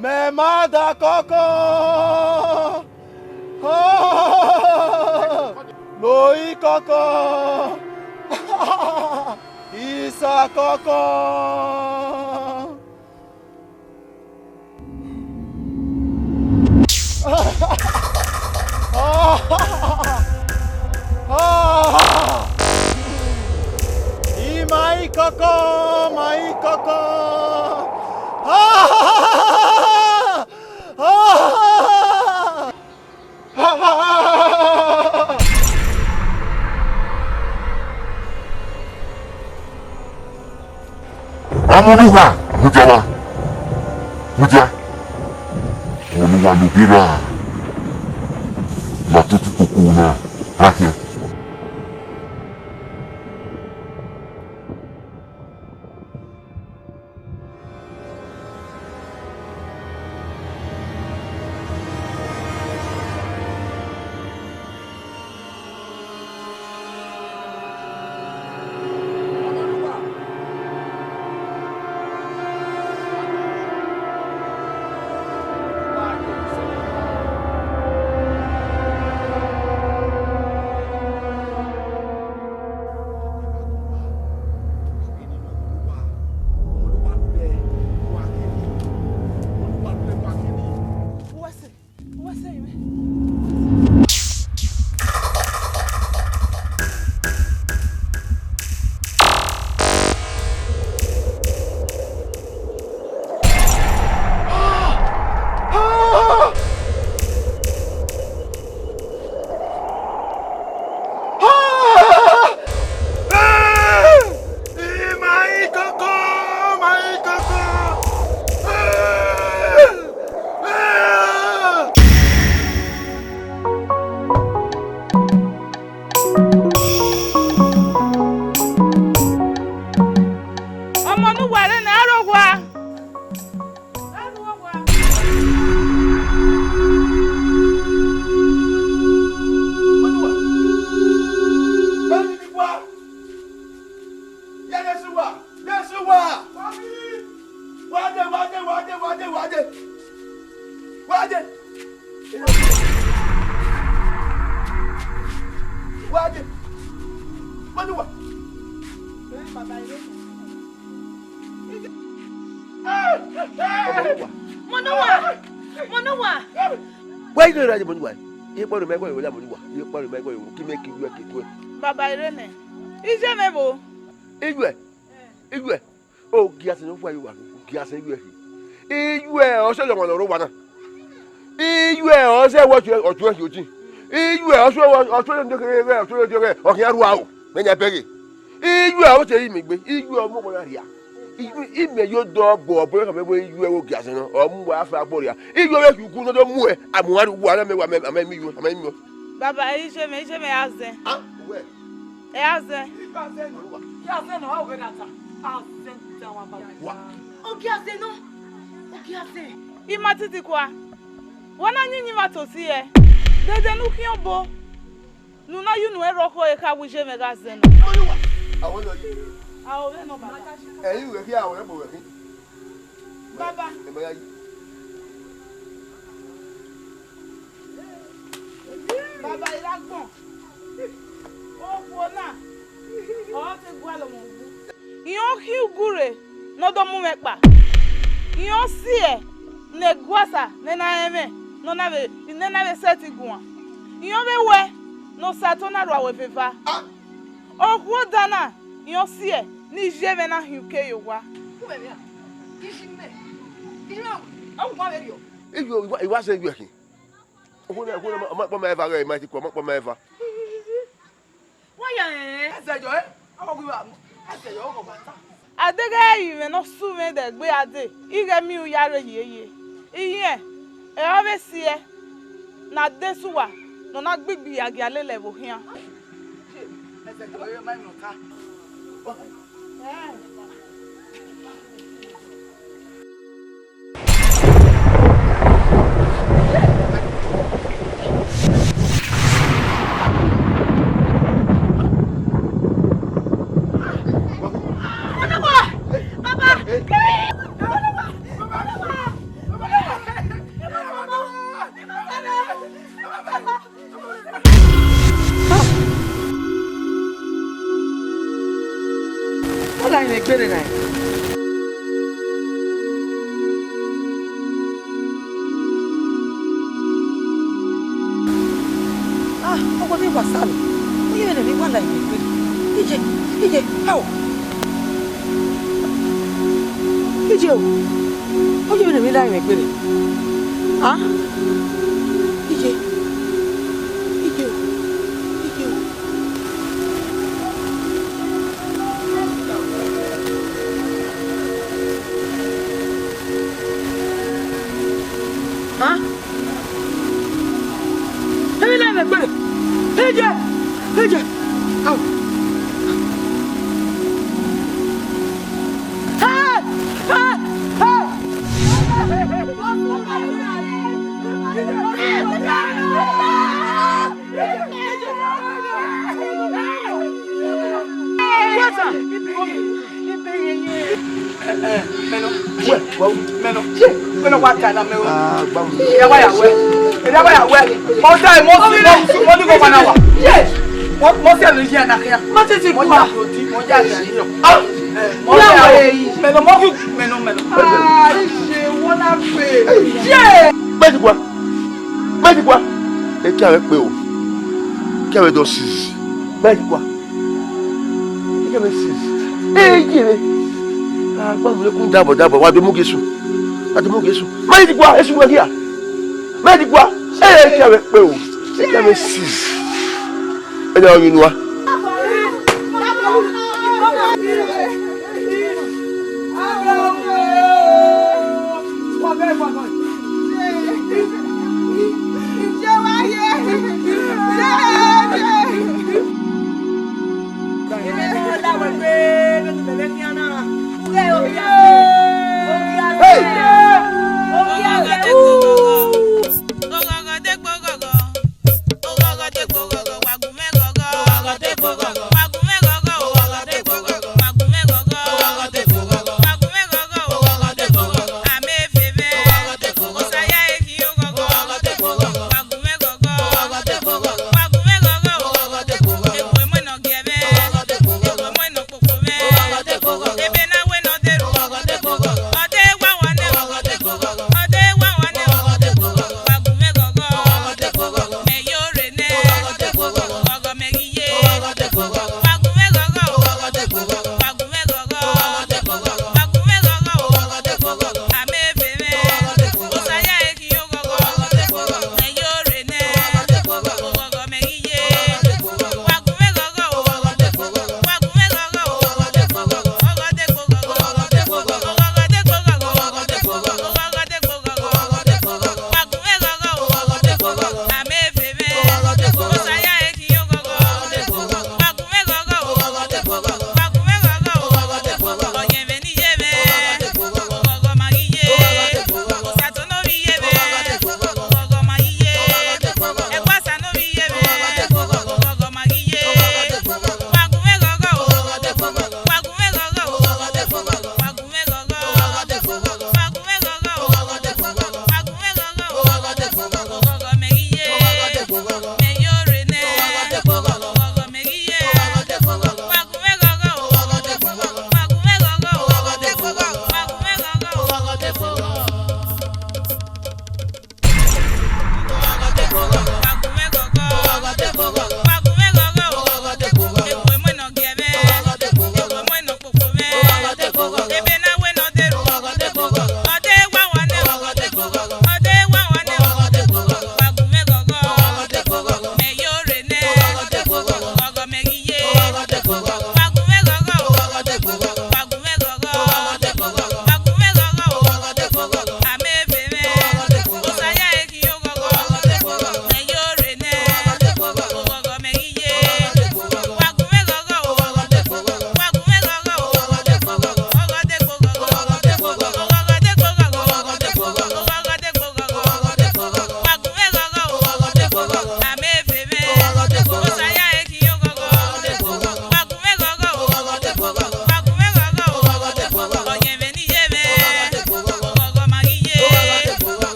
Memada koko. Loi koko. Isa koko. Mai koko, mai koko. Omonuwa, Mujawa. Muja. Omonuwa lubira. Matutu kukuna. Hake. Onuwa re na arogwa. Monuwa. Why do you like Monuwa? You want to make one with Monuwa. You want to make one with make you work it. Baba Irene. Ije mebo. Igwe. Oh, gas no why you are. Gas you. Igwe also the one rowana. Igwe also what you or what you think. Igwe also the okay, wow. When you pay. Igwe also me. Igwe mo mo here. Ime yo do bo bo ka me you wo gas no o mu wa fa boria igwe we ku no do mu e amuwaru wa na me wa me you Baba ije me aze ah we e aze ya aze no how we that aze tawa baba wa ogi aze imatiti kwa wana nyinyi matosi e dede nu ki obo nu na you nu e roko e ka wuje me gaze no awon lo awo no baba you we here awon bo we baba baba iragbon o fona o te gwa lo mo bu iyan ki ugure no do mu mepa iyan si e ne gwasa ne na eme no na be seti gwa iyan be we no sato na ro awe fefa o kwo dana iyan si e ni jeve na hiuke yowa kubebia kishime au kwa berio I was saying you here. Who ma eva re ma ti ko ma eva. Why ese jo awo gbe wa ese jo ko bata adega yi me no su me de gbe ade ige mi u yare yeye iye e o be si e na desuwa no na gbigbi agi alele bo hian ese jo yo ma no ka Edo State. Quoi? D'abord, wa de mugesu. Mais dis quoi? Est-ce que vous here? Mais dis quoi? Eh, qui avec peu? C'est comme 6. Et là, on y